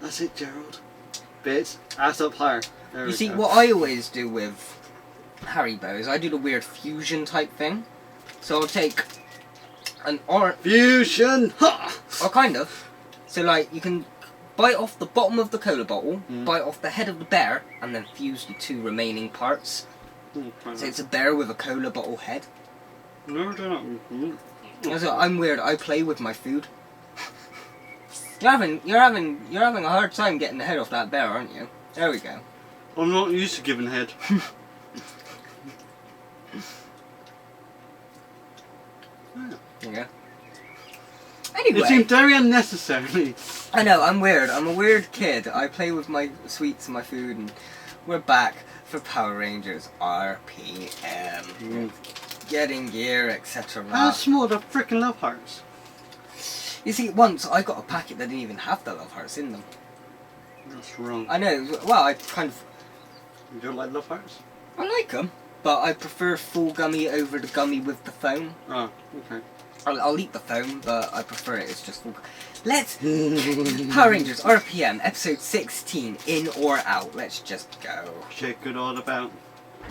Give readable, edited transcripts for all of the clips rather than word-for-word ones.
That's it, Gerald. Bits, ass up higher. There You see, what I always do with Haribo is I do the weird fusion type thing. So I'll take an orange... Fusion! Ha! Or kind of. So like, you can bite off the bottom of the cola bottle, bite off the head of the bear, and then fuse the 2 remaining parts. So it's a bear with a cola bottle head. Never done it. So I'm weird, I play with my food. You're having a hard time getting the head off that bear, aren't you? There we go. I'm not used to giving head. There you go. Anyway. It seemed very unnecessary. I know, I'm weird. I'm a weird kid. I play with my sweets and my food, and we're back for Power Rangers RPM. Getting gear, etc. How small the freaking love hearts? You see, once I got a packet that didn't even have the love hearts in them. That's wrong. I know, well, I kind of... You don't like love hearts? I like them, but I prefer full gummy over the gummy with the foam. Oh, okay. I'll eat the foam, but I prefer it. It's just full. Let's Power Rangers RPM episode 16 in or out. Let's just go. Check it all about.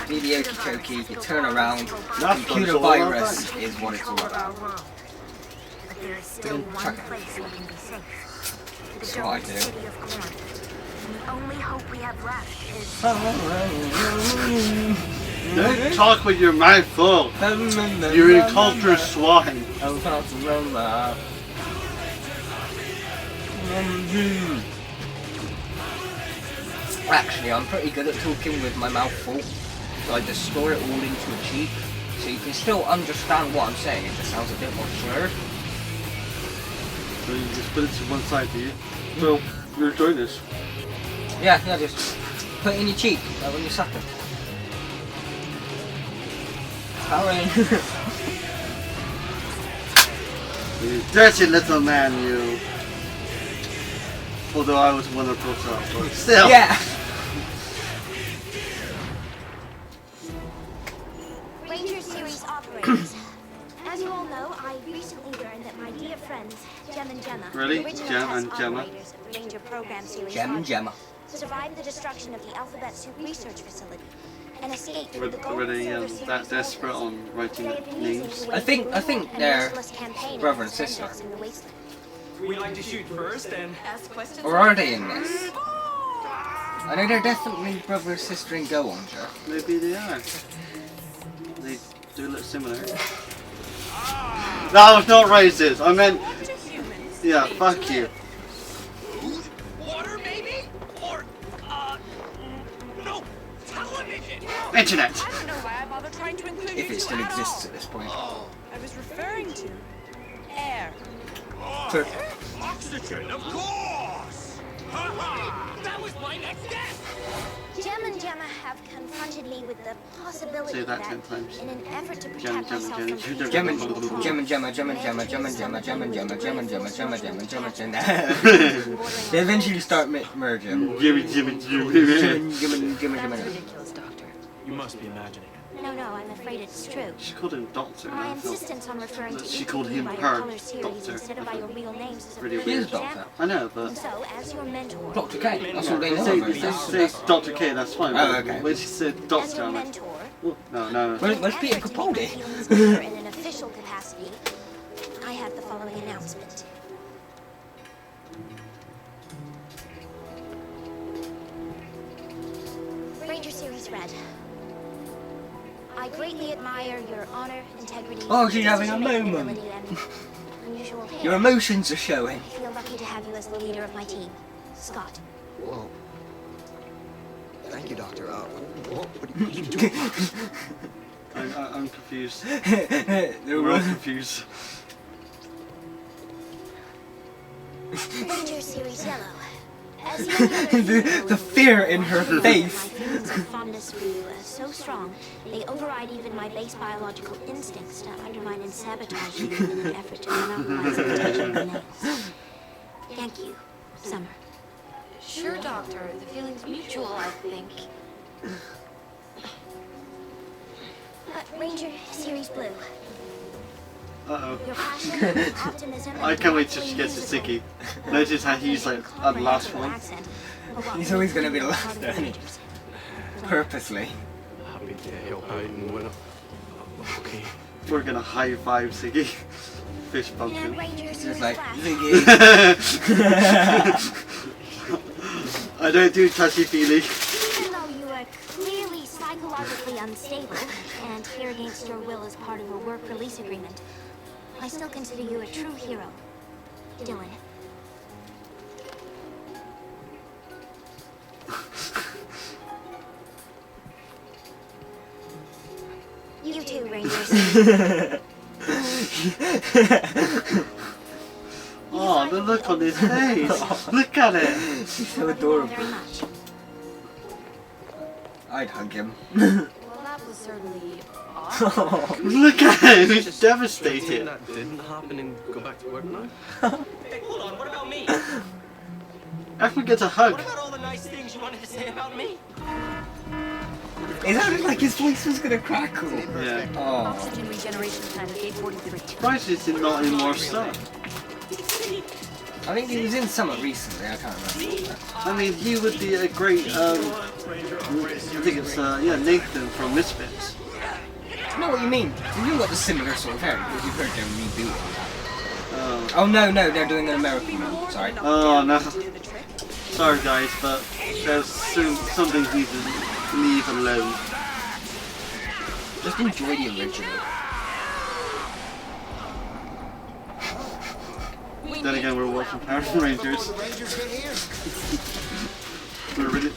Video Koki, you turn around. That's Computer virus is what it's all about. But there is still one place we can be safe. The That's what I do. city of Corn. And the only hope we have left is... Don't talk with your mouth full. You're in culture swine. Actually, I'm pretty good at talking with my mouth full. So I just store it all into a cheek. So you can still understand what I'm saying. It just sounds a bit more slurred. So you just put it to one side, do you? So, you're enjoying this? Yeah, just put it in your cheek, like when you're sucking. Power Rangers. You dirty little man, you. Although I was one of those up, but still. Yeah. Ranger Series operators. As you all know, I recently learned that my dear friends, Gem and Gemma, Really? the original Gem test and Gemma? operators of the Ranger Program Series Gem and Gemma. survived the destruction of the Alphabet Soup Research Facility and escaped Were, with the gold were they and silver that series desperate orders. on writing They have been using names? to I think and they're merciless campaign brother and against sister. Spendex in the wasteland. We like to shoot first and Ask questions. Or are they in this? I know they're definitely brother and sister in Go On, Joe. Maybe they are. They do look similar. That was not racist. I meant, What do humans yeah, need fuck to you. live? Food? Water, maybe? Or, no, television. Internet. I don't know why I bother trying to include If you it two still at exists all. at this point. I was referring to air. For oxygen, of course. That was my next guess. Gem and Gemma have confronted me with the possibility Say that that, 10 times. in an effort to Gem, protect Gem, myself Gem, from Gem, Gem and future trauma, Gem and Gemma, Gem and Gemma, Gem and Gemma, Gem and Gemma, Gem and Gemma, Gem and Gemma, Gem and Gemma. They eventually start merging. Jimmy. Gemma. Ridiculous, Doctor. You must be imagining it. No, I'm afraid it's true. She called him Doctor. My I felt insistence on referring to she each called of you him by your her color series Doctor. instead of by your real names is a Really perfect He is example. Doctor. I know, And but so, as your mentor, Dr. K. That's all they know say, of her. say Dr. K, that's fine. Oh, but okay. When she said as Doctor, your I'm like, mentor, oh, no. Where's Peter effort to make my Capaldi? feelings clear in an official capacity, I have the following announcement. Ranger Series Red. I greatly admire your honor, integrity, Oh, she's having a decision-making moment. ability, and unusual hair. Your emotions are showing. I feel lucky to have you as the leader of my team, Scott. Whoa. Thank you, Doctor. What are you doing? I'm confused. There We're all was- confused. Ranger Series Yellow. As young mothers the fear in her my face. feelings of fondness for you are so strong, they override even my base biological instincts to undermine and sabotage you in an effort to monopolize the touch of the nails. Thank you, Summer. Sure, Doctor. The feeling's mutual, I think. Ranger Series Blue. Uh-oh. Your passion, optimism, I can't wait till she gets to Ziggy. Notice how he's like the last one. He's always going to be the last, isn't he? Purposely. Happy to help out and win. Okay. We're gonna high five Ziggy. Fish And pumpkin. Rangers, Just here's like, flash. Ziggy. I don't do touchy-feely. Even though you are clearly psychologically unstable and here against your will as part of a work release agreement, I still consider you a true hero, Dylan. You too, Rangers. Oh, the look on his face. Look at it. He's so Love you all very adorable. much. I'd hug him. Well, that was certainly odd. Look at him. He's Pretend devastated. that didn't happen and go back to work now. Hey, hold on, what about me? Everyone gets a hug. What about all the nice things you wanted to say about me? It sounded like his voice was gonna crackle. Yeah. Oh. Oxygen regeneration plant at gate 43. Surprised he's not in more stuff. I think he was in Summer recently, I can't remember. I mean, he would be a great, I think it's, yeah, Nathan from Misfits. I know what you mean. You've got the similar sort of hair because you've heard they're rebooting that. Oh, Oh no, they're doing an American one. Sorry. oh no. Sorry guys, but there's some things need to leave alone. Just enjoy the original. Then again, we're watching Power Rangers. We're really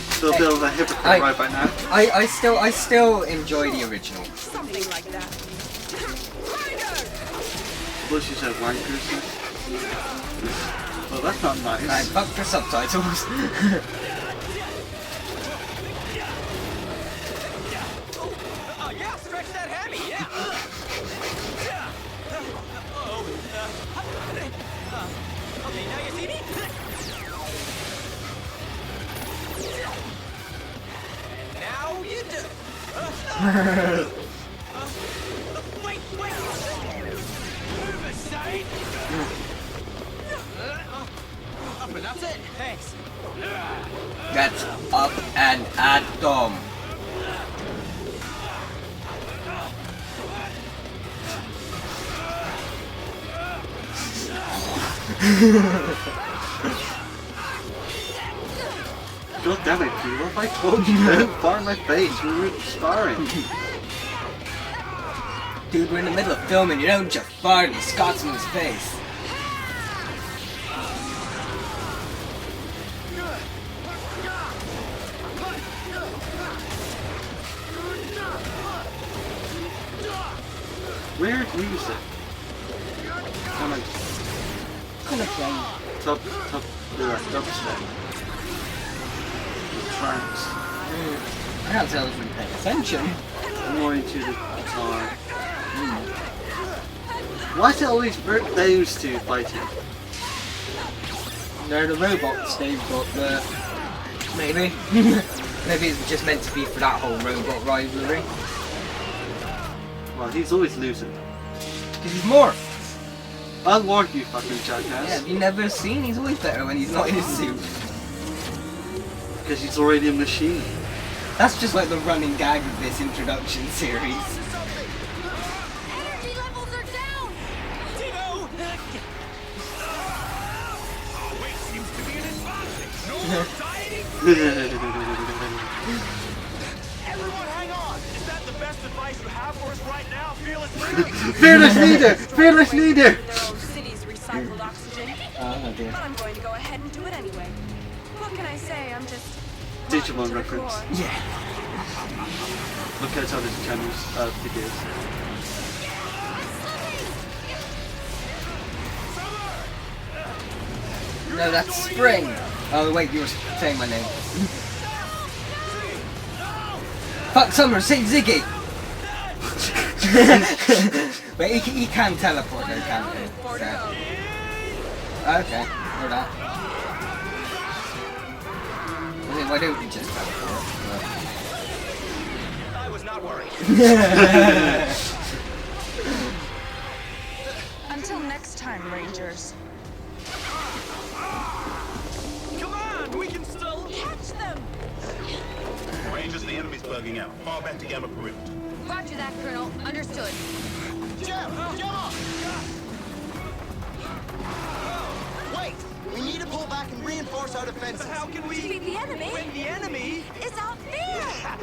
still a bit of a hypocrite right by now. I still enjoy the original. Something like that. Well, she said wankers. Well, that's not I nice. fucked the subtitles. Oh, yeah, stretch that hammy, yeah. Okay, now you see me? Now you do. Wait. Move aside. Up and that's it. Thanks. That's up and atom. God damn it, P. What have I told you? Don't fire in my face. We were sparring. Dude, we're in the middle of filming. You don't just fire in the Scotsman's face. Weird music. Kind of dubstep. Trance. I can't tell if you're paying attention. More into the guitar. Why is it always those two fighting? They're the robots. They've got the... Maybe. Maybe it's just meant to be for that whole robot rivalry. Well, he's always losing. Because he's more. I'll warn you, fucking Yeah, jackass. have you never seen? He's always better when he's not in his suit. Because he's already a machine. That's just like the running gag of this introduction series. Energy levels are down! Tino! Our weight seems to be an advantage. No more dieting. Everyone hang on! Is that the best advice you have for us right now, fearless leader? Fearless leader! Fearless leader! Their own city's recycled oxygen. Oh dear. But I'm going to go ahead and do it anyway. What can I say? I'm just... Digimon rotten to the reference. core. Yeah. Look at other channels, videos. No, that's Spring. Oh wait, you were saying my name. Fuck Summer, say Ziggy! Wait, he can teleport though, can't he? So. Okay, or that. Why don't we just teleport? I was not worried. orders. Come on, we can still. Catch them! Rangers, the enemy's bugging out. Fall back to Gamma perimeter. Roger that, Colonel. Understood. Gemma! Wait! We need to pull back and reinforce our defenses. How can we Defeat the enemy? win the enemy? It's not fair!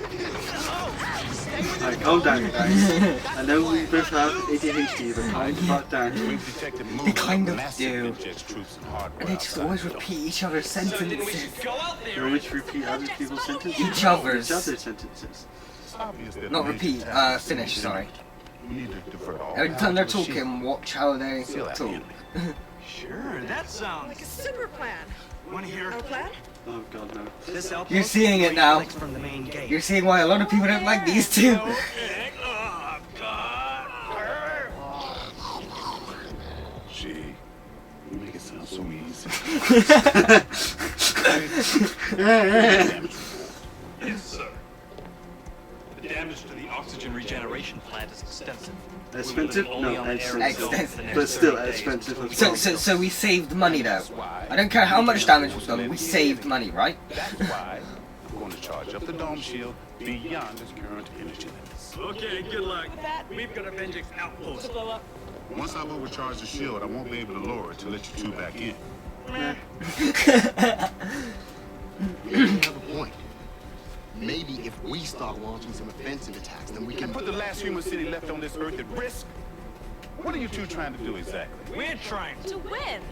Alright, calm down, guys. I know we both have ADHD, but calm the fuck down. We've detected They kind of massive do. Vengeance troops and hardware And they just outside always the repeat each other's So then we sentences. should go out You there. want me to repeat other people's sentences? Each other's. Each other's sentences. It's obvious that Not the repeat, Vengeance finish, sorry. We need to divert all Every time they're power to the shield. talking, watch how they Seal out the talk. enemy. Sure, that sounds. Like a super plan. Want to hear? Our plan? Oh god, no. This outpost You're seeing it now. from the main gate. You're seeing why a lot of people don't like these two. Okay. Oh God. Gee, you make it sound so easy. Yes, sir. The damage to the oxygen regeneration plant is extensive. Expensive? We will live only No, on the air expensive. zone for the next But still 30 days. expensive as So, well. so we saved money though. That's why. I don't care how much damage was done, we saved money, right? That's why I'm going to charge up the dome shield beyond its current energy limits. Okay, good luck. We've got a Vengeance outpost. Once I've overcharged the shield, I won't be able to lower it to let you two back in. You have a point. Maybe if we start launching some offensive attacks, then we And can put the last human city left on this earth at risk? What are you two trying to do exactly? We're trying to. To win!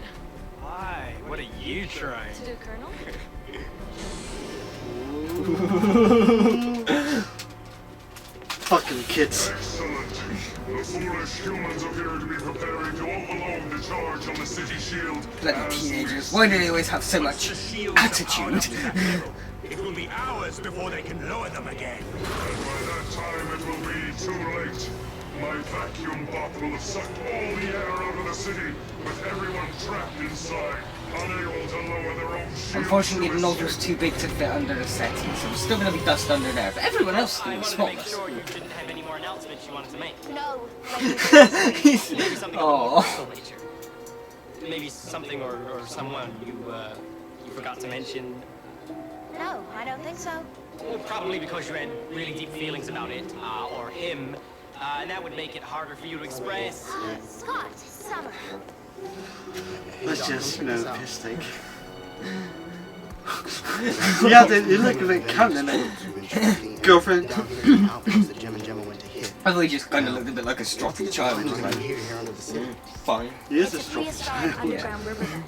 Why? What are you trying? To do, Colonel? Fucking kids. Excellent. The foolish humans appear to be preparing to overload the charge on the city shield. Bloody teenagers, why do they always have so much attitude? It will be hours before they can lower them again. And by that time it will be too late. My vacuum bot will have sucked all the air out of the city, with everyone trapped inside, unable to lower their own shield. Unfortunately, the to novel's escape. too big to fit under the settee, so there's still gonna be dust under there. But everyone else is gonna be spotless. you didn't have any more announcements you wanted to make. No. Maybe something of a more Oh. personal nature. Maybe something or someone you forgot to mention. No, I don't think so. Well, probably because you had really deep feelings about it, or him, and that would make it harder for you to express. Scott, Summer. Let's just, you know, piss take. Yeah, you look a bit cunt in it. Girlfriend. down here in the outpost that Gem and Gemma went to hit. I thought he just kind of looked a bit like a stroppy child. We're Just not like, here under the city. fine. He is a It's a strong prehistoric underground riverbed.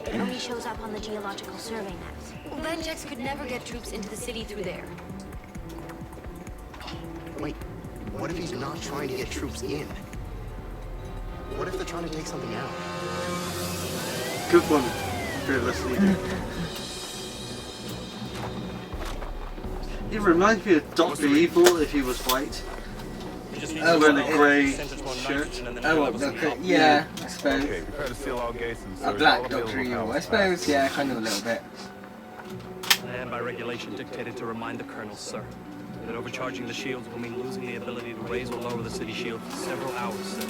It only shows up on the geological survey maps. Vengex could never get troops into the city through there. Wait, what if he's not trying to get troops in? What if they're trying to take something out? Good one, fearless leader. He reminds me of Dr. Evil if he was white. Oh, Wearing well, a grey shirt. Oh, well, okay, yeah, I suppose. Okay, prepare to seal all gates and A search black all available Doctor Evil, I power suppose, yeah, kind of a little bit. And by regulation dictated to remind the Colonel, sir, that overcharging the shields will mean losing the ability to raise or lower the city shield for several hours, sir.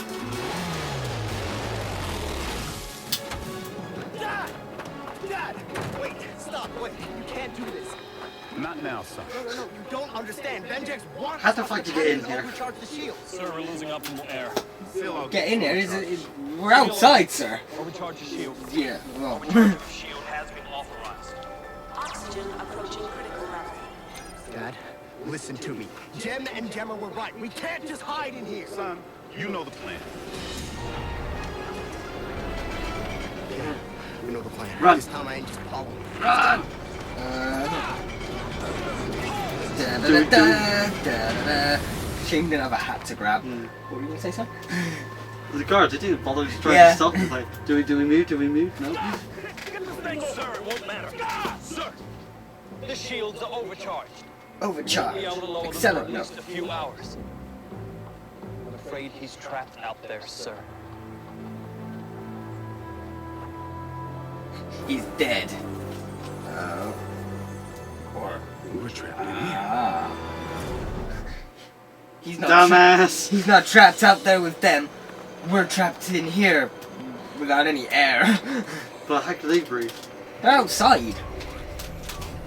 Dad! Dad! Wait, stop, wait. You can't do this. Not now, son. No, you don't understand. Vengex wants How the fuck you get in here? overcharge the shield. Sir, we're losing optimal air. Seal all Get gates in there, overcharged. we're outside, sir. Overcharge the shield. Yeah, well. The shield has been authorized. Oxygen approaching critical level. Dad, listen to me. Gem and Gemma were right. We can't just hide in here. Son, you know the plan. We know the plan. Run. This time I ain't just following. Run! Da-da-da-da-da-da. Shame didn't have a hat to grab. What were you gonna say, sir? The guards, they didn't bother just trying Yeah. to stop him. Like, do we move? Do we move? No. Get this thing over. Sir, it won't matter. Sir, the shields are overcharged. Overcharged. We'll be able to lower them for Accelerate. at No. least a few hours. I'm afraid he's trapped out there, sir. He's dead. Oh. Or. We're trapped in here. Ah. He's not. Dumbass! He's not trapped out there with them. We're trapped in here without any air. But how can they breathe? They're outside.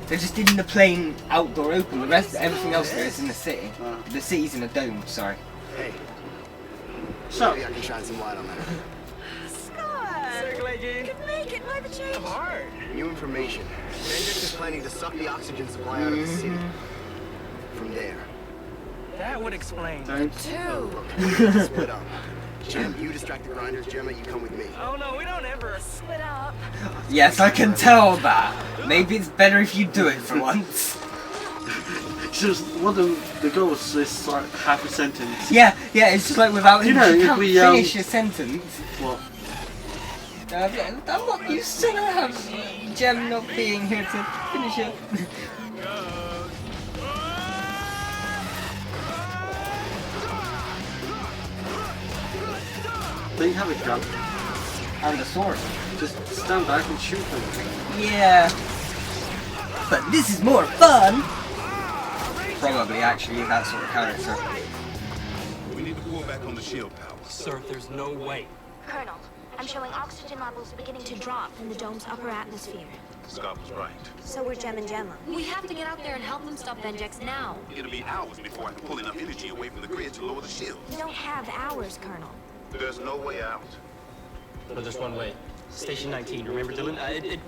They're just in the plain outdoor open. The rest, everything else there is in the city. The city's in a dome. Sorry. Hey, So, maybe I can shine some light on that. Could make it by the change. Hard. New information. Hendrix is planning to suck the oxygen supply out of the city. From there. That would explain. don't. Okay, split up. Jim, you distract the grinders. Gemma, you come with me. Oh no, we don't ever. Split up. Yes, I can tell that. Maybe it's better if you do it for once. Just one of the goals is like half a sentence. Yeah, it's just like without You him, know, you if can't we, finish a sentence. What? I'm not used to have Jem not being here to finish it. They have a gun. And a sword. Just stand back and shoot them. Yeah. But this is more fun! Probably actually that sort of character. We need to pull back on the shield power. Sir, there's no way. Colonel, I'm showing oxygen levels beginning to drop in the dome's upper atmosphere. Scott was right. So were Jem and Gemma. We have to get out there and help them stop Vengex now. It'll be hours before I can pull enough energy away from the grid to lower the shield. We don't have hours, Colonel. There's no way out. But there's one way. Station 19, remember Dylan?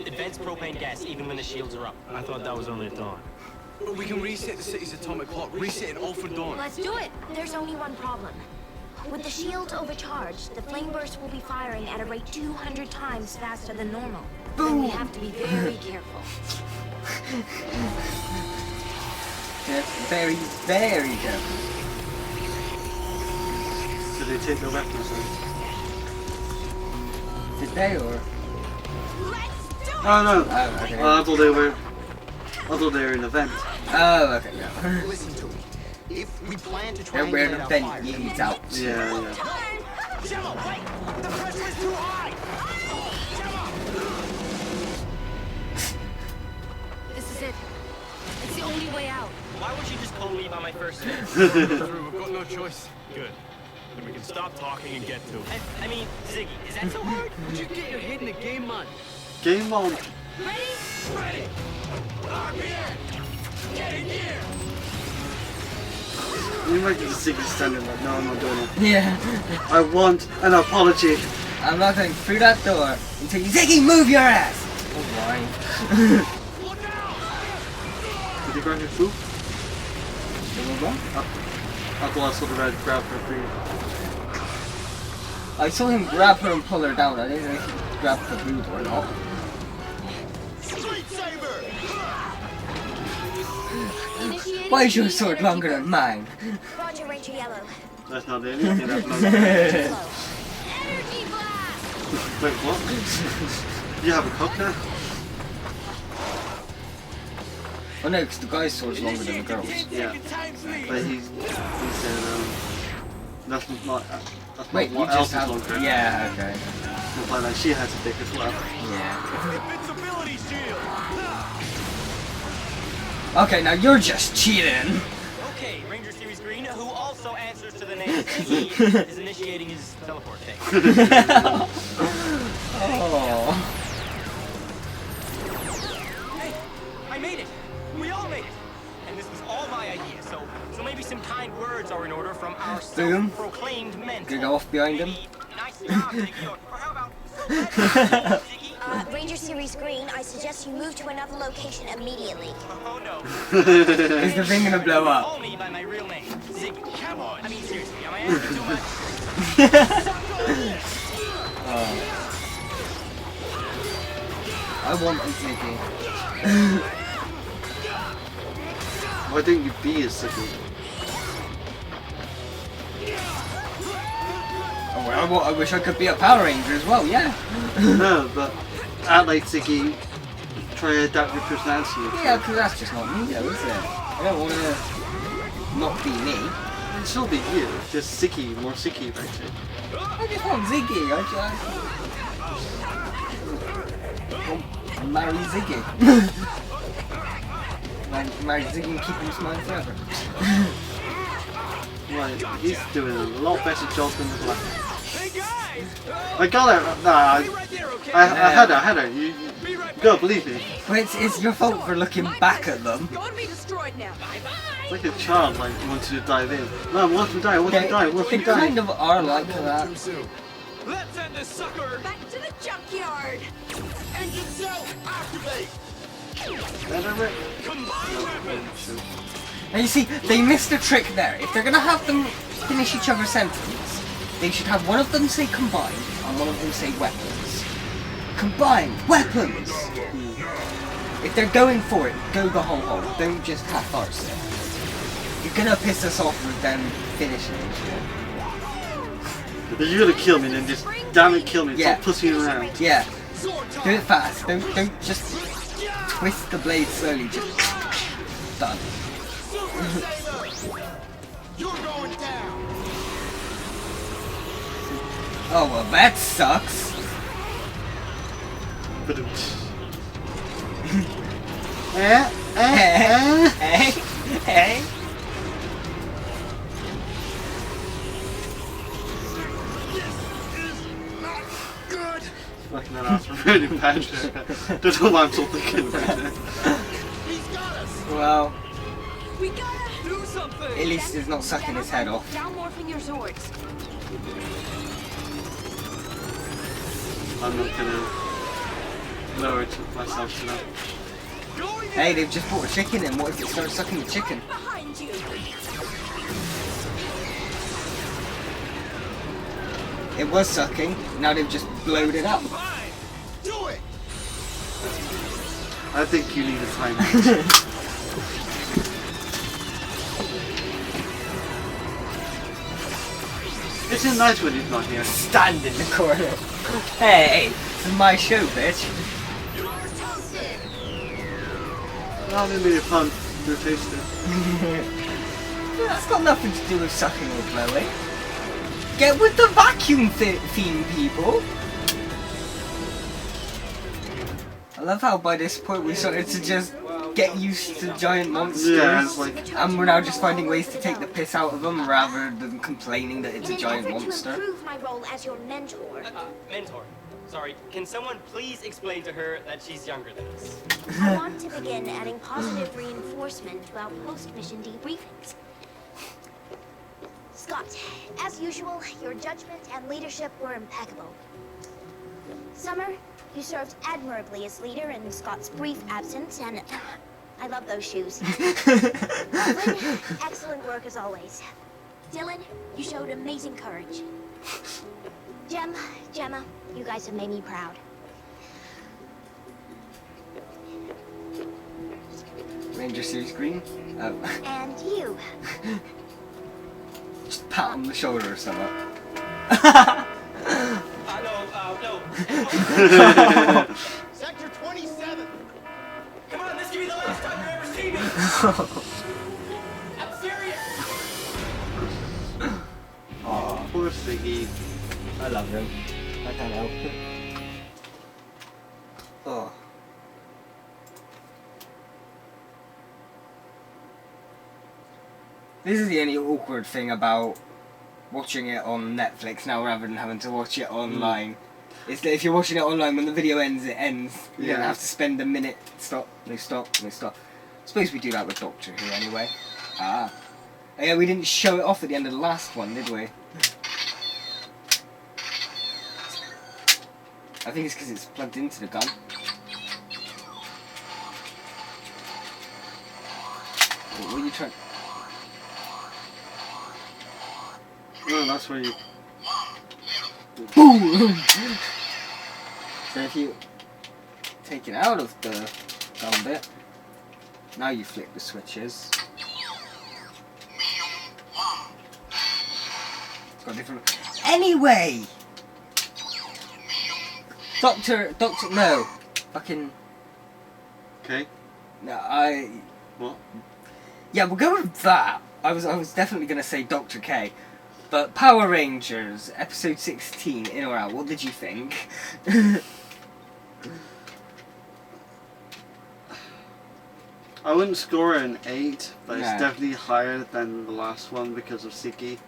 Advanced propane gas, even when the shields are up. I thought that was only at dawn. But we can reset the city's atomic clock, reset it all for dawn. Let's do it. There's only one problem. With the shields overcharged, the flame burst will be firing at a rate 200 times faster than normal. Then we have to be very careful. Yes, very, very careful. So they take their weapons then. Did they or? Oh no! Oh, okay. I thought they were in a vent. Oh, okay, yeah. Listen to me. If we plan to try They're and where let the our vent fire, leads out. Yeah. Gemma, wait! The pressure is too high! This is it. It's the only way out. Why would you just call me by my first name? True, we've got no choice. Good. Then we can stop talking and get to it. I mean, Ziggy, is that so hard? Would you get your head in the game, man? Game on. Ready? RPN! Get in gear! You might be the Ziggy standing like, no, I'm not doing it. Yeah. I want an apology. I'm not going through that door until you Ziggy, move your ass! Oh, why? Did you grab your food? I thought I saw the red grab her food. I saw him grab her and pull her down. I didn't know if he grabbed the food or not. Street Saber! Why is your sword longer than mine? Roger, Ranger Yellow. That's not anything that blows. Energy blast! Wait, what? You have a cock now? Oh no, because the guy's sword's longer than the girl's. Yeah. But he said, that's not Wait, you what just else have... is longer. Yeah, okay. You'll find out she has a dick as well. Yeah. Invincibility shield! Okay, now you're just cheating. Okay, Ranger Series Green, who also answers to the name Ziggy, is initiating his teleport thing. Oh. Hey, I made it! We all made it! And this was all my idea, so maybe some kind words are in order from our Boom. self-proclaimed mentor. Can you go off behind him? Nice job, Ziggy, or how about... Ziggy? Ranger Series Green, I suggest you move to another location immediately. Oh no. Is the thing gonna blow up? Call me by my real name, Ziggy. Come on. I mean, seriously, am I asking too much? I want a Ziggy. Why didn't you be a Ziggy? Oh, well, I wish I could be a Power Ranger as well, yeah. No, but act like Ziggy, try to adapt your personality. Yeah, because that's just not me though, is it? I don't want to not be me. It'll still be you, just Ziggy, more Ziggy about it. I just want Ziggy. I want marry Ziggy. Marry Ziggy and keep him smiling forever. Right, he's doing a lot better job than the black. Hey guys! I got it. Nah, I had her. You go, believe me. But it's your fault for looking back at them. Go and be destroyed now. It's like a child, like, wants to dive in. No, I want to die, I want to die, I want They to die. kind of are like that. Let's end this sucker! Back to the junkyard. Engine cell, activate! And you see, they missed a trick there. If they're gonna have them finish each other's sentence, they should have one of them say combined and one of them say weapons. Combined weapons! If they're going for it, go the whole hole. Don't just half-arse it. You're gonna piss us off with them finishing it. If you're gonna kill me, then just damn it, kill me. Yeah. Stop pussing around. Yeah. Do it fast. Don't just twist the blade slowly. Just done. You're going down! Oh well, that sucks. But Hey. fucking that ass really bad. Don't know why I'm still thinking about it. He's got us! Well, We gotta Do something! at least he's not sucking his head off. Now morphing your swords. I'm not gonna lower it myself to that. Hey, they've just brought a chicken in. What if it starts sucking the chicken? Behind you. It was sucking. Now they've just blowed it up. Do it! I think you need a time. It's nice when he's not here. Stand in the corner. Hey, this is my show, bitch. Not only a pun, you're tasting. That's got nothing to do with sucking or blowing. Get with the vacuum theme, people. I love how by this point we started to just get used to giant monsters. Yeah, it's like... And we're now just finding ways to take the piss out of them rather than complaining that it's a In an giant effort to monster. improve my role as your mentor, Mentor. Sorry, can someone please explain to her that she's younger than us? I want to begin adding positive reinforcement to our post-mission debriefings. Scott, as usual, your judgment and leadership were impeccable. Summer, you served admirably as leader in Scott's brief absence, and I love those shoes. Flynn, excellent work as always. Dylan, you showed amazing courage. Gemma, you guys have made me proud. Ranger Series Green. Oh. And you. Just pat on the shoulder or something. No. Sector 27! Come on, this could be the last time you ever see me! I'm serious! Aw, poor Siggy. I love him. I can't help it. Oh. This is the only awkward thing about watching it on Netflix now rather than having to watch it online. It's that if you're watching it online, when the video ends, it ends. You don't have to spend a minute. Stop, no stop, no stop. Suppose we do that with Doctor Who anyway. Ah. Oh, yeah, we didn't show it off at the end of the last one, did we? I think it's because it's plugged into the gun. What are you trying... No, that's where you... Boom! So if you take it out of the gun bit, now you flick the switches. It's got different... Anyway! Doctor, no. Fucking... Okay. No, What? Yeah, we'll go with that. I was definitely going to say Dr. K. But Power Rangers, episode 16, in or out, what did you think? I wouldn't score an 8, but No. it's definitely higher than the last one because of Siki.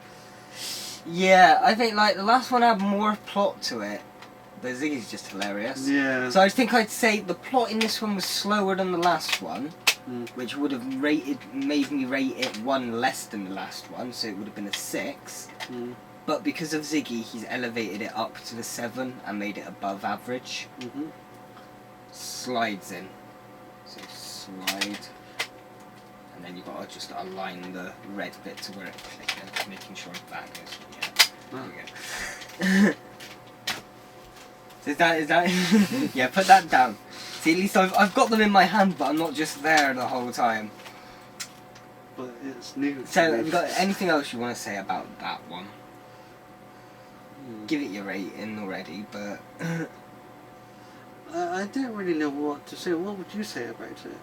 Yeah, I think like the last one had more plot to it. But Ziggy's just hilarious. Yeah. So I think I'd say the plot in this one was slower than the last one, which would have made me rate it 1 less than the last one, so it would have been a 6. But because of Ziggy, he's elevated it up to the 7 and made it above average. Slides in. So slide. And then you've got to just align the red bit to where it clicks, making sure that goes. Yeah. There we go. Is that yeah, put that down. See, at least I've got them in my hand, but I'm not just there the whole time. But it's new. So, have you got anything else you want to say about that one? Give it your rating already, but I don't really know what to say. What would you say about it?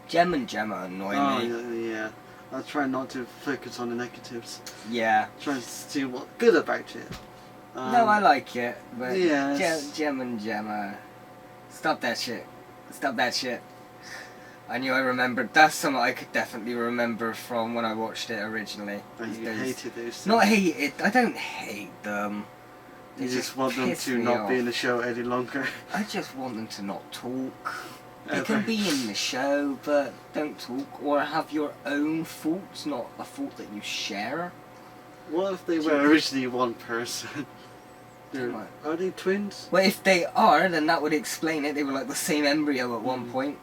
Gem and Gemma annoy me. Yeah. I'll try not to focus on the negatives. Yeah. Try to see what's good about it. No, I like it, but yes. Gem and Gemma. Stop that shit. Stop that shit. I knew I remembered. That's something I could definitely remember from when I watched it originally. And you hated those things. Not hate it. I don't hate them. You just want them to not be in the show any longer. I just want them to not talk. They can be in the show, but don't talk. Or have your own thoughts, not a thought that you share. What if they were originally one person? Are they twins? Well, if they are, then that would explain it. They were like the same embryo at one point.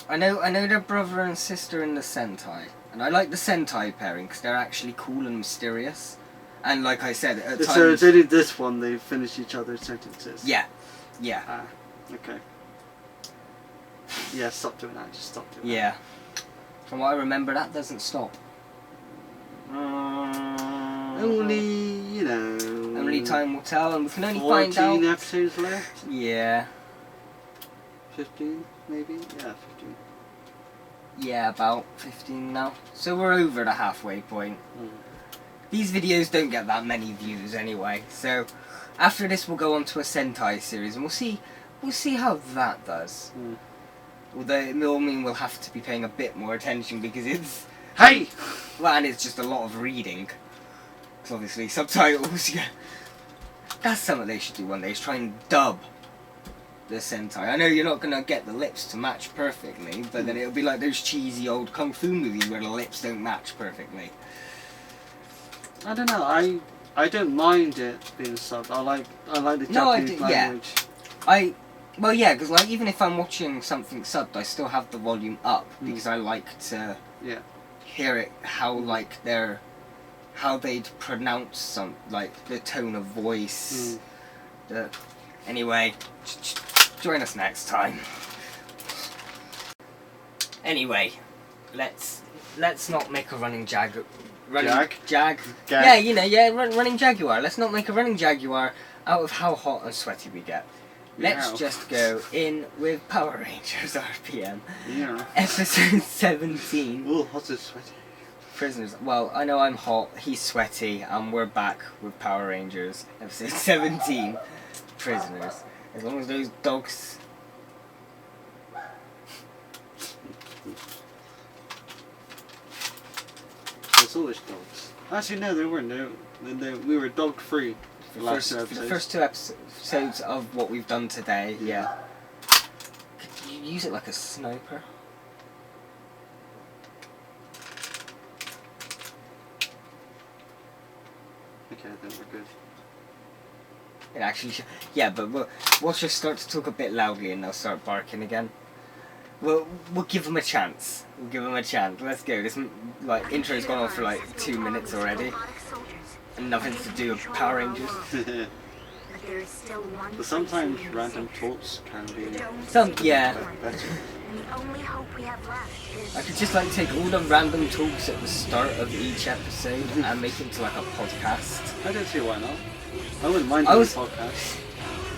I know they're brother and sister in the Sentai. And I like the Sentai pairing because they're actually cool and mysterious. And like I said, at times... So they did this one, they finish each other's sentences? Yeah. Yeah. Ah, okay. Yeah, stop doing that. Just stop doing that. Yeah. From what I remember, that doesn't stop. Only, you know... Only time will tell, and we can only find out... 14 episodes left? Yeah. 15, maybe? Yeah, 15. Yeah, about 15 now. So we're over the halfway point. These videos don't get that many views anyway, so after this we'll go on to a Sentai series and we'll see how that does. Although it will mean we'll have to be paying a bit more attention because it's... Hey! Well, and it's just a lot of reading. Because obviously subtitles, yeah. That's something they should do one day, is try and dub the Sentai. I know you're not going to get the lips to match perfectly, but then it'll be like those cheesy old kung fu movies where the lips don't match perfectly. I don't know, I don't mind it being subbed. I like the Japanese language. Yeah. Well, yeah, because like even if I'm watching something subbed, I still have the volume up because I like to hear it how they'd pronounce some the tone of voice. Anyway, join us next time. Anyway, let's not make a running jag. Yeah, running jaguar. Let's not make a running jaguar out of how hot and sweaty we get. Let's just go in with Power Rangers RPM. Yeah. Episode 17. Ooh, hot and sweaty. Prisoners. Well, I know I'm hot, he's sweaty, and we're back with Power Rangers. Episode 17. Prisoners. As long as those dogs... There's always dogs. Actually, no, there weren't. We were dog free for the first two episodes of what we've done today. Yeah. Could you use it like a sniper? Okay, then we're good. It actually yeah, but we'll just start to talk a bit loudly and they'll start barking again. We'll give them a chance. We'll give them a chance. Let's go. This intro's gone on for 2 minutes already, and nothing to do with Power Rangers. But sometimes random thoughts can be better. Only hope we have left. I could just take all the random talks at the start of each episode and make it into a podcast. I don't see why not. I wouldn't mind doing a podcast.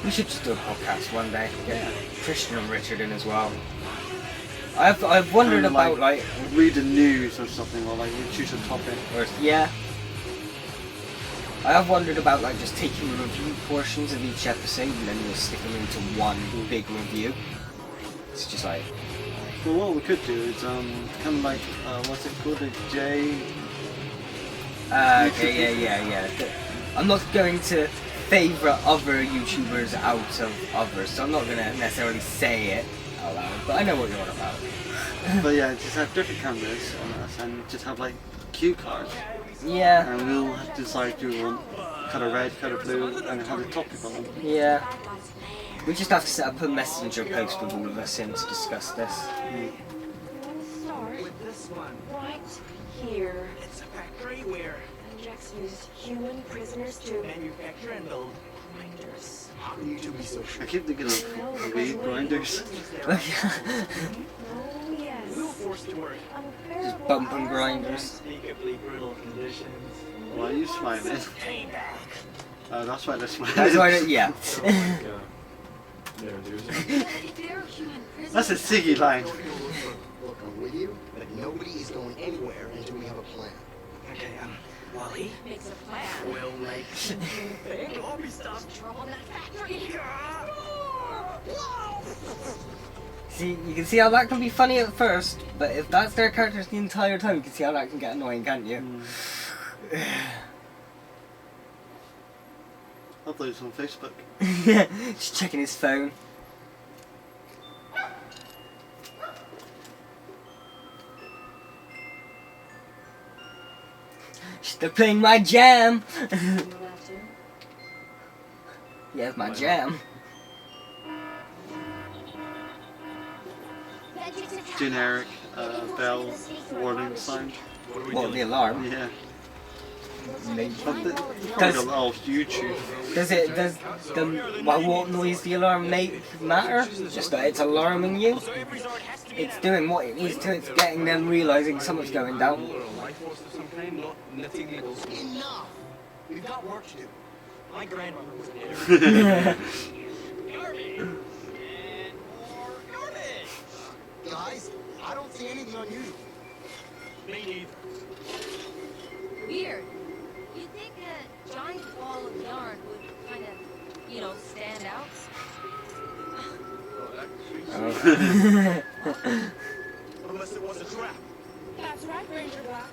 We should just do a podcast one day. Get Christian and Richard in as well. I've wondered about read the news or something, or you choose a topic. I have wondered about just taking the review portions of each episode and then we'll stick them into one big review. It's just well, what we could do is kind of what's it called, Okay, yeah. I'm not going to favourite other YouTubers out of others, so I'm not going to necessarily say it out loud, but I know what you're on about. But yeah, just have different cameras on us and just have like cue cards. Yeah. And we'll have to decide do we want colour red, colour blue, and have a topic on them. Yeah. We just have to set up a messenger post with all of us in to discuss this. Start with this one. Right here. It's a factory where Jax used human prisoners to manufacture and build grinders. How can you two be so I sure? keep thinking of weed grinders. Oh, yes. we were forced to work Just bumping grinders. unspeakably brutal conditions. Why are you smiling? Oh, that's why they're smiling. That's why, yeah. That's a Siggy line. Look, I'm with you, but nobody is going anywhere until we have a plan. Okay, Wally Makes a plan. will make big lobby stuff trouble in that factory. See, you can see how that can be funny at first, but if that's their characters the entire time, you can see how that can get annoying, can't you? Uploads on Facebook. Yeah, just checking his phone. They're playing my jam! Yeah, it's my jam. Generic bell warning sign. What, the alarm? Yeah. Does, Does YouTube. does the what noise the alarm make matter? Just that it's alarming you? It's doing what it needs to, it's getting them realising something's going down. Enough! We've got work to do. My grandmother was an Guys, I don't see anything unusual. Me neither. Weird. You'd think a giant ball of yarn would kind of, you know, stand out. Unless it was a trap. That's right, Ranger Black.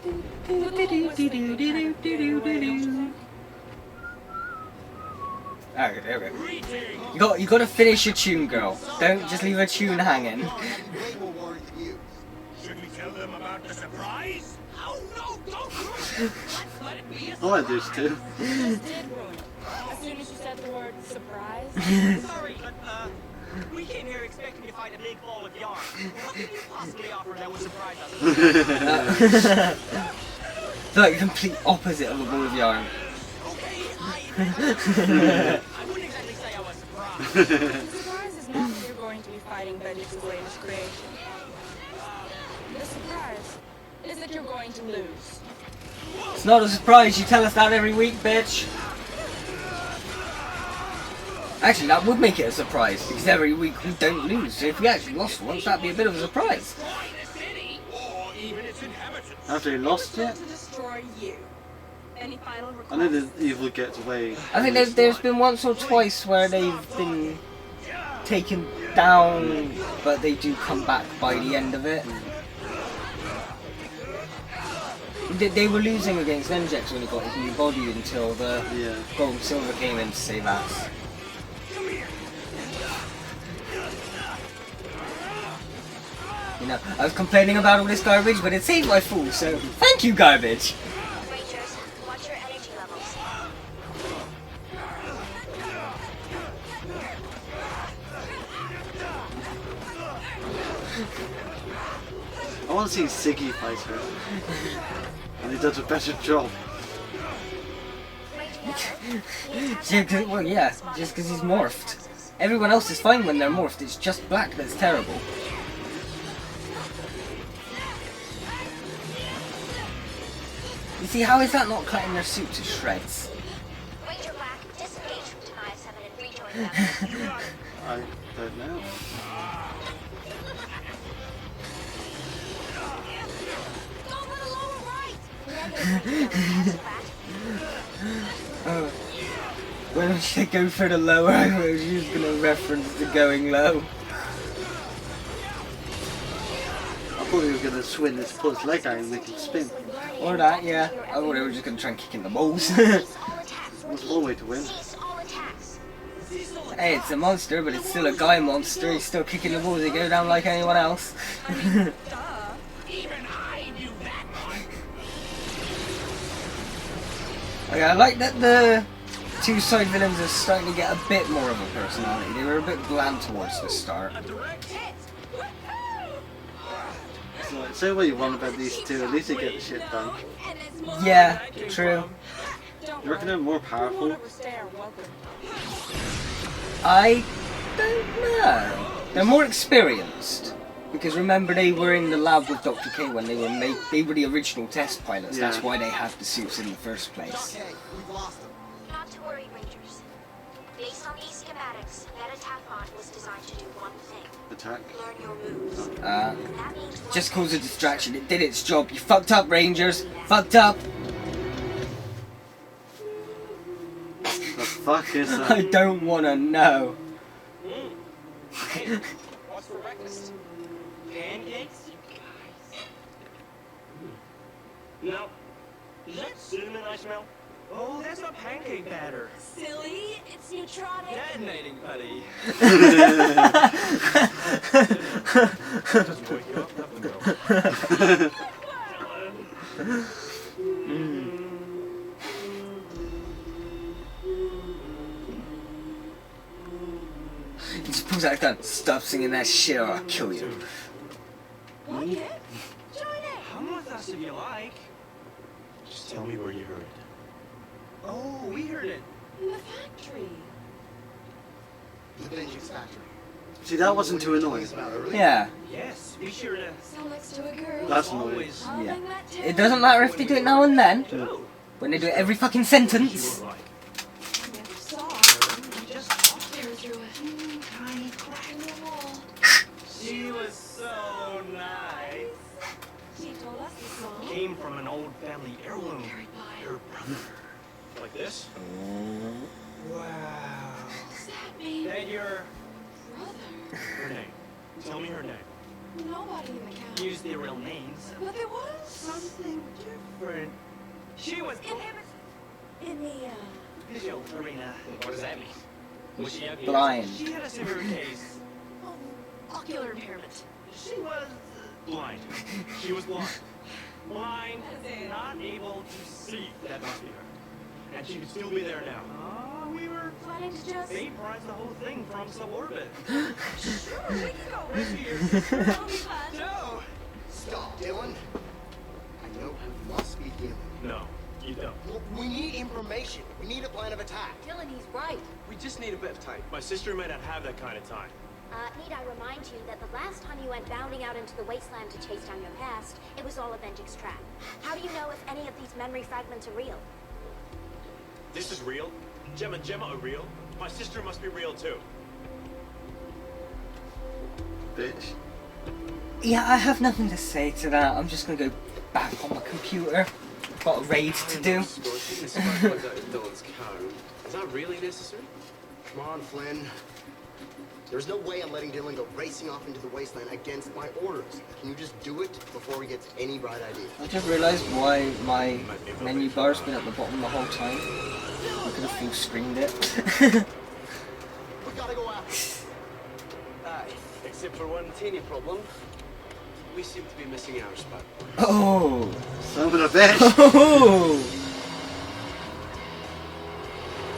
Alright, there we go. You got to finish your tune, girl. Don't just leave a tune hanging. Way more worried than you. Should we tell them about the surprise? Oh no, don't do it! Let's let it be a I like this too. Did ruin it. As soon as you said the word surprise. Sorry, but we came here expecting to find a big ball of yarn. What could you possibly offer that would surprise us? It's like the complete opposite of a ball of yarn. Okay, I wouldn't exactly say I was surprised. The surprise is not that you're going to be fighting Bendix's latest creation. The surprise is that you're going to lose. It's not a surprise, you tell us that every week, bitch. Actually, that would make it a surprise, because every week we don't lose, so if we actually lost once, that'd be a bit of a surprise. Have they lost yet? To destroy you. Any final requests? I know the evil gets away. I think there's been once or twice where they've been taken down, but they do come back by the end of it. They were losing against Nenjex when he got his new body until the gold and silver came in to save us. You know, I was complaining about all this garbage, but it saved my fool, so thank you, garbage! Rangers, watch your energy levels. I want to see Siggy fight her. And he does a better job. Well, yeah, just because he's morphed. Everyone else is fine when they're morphed, it's just Black that's terrible. You see, how is that not cutting their suit to shreds? Ranger Black, disengage from Tanaya 7 and rejoin them. I don't know. When she go for the lower, I was just going to reference the going low. I thought they were going to swing this pull's leg out and make it spin. Or that, yeah. Or they were just gonna try and kick in the balls. There's one way to win. Hey, it's a monster, but it's still a guy monster. He's still kicking the balls. He go down like anyone else. Okay, I like that the two side villains are starting to get a bit more of a personality. They were a bit bland towards the start. So, say what you want about these two, at least they get the shit done. Yeah, true. You reckon they're more powerful? I don't know. They're more experienced. Because remember, they were in the lab with Dr. K when they were the original test pilots. Yeah. That's why they had the suits in the first place. Okay, we've lost them. Not to worry, Rangers. Based on these schematics, that attack bot was designed to do one thing. Attack. Learn your moves. Uh, That means just cause a distraction. It did its job. You fucked up, Rangers. Fucked up. The fuck is I that? don't wanna know. Hey, what's for breakfast? Pancakes? No. Is that cinnamon I smell? Oh, that's not pancake batter. Silly, it's neutronic. Detonating, buddy. Doesn't wake you up, nothing will. He just pulls out a gun. Stop singing that shit or I'll kill you. Like it? Join it. Come with us if you like. Just tell me where you heard it. Oh, we heard it. In the factory. The Vengeance Factory. See, that wasn't too annoying. Yeah. Yes, be sure to Sell next to a girl. That's annoying. always I'll Yeah. bring that too. It doesn't matter if they do it now and then. do. When they do it every fucking sentence. Like Never saw. just Tear through it. tiny crack. In the wall. She was so nice. She told us the song. Came from an old family heirloom. Carried by. Her brother. Like this? Wow. Does that mean And your brother? her name. Tell me her name. Nobody in the county. Use their real names. But there was Something different. She was in the visual arena. What does that mean? Was she ugly? Blind. She had a severe case. ocular impairment. She was blind. She was blind. Blind, As in- not able to see. That must be her. And she could still be there now. We were Planning to just. vaporize the whole thing from suborbit. Sure, we can go with you. That'll be fun. No! Stop, Dylan. I know who must be Dylan. No, you don't. Look, we need information. We need a plan of attack. Dylan, he's right. We just need a bit of time. My sister may not have that kind of time. Need I remind you that the last time you went bounding out into the wasteland to chase down your past, it was all a Vengeance trap. How do you know if any of these memory fragments are real? This is real? Gemma are real? My sister must be real too. Bitch. Yeah, I have nothing to say to that. I'm just gonna go back on my computer. Got a raid to do. Is that really necessary? Come on, Flynn. There's no way I'm letting Dylan go racing off into the wasteland against my orders. Can you just do it before he gets any bright idea? I just realised why my menu bar's been at the bottom the whole time. I could have full screened it. We gotta go after him. Aye, except for one teeny problem. We seem to be missing our spot. Oh! Son of a bitch! Oh!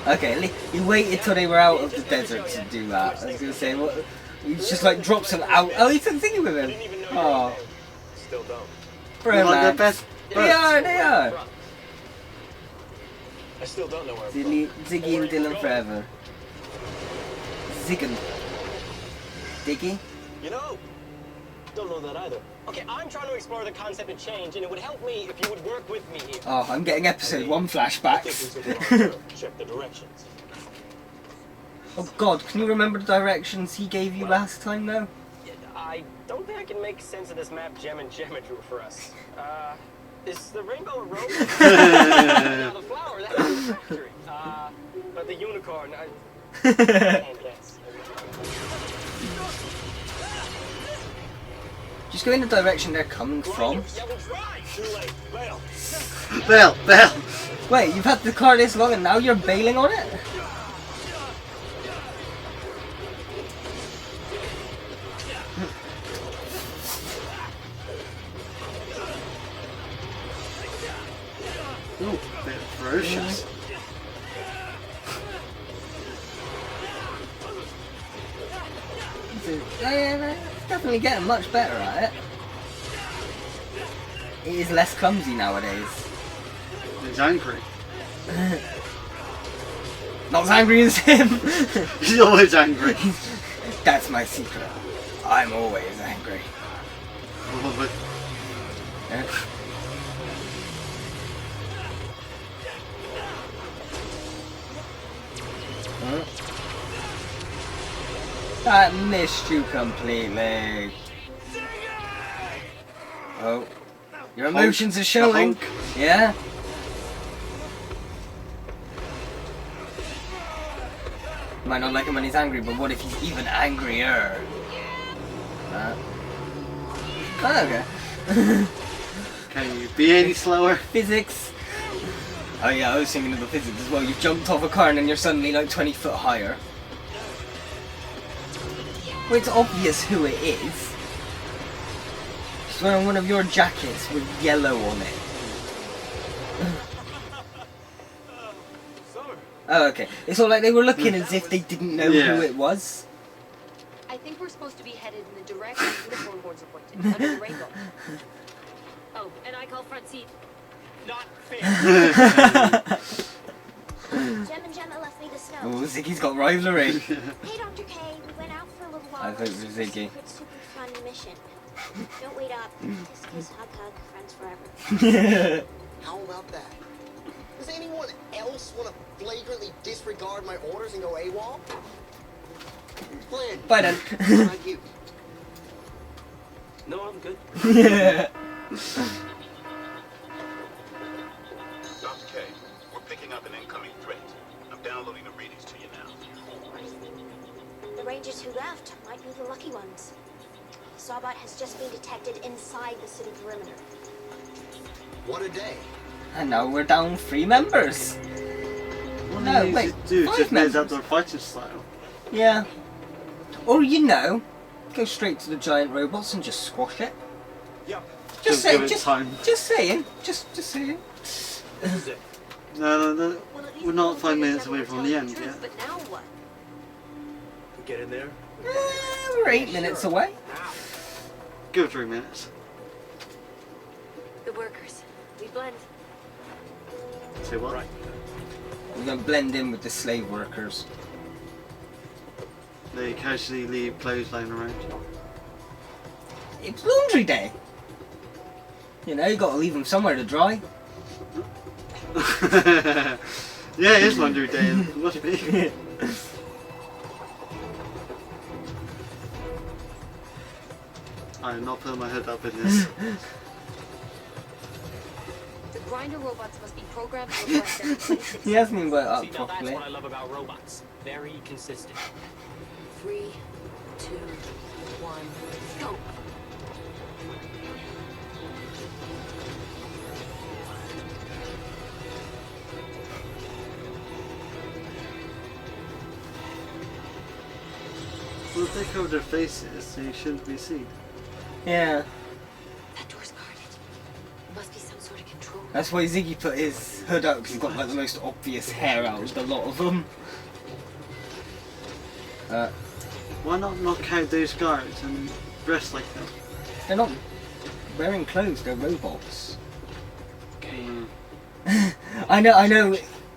Okay, he waited till they were out of the desert to do that. I was gonna say, what? He just like drops them out. Oh, he took thingy with him. Oh, Still don't. bro, They're like man. their best They buds. are, they are. I still don't know where. Ziggy and Dylan forever. Ziggin. Diggy? You know, don't know that either. Okay, I'm trying to explore the concept of change, and it would help me if you would work with me here. Oh, I'm getting episode 1 flashbacks. Check the directions. Oh god, can you remember the directions he gave you last time though? I don't think I can make sense of this map Gemma drew for us. Is the rainbow a road? Now the flower, that's the factory. But the unicorn, I can't guess. Just go in the direction they're coming from. Bail! Bail! Wait, you've had the car this long and now you're bailing on it? Ooh, a bit ferocious. Definitely getting much better at it. It is less clumsy nowadays. He's angry. Not as angry as him. He's always angry. That's my secret. I'm always angry. Oh, but That missed you completely. Oh. Your emotions are showing. Yeah? You might not like him when he's angry, but what if he's even angrier? Oh, okay. Can you be any slower? Physics. Oh yeah, I was thinking of the physics as well. You jumped off a car and then you're suddenly like 20 foot higher. Well, it's obvious who it is. She's wearing one of your jackets with yellow on it. Oh, okay. It's all like they were looking as if they didn't know who it was. I think we're supposed to be headed in the direction the phone horns are pointed, under the rainbow. Oh, and I call front seat. Not fair. Gem and Gemma left me the snow. Oh, Ziggy's got rivalry. Hey, Dr. K, we went out for a little while. I thought it was Ziggy. Super fun mission. Don't wait up. Kiss, kiss, hug, hug. Friends forever. How about that? Does anyone else want to flagrantly disregard my orders and go AWOL? Flynn. Bye then. How about you? No, I'm good. Yeah. Dr. K, we're picking up an incoming threat. I'm downloading the readings to you now. The Rangers who left might be the lucky ones. Sawbot has just been detected inside the city perimeter. What a day. And now we're down 3 members. What No, do wait, do? 5 Just knows members. outdoor fighting style. Yeah. Or you know, go straight to the giant robots and just squash it. Yep. Just give saying, it just time. saying, just saying. No. Well, at least We're not the 5 phone minutes horns away never from tell the end truth, yet. But now what? We get in there. We're 8 minutes away. Give it 3 minutes. The workers. We blend. Say what? Right. We're gonna blend in with the slave workers. They casually leave clothes lying around. It's laundry day. You know, you gotta leave them somewhere to dry. Yeah, it is laundry day. It must be. I'm not putting my head up in this. The grinder robots must be programmed to reflect them in 26 He hasn't even got it up See, now that's properly. what I love about robots. Very consistent. 3, 2, 1, go. Well, if they cover their faces, they shouldn't be seen. Yeah. That door's guarded. Must be some sort of control. That's why Ziggy put his hood up, because he's got like the most obvious hair out of a lot of them. Why not knock out those guards and dress like them? They're not wearing clothes, they're robots. Mm. I know,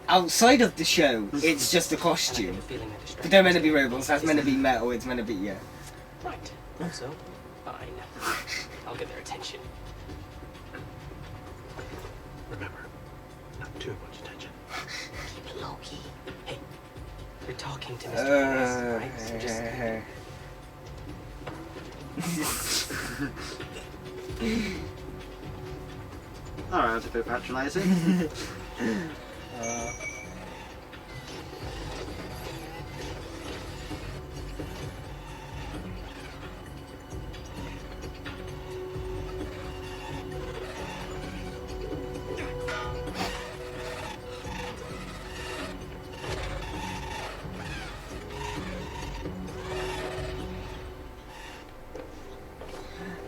outside of the show, it's just a costume. But they're meant to be robots, that's meant to be metal, it's meant to be, yeah. Right. Also, fine. I'll get their attention. Remember, not too much attention. Keep it low key. Hey, you're talking to Mr. right? So just... Alright, that's a bit patronising.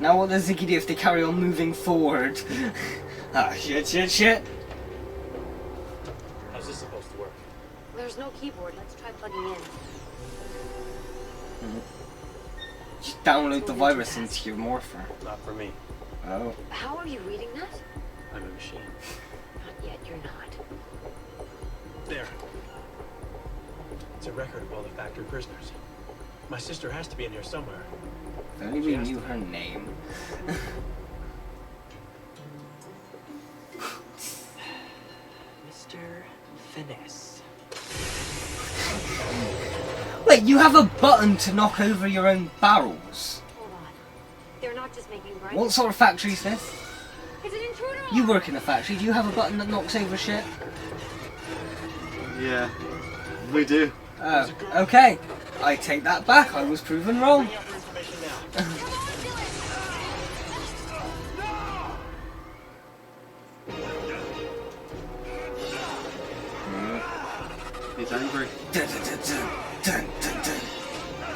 Now what does Ziggy do if they carry on moving forward? Ah, shit. How's this supposed to work? There's no keyboard. Let's try plugging in. Just download the virus into your morpher. Not for me. Oh. How are you reading that? I'm a machine. Not yet, you're not. There. It's a record of all the factory prisoners. My sister has to be in here somewhere. If only we knew her name. Mr. Finesse. Wait, you have a button to knock over your own barrels? Hold on. They're not just making bright. What sort of factory is this? It's an intruder! You work in a factory, do you have a button that knocks over shit? Yeah, we do. Oh, okay. I take that back, I was proven wrong. He's angry.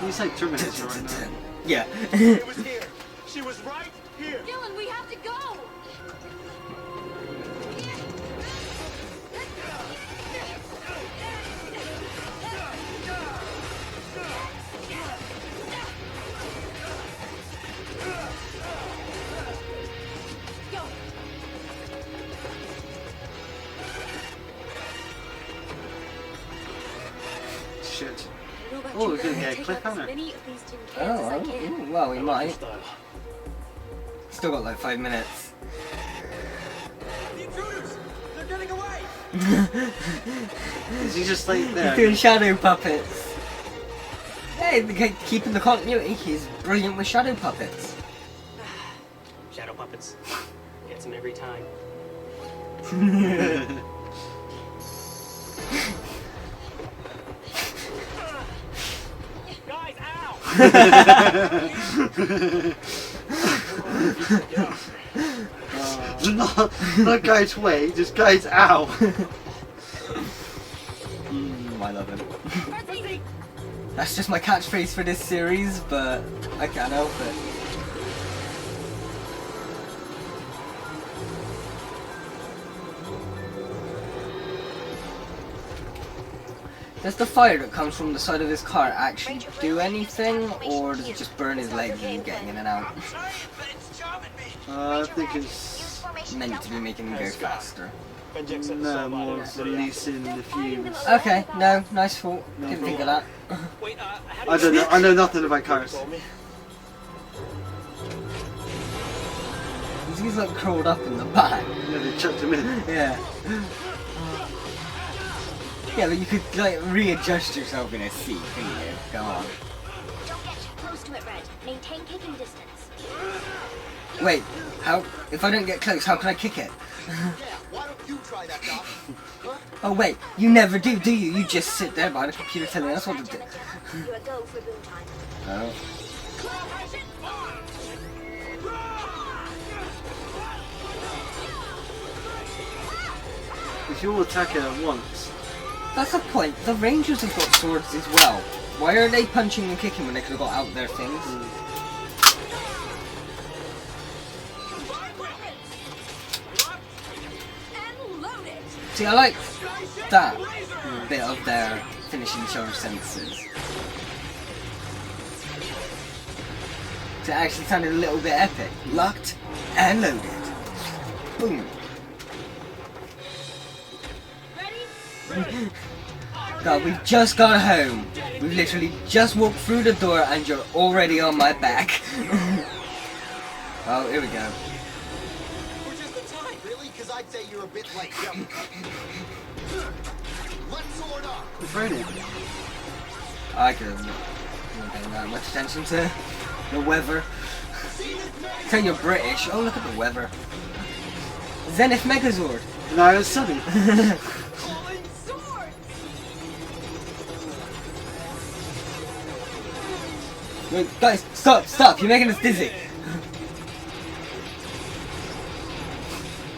He's like Terminator right now. Yeah. It was here. She was right here. Dylan, we have to go! Shit. Oh, we're gonna get a cliffhanger. Oh, well, we might. Still got like 5 minutes. The intruders! They're getting away! Is he just like there? He's doing shadow puppets. Hey, keeping the continuity, he's brilliant with shadow puppets. Shadow puppets. Gets him every time. Guys, ow! Not guys way, just guys ow. I love him. That's just my catchphrase for this series, but I can't help it. Does the fire that comes from the side of his car actually do anything, or does it just burn his legs and getting in and out? I think it's Meant to be making him go faster. no more releasing the fumes. Okay, no, nice thought. Didn't think of that. I don't know. I know nothing about cars. He's like crawled up in the back. Yeah, they chucked him in. Yeah. Yeah, but you could like readjust yourself in a seat, couldn't you? Go on. Don't get too close to it, Red. Maintain kicking distance. Wait, how? If I don't get close, how can I kick it? Why don't you try that, Doc? Oh wait, you never do you? You just sit there by the computer telling us what to do. You're a go for boom time. Oh. If you all attack it at once. That's the point. The Rangers have got swords as well. Why are they punching and kicking when they could have got out their things? See, I like that bit of their finishing charge sentences. It actually sounded a little bit epic. Locked and loaded. Boom. God, we've just got home. We've literally just walked through the door and you're already on my back. Oh, here we go. Which is the time, really? Because I'd say you're a bit late. Let's sword up. It's raining. I could have not paying that much attention to the weather. Tell you're British. Oh, look at the weather. Zenith Megazord. No, it's sunny. Wait, guys, stop! You're making us dizzy.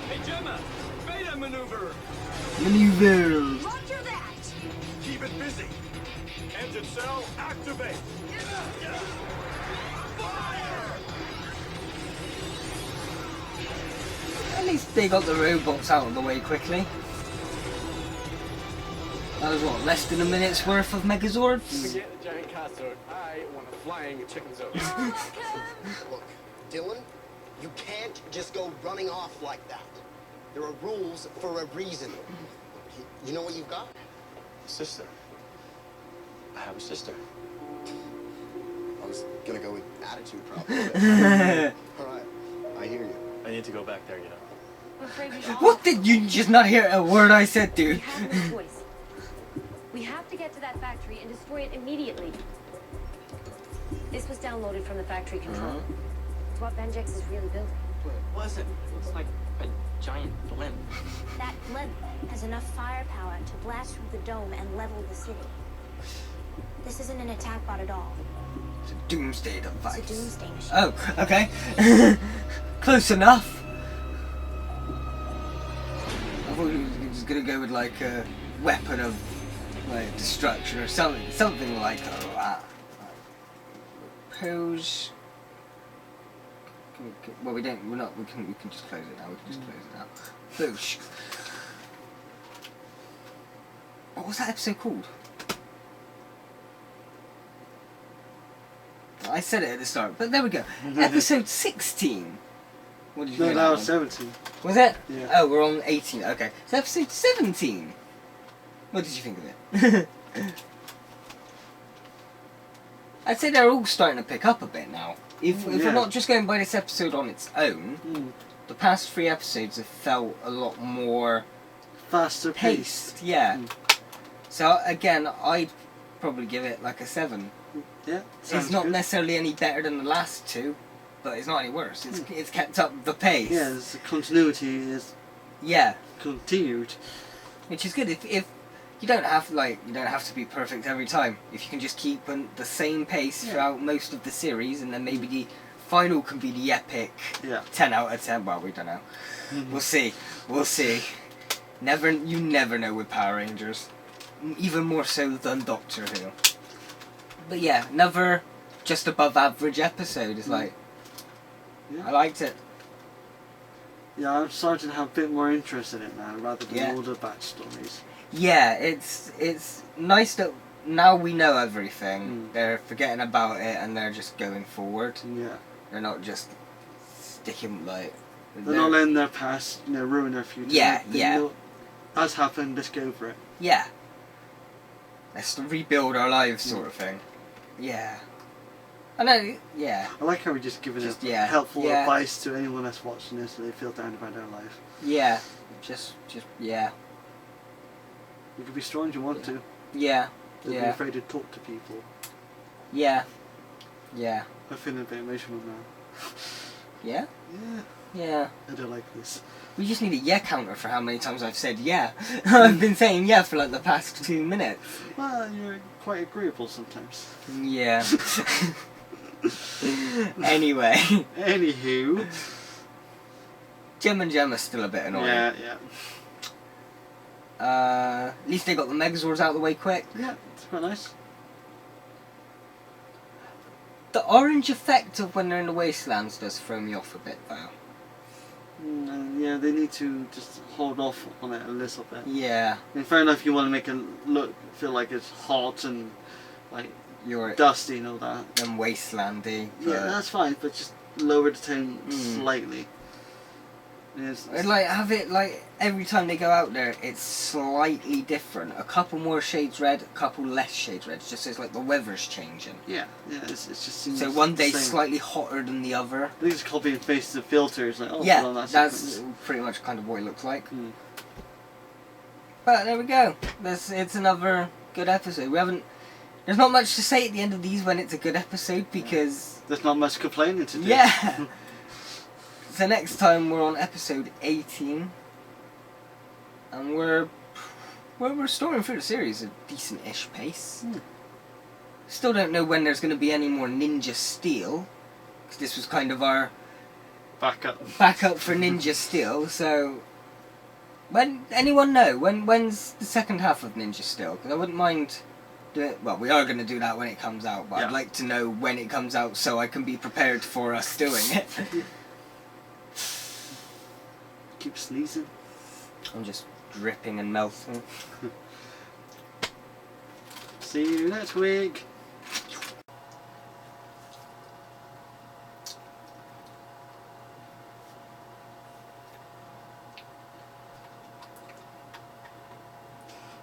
Hey, Gemma! Beta maneuver! Maneuvers. Roger that! Keep it busy. Engine cell, activate! Fire! least they got the robots out of the way quickly. That was what, less than a minute's worth of Megazords? Forget the giant cat sword. I want a flying chicken zone. Look, Dylan, you can't just go running off like that. There are rules for a reason. You know what you've got? Sister. I have a sister. I was gonna go with attitude, probably. All right, I hear you. I need to go back there, you know. I'm afraid we all... What did you just not hear a word I said, We dude? have no choice. We have to get to that factory and destroy it immediately. This was downloaded from the factory control. It's what Benjex is really building. What is it? It's like a giant blimp. That blimp has enough firepower to blast through the dome and level the city. This isn't an attack bot at all. It's a doomsday device. It's a doomsday machine. Oh, okay. Close enough. I thought he was gonna go with like a weapon of like destruction or something like that. Pose. Well, we don't. We're not. We can just close it now. We can just close it now. Boosh. What was that episode called? I said it at the start, but there we go. Episode 16. What did you No, think? that was 17. Was it? Yeah. Oh, we're on 18. Okay. So episode 17. What did you think of it? I'd say they're all starting to pick up a bit now. If we're not just going by this episode on its own, the past 3 episodes have felt a lot more faster paced. Yeah. So again, I'd probably give it like a 7. Yeah. It's not necessarily any better than the last 2, but it's not any worse. It's kept up the pace. Yeah, the continuity is continued, which is good. If you don't have to be perfect every time. If you can just keep the same pace throughout most of the series, and then maybe the final can be the epic 10 out of 10. Well, we don't know. We'll see. You never know with Power Rangers. Even more so than Doctor Who. But yeah, another just above average episode. It's like, I liked it. Yeah, I'm starting to have a bit more interest in it now, rather than all the backstories. Yeah, it's nice that now we know everything. They're forgetting about it and they're just going forward. Yeah. They're not just sticking like... They're not letting their past, ruin their future. Yeah, they know, as happened, let's go for it. Yeah. Let's rebuild our lives sort of thing. Yeah. I know, yeah. I like how we just give it helpful advice to anyone that's watching this so they feel down about their life. Yeah. Just, yeah. You can be strong if you want to. Yeah. Don't be afraid to talk to people. Yeah. Yeah. I'm feeling a bit emotional now. Yeah? Yeah. Yeah. I don't like this. We just need a yeah counter for how many times I've said yeah. I've been saying yeah for like the past 2 minutes. Well, you're quite agreeable sometimes. Yeah. Anyway. Anywho. Jem and Jem are still a bit annoying. Yeah. At least they got the Megazords out of the way quick. Yeah, it's quite nice. The orange effect of when they're in the wastelands does throw me off a bit though. Yeah, they need to just hold off on it a little bit. Yeah. I mean, fair enough, you want to make it feel like it's hot and like you're dusty and all that. And wastelandy. Yeah, that's fine, but just lower the tone slightly. It's like have it like every time they go out there, it's slightly different. A couple more shades red, a couple less shades red. It's just so it's like the weather's changing. Yeah, it's just seems so one day slightly hotter than the other. I think it's copy and paste the filters. Like, that's pretty much kind of what it looks like. But there we go. It's another good episode. There's not much to say at the end of these when it's a good episode because there's not much complaining to do. Yeah. So next time we're on episode 18, and we're storming through the series at a decent-ish pace. Still don't know when there's going to be any more Ninja Steel, because this was kind of our backup for Ninja Steel. So, anyone know when's the second half of Ninja Steel? Because I wouldn't mind. Well, we are going to do that when it comes out, but I'd like to know when it comes out so I can be prepared for us doing it. Keep sneezing. I'm just dripping and melting. See you next week.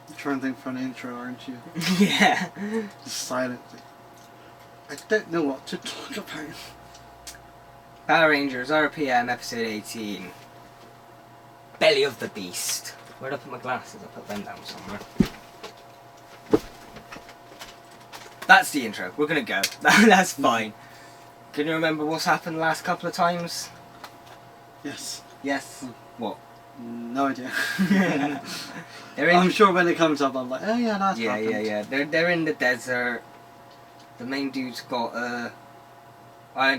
You're trying to think for an intro, aren't you? Yeah. Just silently. I don't know what to talk about. Power Rangers RPM episode 18. Belly of the Beast. Where'd I put my glasses? I put them down somewhere. That's the intro. We're gonna go. That's fine. Can you remember what's happened the last couple of times? Yes. Yes. What? No idea. I'm I'm sure when it comes up, I'm like, oh yeah, that's happened. Yeah. They're in the desert. The main dude's got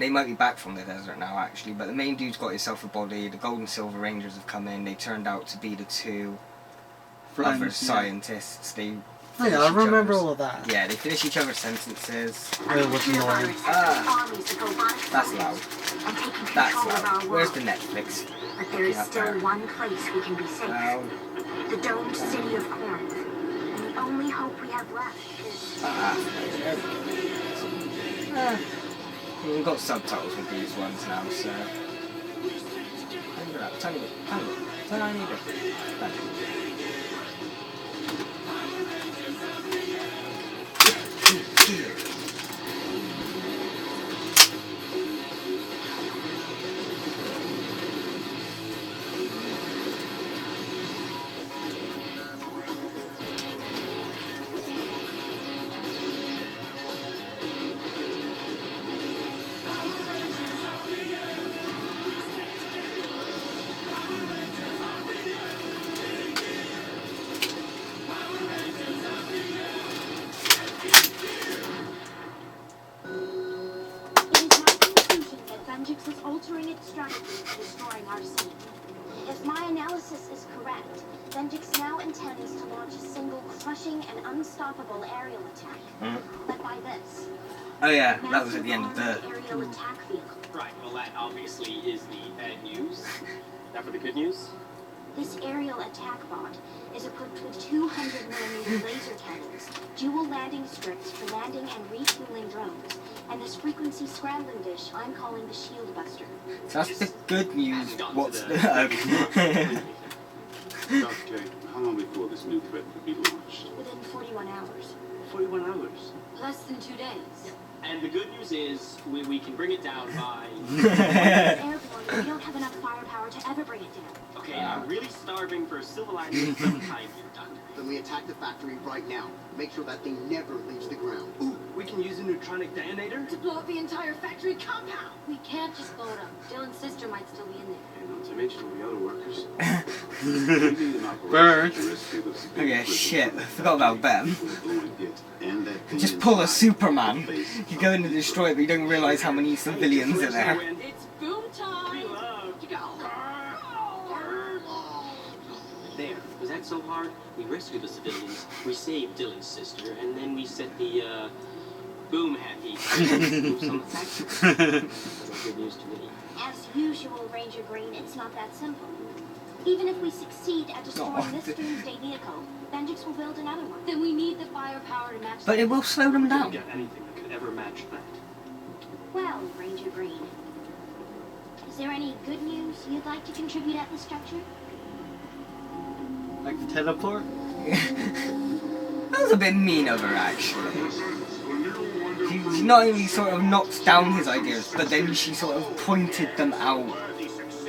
they might be back from the desert now, actually, but the main dude's got himself a body. The Gold and Silver Rangers have come in. They turned out to be the two Friends, other scientists. They Oh yeah, I remember all of that. Yeah, they finish each other's sentences. Oh, what's annoying? That's loud. That's loud. Where's the Netflix? But there is still one place we can be safe. The domed city of Corinth. And the only hope we have left is... We've got subtitles with these ones now, so... Tiny bit. Is altering its strategy for destroying our city. If my analysis is correct, Venjix now intends to launch a single crushing and unstoppable aerial attack, led by this. Oh yeah, that was at the end of the... aerial attack vehicle. Right, well that obviously is the bad news. Now for the good news? This aerial attack bot is equipped with 200mm laser cannons, dual landing strips for landing and refueling drones, and this frequency scrambling dish I'm calling the Shield Buster. So that's the good news. What's the... Okay. Dr. K, how long before this new threat could be launched? Within 41 hours. 41 hours. Less than 2 days. And the good news is we can bring it down by... Airborne, we don't have enough firepower to ever bring it down. Okay, I'm really starving for a silver lining of some kind here, Doctor. Then we attack the factory right now. Make sure that thing never leaves the ground. Ooh, we can use a neutronic detonator? To blow up the entire factory compound. We can't just blow it up. Dylan's sister might still be in there. And not to mention all the other workers. Burn. Oh yeah, shit. I forgot about them. Just pull a Superman. You go in to destroy it, but you don't realise how many civilians are there. It's boom time! There. Was that so hard? We rescued the civilians, we saved Dylan's sister, and then we set the, boom happy moves on the factory. That's good news to me. As usual, Ranger Green, it's not that simple. Even if we succeed at destroying this doomsday vehicle, Venjix will build another one. Then we need the firepower to match. But it will slow them down. Get anything that could ever match that. Well, Ranger Green, is there any good news you'd like to contribute at the structure? Like the teleport? That was a bit mean of her, actually. She not only sort of knocked down his ideas, but then she sort of pointed them out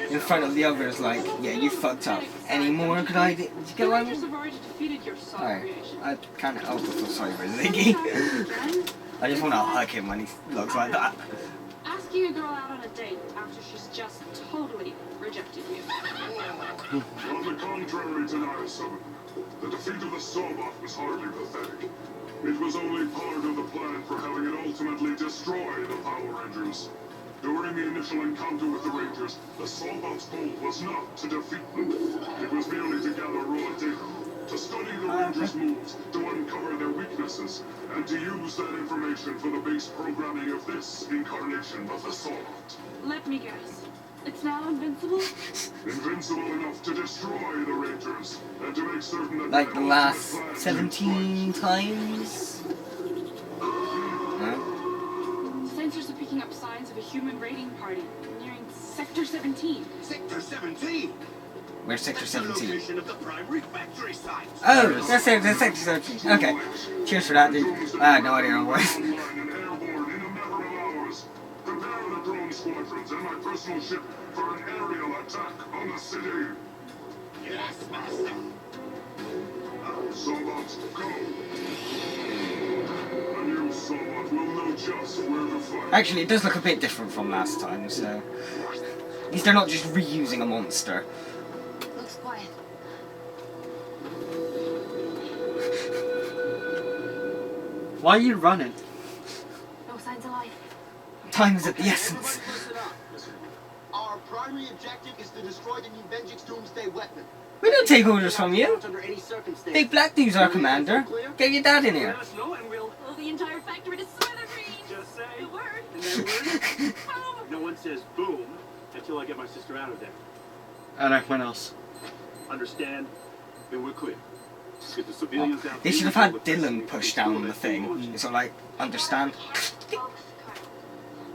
in front of the others, like, yeah, you fucked up. Any more good ideas? Did you get one? Alright, I can't help but feel sorry for Ziggy. I just want to hug him when he looks like that. Asking a girl out on a date after she's just totally rejected you. On the contrary tonight, Summon, the defeat of the Sawbot was hardly pathetic. It was only part of the plan for having it ultimately destroy the Power Rangers. During the initial encounter with the Rangers, the Sawbot's goal was not to defeat them. It was merely to gather raw data, to study the Rangers' moves, to uncover their weaknesses, and to use that information for the base programming of this incarnation of the Sawbot. Let me guess. It's now invincible? Invincible enough to destroy the Rangers, and to make certain that Like the my last ultimate plan 17 times? No? Sensors are picking up signs of a human raiding party nearing Sector 17. Sector 17? Where's Sector That's the 17? location of the primary factory site. Oh, that's it, that's Sector 17. Okay. Cheers for that, dude. I had no idea what it was. online and airborne in a matter of hours. Prepare the drone squadrons and my personal ship for an aerial attack on the city. Yes, master. Sobots, go. A new Sobot will know just where to fight. Actually, it does look a bit different from last time, so... At least they're not just reusing a monster. Looks quiet. Why are you running? No signs of life. Time is of the essence. Listen up. Our primary objective is to destroy the new Vengeance Doomsday weapon. We don't take orders from you. Under any circumstance. Big Black Dude's our commander. Get your dad in here. Let us know and we'll Blow the entire factory to smithereens. just say The word. and that word. No one says boom until I get my sister out of there. And everyone else. Understand? Then we're clear. Get the civilians out. They should have had Dylan push down the thing. So, like, understand. Folks,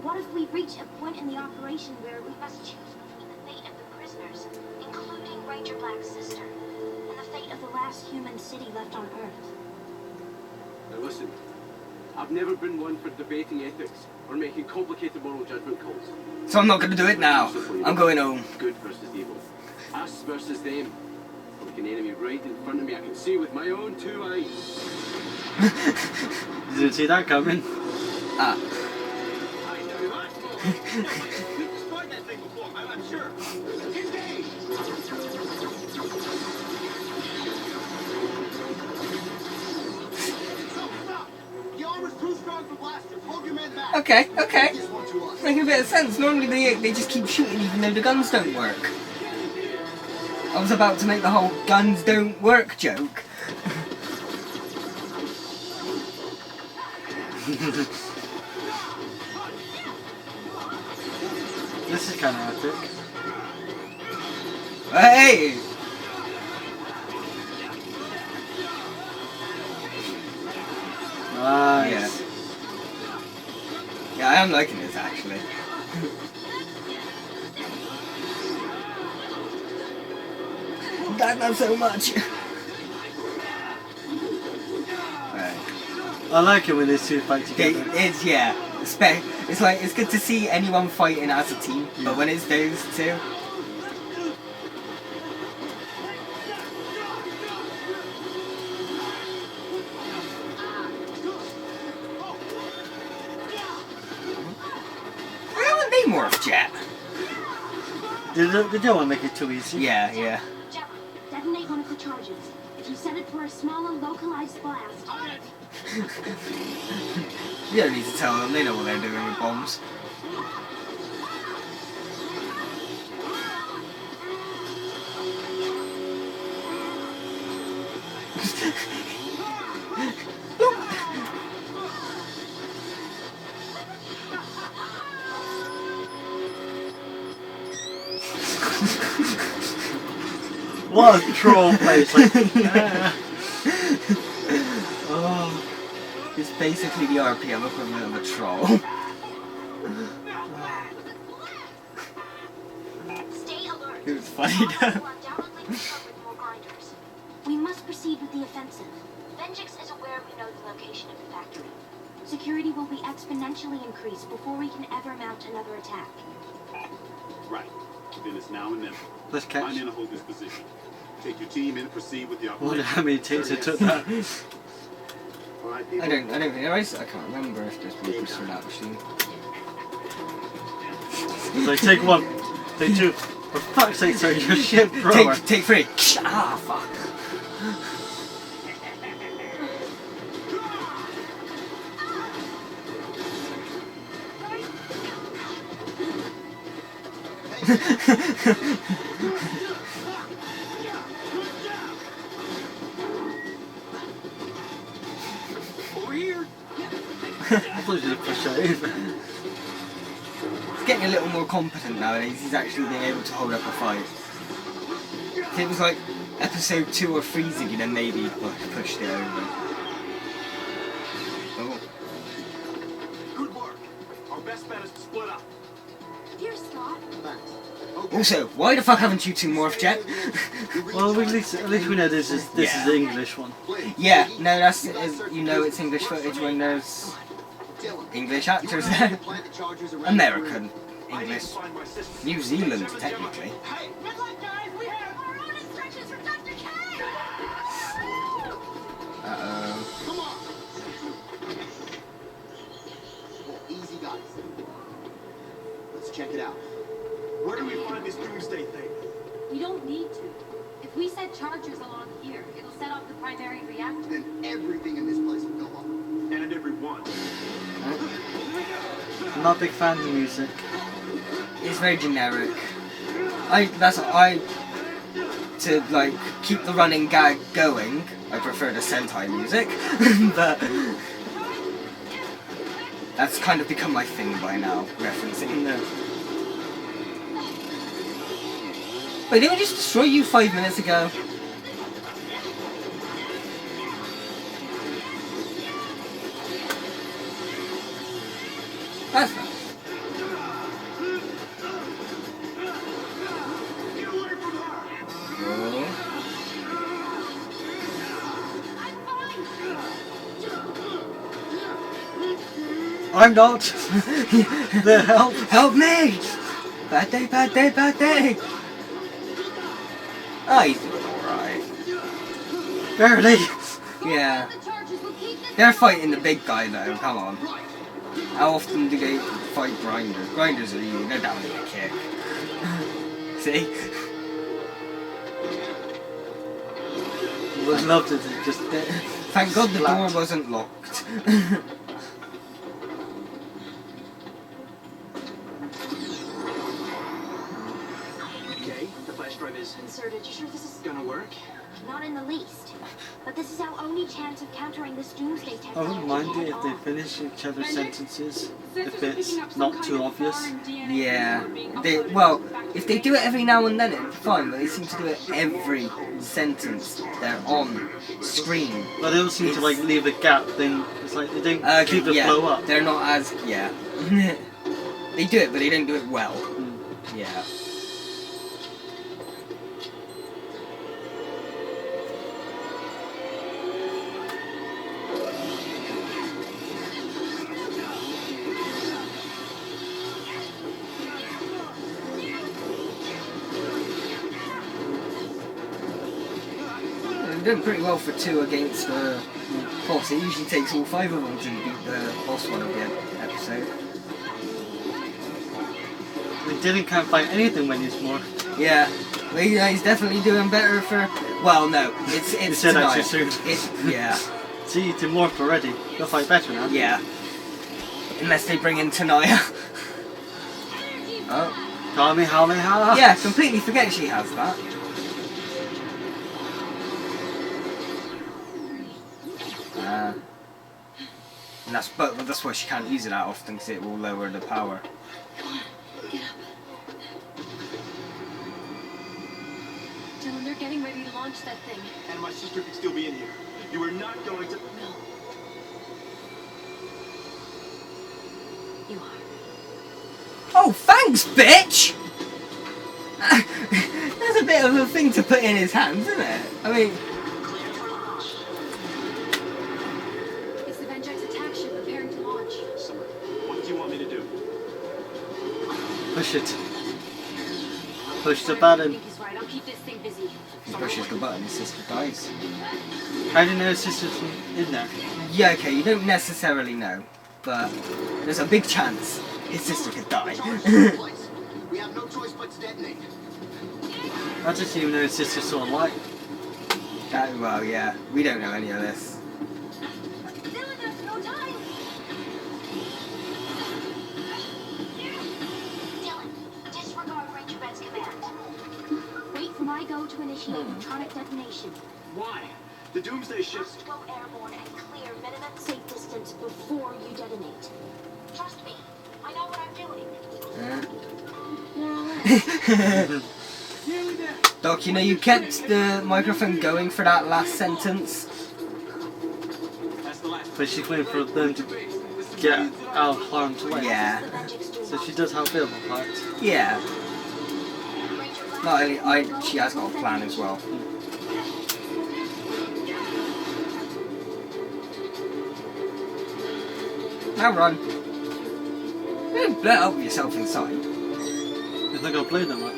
what if we reach a point in the operation where we must choose between the fate of the prisoners, including Ranger Black's sister, and the fate of the last human city left on Earth? Now listen, I've never been one for debating ethics or making complicated moral judgment calls. So I'm not gonna do it now. I'm going home. Good versus evil. Us versus them. Like an enemy right in front of me, I can see with my own 2 eyes. Didn't see that coming. Ah. I know that's more. You've destroyed that thing before, I'm sure. Engage! Stop! The armor's too strong for blasters. Hold your men back. Okay, okay. This one to us. Making a bit of sense. Normally they just keep shooting even though the guns don't work. I was about to make the whole guns don't work joke. This is kind of epic. Hey! Nice. Yeah, I am liking this actually. That not so much. Right. I like it when these two fight Okay, together. it's yeah. It's like it's good to see anyone fighting as a team, but when it's those two. Why haven't they morphed yet? They don't want to make it too easy. Yeah, yeah. Gemma, detonate one of the charges. If you set it for a smaller, localized blast... You don't need to tell them, they know what they're doing with bombs. What a troll place! Like, Oh, it's basically the RPM equivalent of a troll. Stay alert. It was funny though. We must proceed with the offensive. Vengeance is aware we know the location of the factory. Security will be exponentially increased before we can ever mount another attack. Right. Then it's now and never. let's My catch. men will hold this position. Take your team in and proceed with the What operation. how many takes it took that? All right, I people. don't realize, I can't remember if there's bloopers from that machine. It's like take one, take two. For fuck's sake, sorry, your shit thrower. Take three. Ah, fuck. I thought you did a push over. getting a little more competent nowadays. He's actually being able to hold up a fight. If it was like episode 2 or 3 Ziggy, then maybe he pushed it over. Oh. Good work. Our best bet is to split up. Here's Scott. Also, why the fuck haven't you two morphed yet? Well, at least we know this is the English one. Yeah, no, that's you know it's English footage when there's English actors there. American English, New Zealand technically. Good luck, guys. We have our own instructions from Dr. K. Come on. Easy, guys. Let's check it out. Where do we find this doomsday thing? We don't need to. If we set chargers along here, it'll set off the primary reactor. Then everything in this place will go off. And everyone. I'm not a big fan of the music. It's very generic. To like keep the running gag going, I prefer the Sentai music, but that's kind of become my thing by now, referencing the. Wait, didn't we just destroy you 5 minutes ago? That's nice. I'm not. The help. Help me! Bad day, bad day, bad day! Oh, he's doing alright. Barely. Yeah. They're fighting the big guy though, come on. How often do they fight grinders? Grinders are you, they're down in a kick. See? Would love to just. Thank God the door wasn't locked. Okay, the flash drive is Inserted. You sure this is gonna work? not in the least? But this is our only chance of countering this doomsday I technology. wouldn't mind it if they head-on. finish each other's sentences if it's not too obvious. Yeah. Well, if they do it every now and then it'd be fine, but they seem to do it every sentence they're on screen. But they don't seem to like leave a gap. Then it's like they don't keep the flow up. They're not as they do it, but they don't do it well. Yeah. They're doing pretty well for 2 against the boss. It usually takes all 5 of them to beat the boss one of the episode. They didn't can't find anything when he's morphed. Yeah, well, he's definitely doing better for. Well, no, it's You said that tonight. too soon. Yeah. See, you morphed already. They'll fight better now. Yeah. Unless they bring in Tanaya. Oh. Kamehameha. Yeah, completely forget she has that. And that's why she can't use it that often, because it will lower the power. Get up. Dylan, they're getting ready to launch that thing. And my sister could still be in here. You are not going to. No. You are. Oh, thanks, bitch! That's a bit of a thing to put in his hands, isn't it? I mean... It's the Vengex attack ship preparing to launch. Summer, what do you want me to do? Push it. Push the button. I think he's right. I'll keep this thing busy. He pushes the button, his sister dies. How do you know his sister's in there? Yeah, okay, you don't necessarily know, but there's a big chance his sister could die. We have no choice but to detonate. I just even know his sister's still alive. Well, yeah, we don't know any of this. Dylan, there's no time. Dylan, disregard Ranger Ben's command. Wait for my go to initiate electronic detonation. Why? The doomsday ship. Must go airborne and clear minimum safe distance before you detonate. Trust me, I know what I'm doing. Doc, you know you kept the microphone going for that last sentence. Basically for them to get out of harm's way. Yeah. So she does have a bit of a part. Yeah. Not only, she has got a plan as well. Now run. Don't blow up yourself inside. You're not gonna play them up.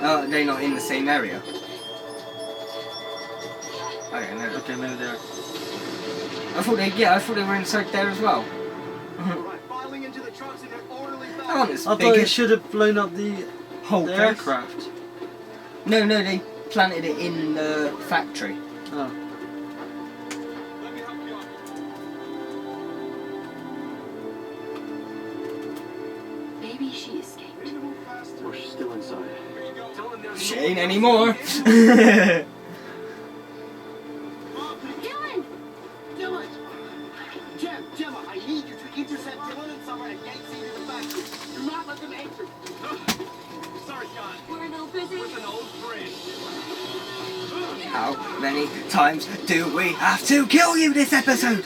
Oh, they're not in the same area. Okay, no. Okay, maybe they are. I thought they were inside there as well. Filing into the trucks in an orderly fashion. That one is I thought big. you should have blown up the Whole place. aircraft. No, they planted it in the factory. Oh. Maybe she escaped. Or she's still inside. She ain't anymore. Dylan! Dylan! Gemma, I need you to intercept Dylan and Summer at gate C to the factory. Do not let them enter. Sorry, Scott. We're no busy. With an old friend. How many times do we have to kill you this episode?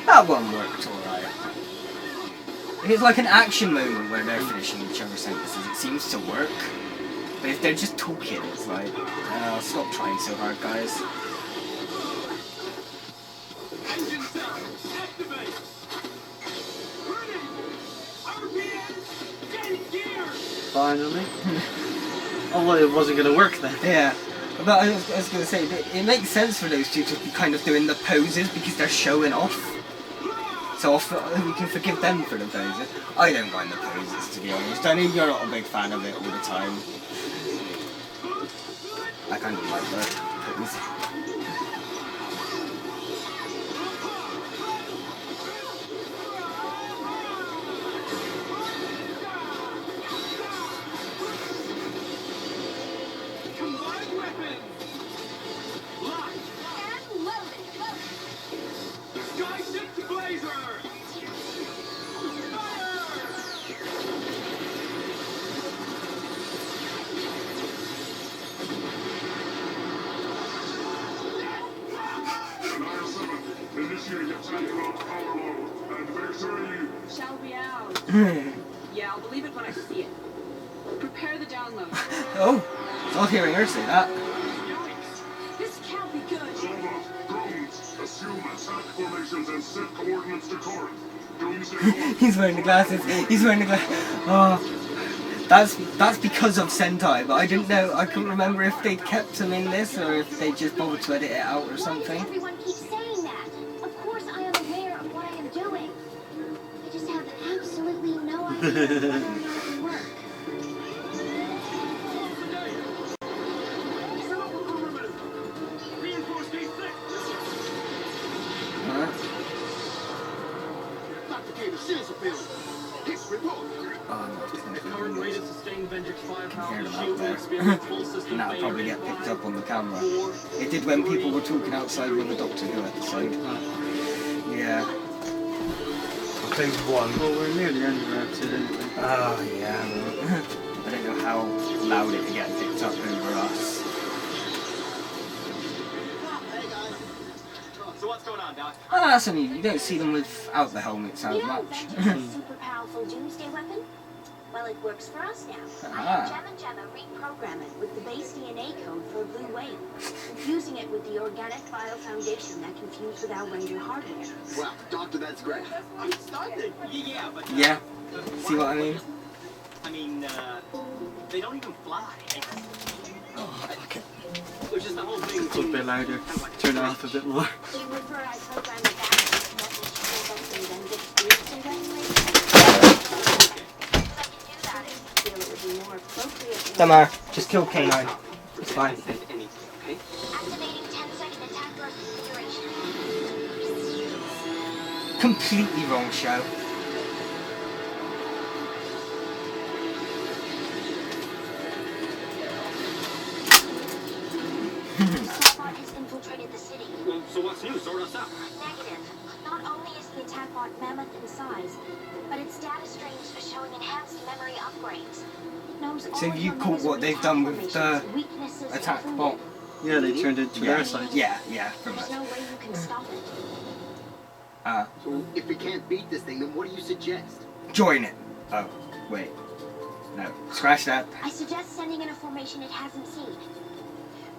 That one worked alright. It's like an action moment where they're finishing each other's sentences. It seems to work. But if they're just talking, it's like, stop trying so hard, guys. Engine cell, activate. Running. RPM, getting gear. Finally. Although it wasn't gonna work then. Yeah. But I was going to say, it makes sense for those two to be kind of doing the poses because they're showing off. So we can forgive them for the poses. I don't mind the poses, to be honest. I know you're not a big fan of it all the time. I kind of like the pose. Combined weapons. Locked. And loaded. Skyship Blazer. Initiate attack on power load and victory. Shall we out? Yeah, I'll believe it when I see it. Prepare the download. Oh, not hearing her say that. This can't be good. Soma, drones, assume attack formations and set coordinates to Corinth. Doomsday. He's wearing the glasses. He's wearing the glasses. Oh, that's because of Sentai. But I didn't know. I couldn't remember if they kept him in this or if they just bothered to edit it out or Why does something. everyone keep saying that? Of course I am aware of what I am doing. I just have absolutely no idea whether or not it will work. Reinforce gate 6. Dr. Gator, shields are failing. Hits report. The current rated sustained Vendrick's firepower Hear the them shield out will there. experience full system And that'll probably failure. get picked up on the camera. It did when people were talking outside with the Doctor Who episode. Yeah. Phase 1. Well, we're near the end of the episode anyway. Oh, yeah. I don't know how loud it can get picked up over us. Hey, guys. So what's going on, Doc? Oh, that's only, you don't see them without the helmets as You know much. Vengeance is a super powerful doomsday weapon? Well, it works for us now. I had Gemma reprogram it with the base DNA code for a blue whale, infusing it with the organic bio foundation that can fuse with our Ranger hardware. Wow, Doctor, that's great. Yeah, but... Yeah. See what I mean? I mean, they don't even fly. Oh, okay. Which is the whole thing. It's a bit louder. Turn it off a bit more. Do you prefer I program it back with what will show us in Vengeance doomsday weapon later? Tamar, just kill K9. It's fine. Activating 10-second attack burst configuration. Completely wrong show. Soulbot has infiltrated the city. Well, so what's new? Sort us out. Negative. Not only is the attack fought mammoth in size, but its data streams are showing enhanced memory upgrades. It knows all So of you your caught what they've done with the weaknesses attack included. bot? Yeah, they turned into their side. Yeah, pretty There's much. no way you can stop it. So if we can't beat this thing, then what do you suggest? Join it. Oh, wait. No, scratch that. I suggest sending in a formation it hasn't seen.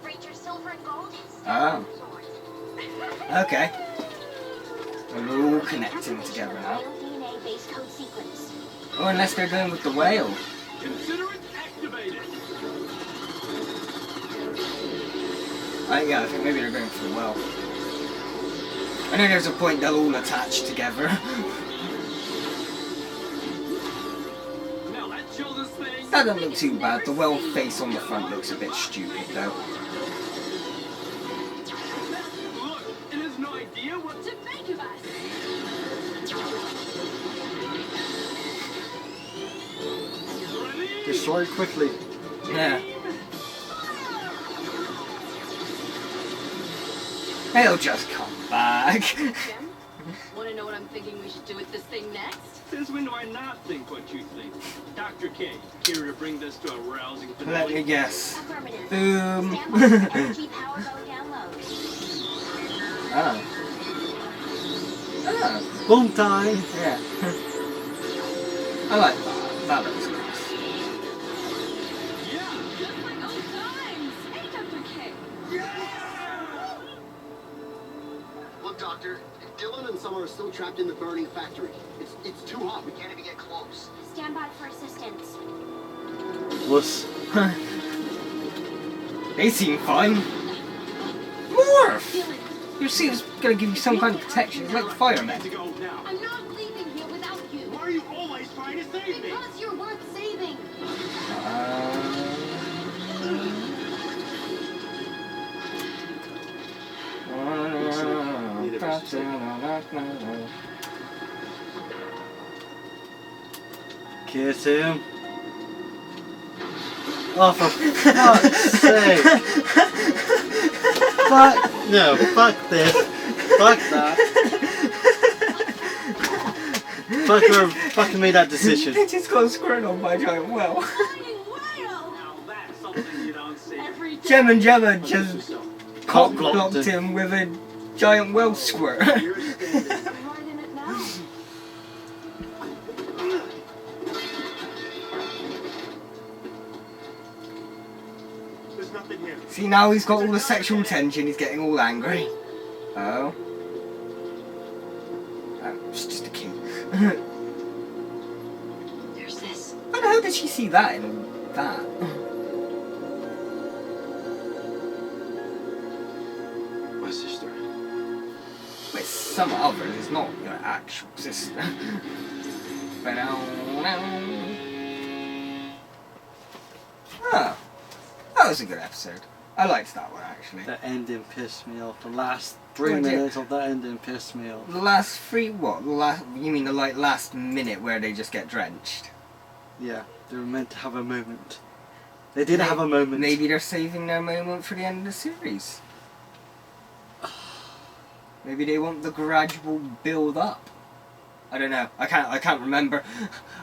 Ranger Silver and Gold. Oh. Okay. We're all connecting together now. DNA base code sequence. Oh, unless they're going with the whale. Consider it activated. Yeah, I think maybe they're going for the whale. I know there's a point they'll all attach together. Now that children's thing. That doesn't look too bad. The whale face on the front looks a bit stupid though. Look, it has no idea what to make of us. Destroy it quickly. Yeah. They'll just come back. Jim, want to know what I'm thinking we should do with this thing next? Since when do I not think what you think? Dr. K, here to bring this to a rousing Let finale. me guess. Affirmative. Boom. Stand by for energy power mode download. Oh. Oh. Boom time. Yeah. I like that. That looks nice. Just like old times. Hey, Dr. K. Look, Doctor, Dylan and Summer are still trapped in the burning factory. It's too hot. We can't even get close. Stand by for assistance. Wuss. They seem fine. Morph! Your suit is gonna give you some kind of protection. It's like firemen. To go now. I'm not leaving here without you. Why are you always trying to save me? Because you're worth saving. Kiss him. Oh, for fuck's sake. Fuck. No, fuck this. Fuck that. Fuck her. Fucking made that decision. They just got squirted on by a giant whale. Now that's something you don't see. Gem and Gemma just cock Cock-blocked blocked him. him with a giant whale squirt. You're standing. Right in it now. There's nothing here. See, now he's got all the sexual tension, he's getting all angry. Oh. It's just a key. There's this. How the hell did she see that in that? My sister. Wait, some others, it's not your actual sister. Oh, that was a good episode. I liked that one actually. That ending pissed me off. The last 3 Oh, dear. minutes of that ending pissed me off. The last three, what? The last, you mean the last minute where they just get drenched? Yeah, they were meant to have a moment. They did have a moment. Maybe they're saving their moment for the end of the series. Maybe they want the gradual build up. I don't know. I can't remember.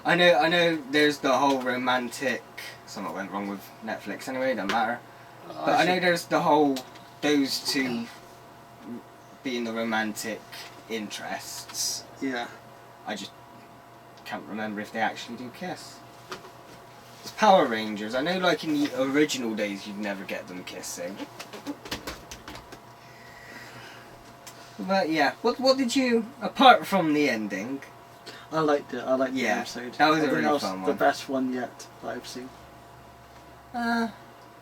I know there's the whole romantic. Something went wrong with Netflix anyway, don't matter. But I know there's the whole those two being the romantic interests. Yeah. I just can't remember if they actually do kiss. It's Power Rangers. I know, like in the original days, you'd never get them kissing. But yeah, what did you, apart from the ending? I liked it. I liked the Yeah, episode. that was I a think really that was fun the one. best one yet that I've seen. It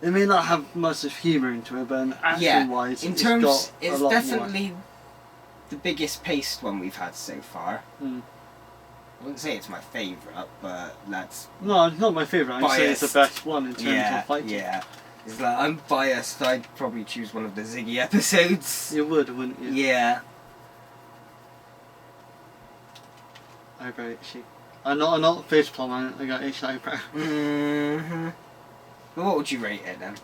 It may not have much of humour into it, but action-wise, in it's terms, got a it's lot definitely the biggest paced one we've had so far. more. I wouldn't say it's my favourite, but that's No, it's not my favourite. I'd say it's the biased. best one in terms of fighting. Yeah, it's like I'm biased. I'd probably choose one of the Ziggy episodes. You would, wouldn't you? Yeah. I got itchy. I'm not face palm, I got itchy eyebrow. Mm-hmm. But what would you rate it then?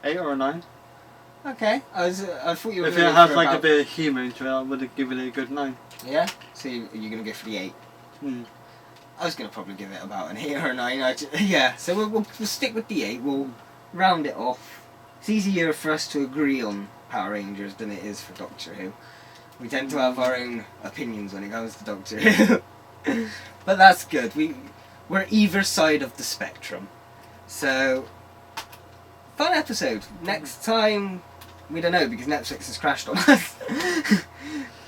Eight or a 9? Okay. I thought you were If going it to had go like about... a bit of humour into it, I would have given it a good 9. Yeah? So you're going to go for the 8? Hmm. I was going to probably give it about an 8 or a 9. Yeah, so we'll stick with the 8. We'll round it off. It's easier for us to agree on Power Rangers than it is for Doctor Who. We tend to have our own opinions when it comes to Doctor Who. But that's good. We're either side of the spectrum. So, fun episode. Next time, we don't know because Netflix has crashed on us.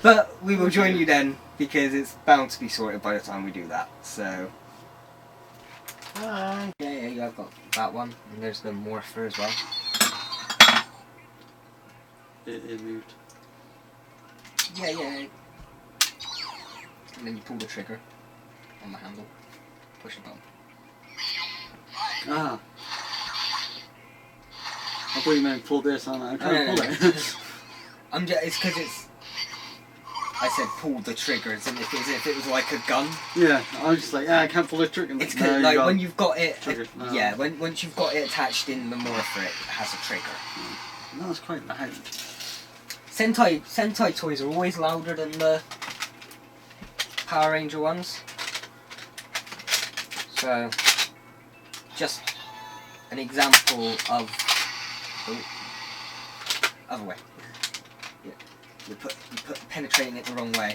But we will join you then because it's bound to be sorted by the time we do that. So, yeah, I've got that one. And there's the Morpher as well. It moved. Yeah. And then you pull the trigger on the handle. Push the button. Ah. I thought you meant pull this on. I can't pull it. It's because it's... I said pull the trigger as if it was like a gun. Yeah, I was just like, I can't pull the trigger. It's cause, like when you've got it... Yeah, once you've got it attached in the Morpher, it has a trigger. That was quite loud. Sentai toys are always louder than the Power Ranger ones. So, just an example of... Oh, other way. Yeah. You put penetrating it the wrong way.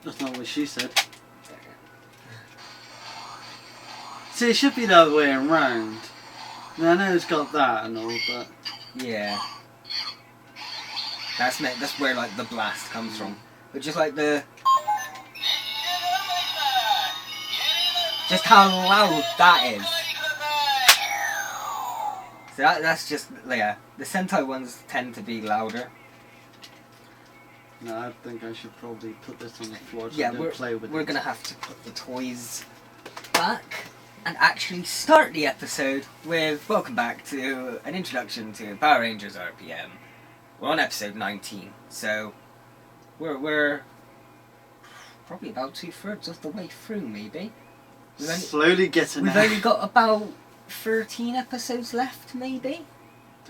That's not what she said. See, it should be the other way around. Now, I know it's got that and all, but... Yeah. That's where like the blast comes from. But just like the... Just how loud that is. So that's just, yeah, the Sentai ones tend to be louder. No, I think I should probably put this on the floor so Yeah, play with it. we're going to have to put the toys back and actually start the episode with welcome back to an introduction to Power Rangers RPM. We're on episode 19, so we're probably about 2/3 of the way through, maybe. Slowly getting We've there. only got about 13 episodes left, maybe?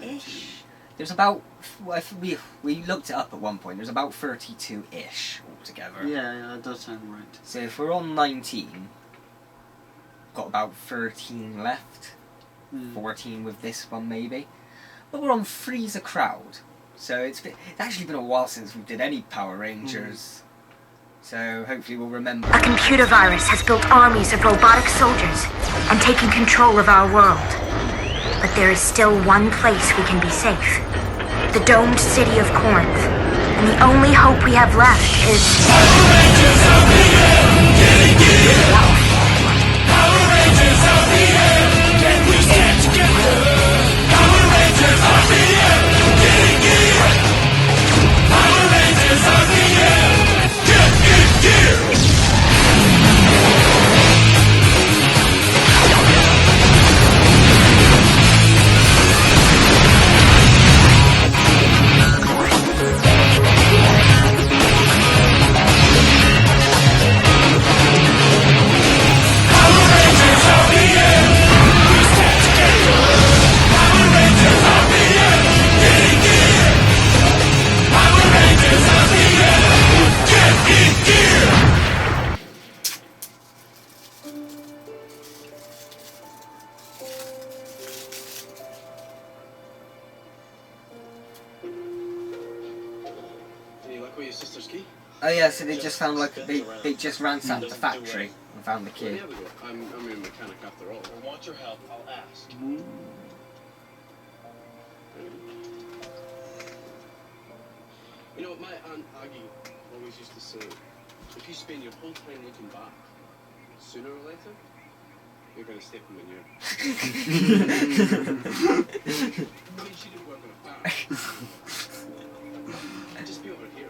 Ish. There's about... We looked it up at one point. There's about 32-ish altogether. Yeah, that does sound right. So if we're on 19, got about 13 left. 14 with this one, maybe. But we're on Freeze a Crowd. So it's actually been a while since we did any Power Rangers. So hopefully we'll remember. A computer virus has built armies of robotic soldiers and taken control of our world. But there is still one place we can be safe. The domed city of Corinth. And the only hope we have left is... Power Rangers of the air, getting gear! Power Rangers of the air, can we stand together? Power Rangers of the air, getting gear! Power Rangers of the air, get in gear! Oh yeah, so they just found like they just ransacked the factory and found the key. I'm a mechanic after all. I want your help, I'll ask. You know, my Aunt Aggie always used to say, if you spend your whole time looking back, sooner or later, you're going to step in manure. I mean, she didn't work on a farm. Just be over here.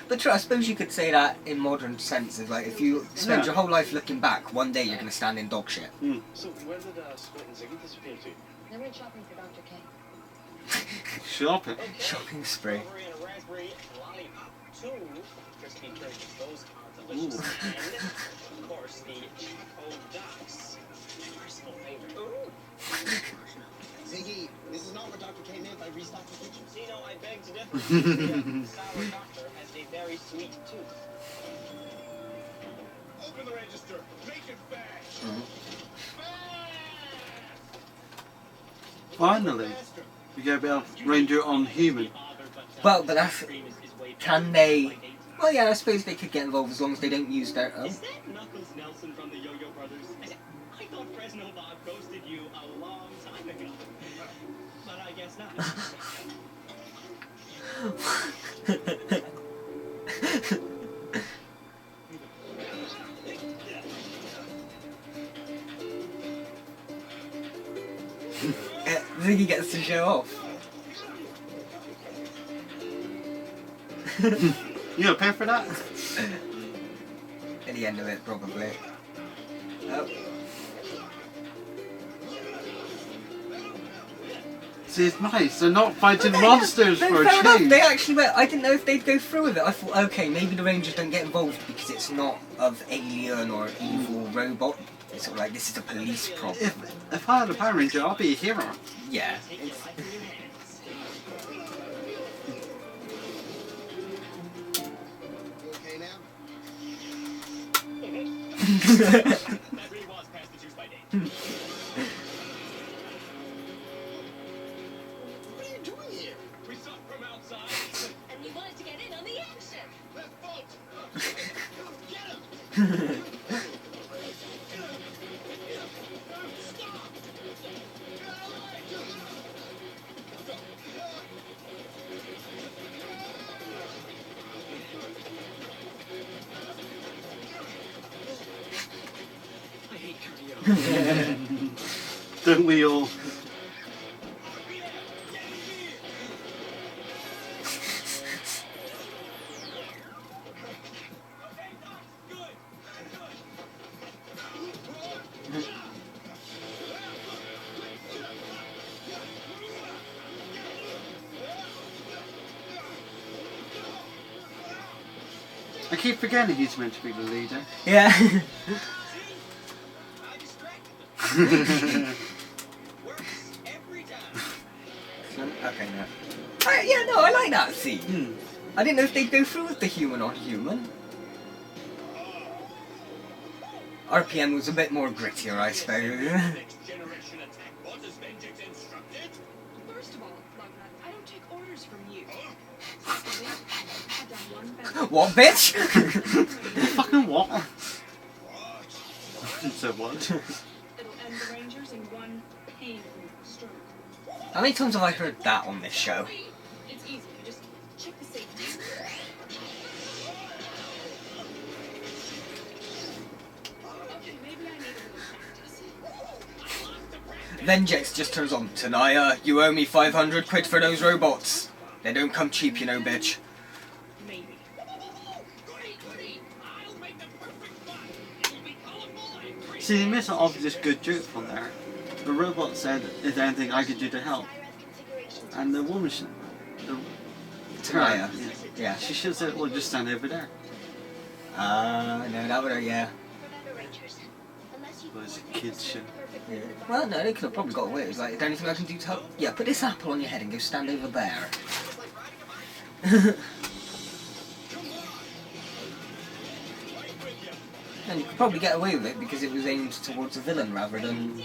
But true, I suppose you could say that in modern senses. Like, if you spend your whole life looking back, one day you're going to stand in dog shit. So, where did Scott and Ziggy disappear to? They went shopping for Dr. K. Shopping? Okay. Shopping spree. Strawberry and a raspberry lollipop. 2 crispy treasures. Those are delicious. And, of course, the Choco Ducks. My personal favorite. Ooh. Ziggy, this is not what Dr. K meant by restock the kitchen. See, no, I beg to differ. The sour doctor has a very sweet tooth. Open the register. Make it fast. Finally, we get a bit of Ranger on human. Well, but that's... Can they... Well, yeah, I suppose they could get involved as long as they don't use their own. Is that Knuckles Nelson from the Yo-Yo Brothers? I thought Fresno Bob roasted you a long time ago. But I guess not. Ziggy gets to show off. You gonna pay for that? At the end of it, probably. Oh. See, it's nice. They're not fighting monsters for a fair enough. change. They actually went. I didn't know if they'd go through with it. I thought, okay, maybe the Rangers don't get involved because it's not of alien or evil robot. It's sort of like this is a police problem. If I had a Power Ranger, I'll be a hero. Yeah. Okay now? That really was past the juice by date. What are you doing here? We saw from outside. And we wanted to get in on the action. Let's vote! Get him! I hate cardio. Don't we all? I keep forgetting he's meant to be the leader. Yeah. Okay, no. Yeah, no, I like that scene. I didn't know if they'd go through with the human on human. RPM was a bit more grittier, I suppose. First of all, Lognut, I don't take orders from you. I've done one better. What, bitch? Fucking what? So what? It'll end the Rangers in one painful stroke. How many times have I heard that on this show? It's easy. You just check the safety. Okay, maybe I need a little practice. Then Jex just turns on, Tanaya, you owe me 500 quid for those robots. They don't come cheap, you know, bitch. Maybe. See, they missed an obvious good joke from there. The robot said, "Is there anything I could do to help?" And the woman should... Tanaya. Yeah. She should have said, well, just stand over there. No, that would have, yeah. Well, it's a kid's show. Yeah. Well, no, they could have probably got away. It was like, is there anything I can do to help? Yeah, put this apple on your head and go stand over there. And you could probably get away with it because it was aimed towards a villain rather than...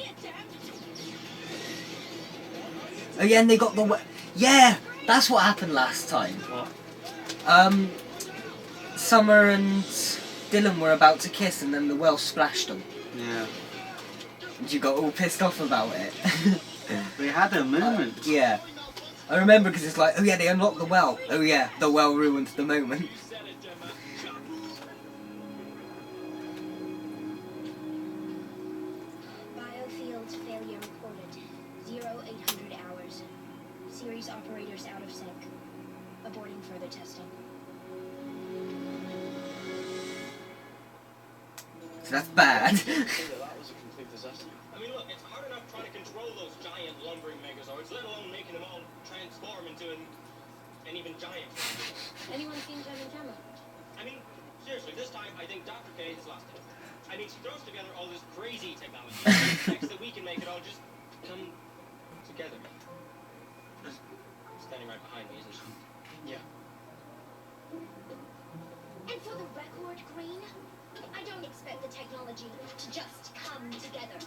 Oh yeah, and they got the... Yeah! That's what happened last time. What? Summer and Dylan were about to kiss and then the well splashed them. Yeah. And you got all pissed off about it. They had a moment. Yeah. I remember because it's like, oh yeah, they unlocked the well. Oh yeah, the well ruined the moment. Biofield failure reported. 0800 hours. Series operators out of sync. Aborting further testing. So that's bad. That was a complete disaster. I mean, look, it's hard enough trying to control those giant lumbering megazords, let alone making them all transform into an even giant. Anyone seen Jen and Gemma? I mean, seriously, this time I think Dr. K has lost it. I mean, she throws together all this crazy technology, expects that we can make it all just come together. Standing right behind me, isn't she? Yeah. And for the record, Green, I don't expect the technology to just come together.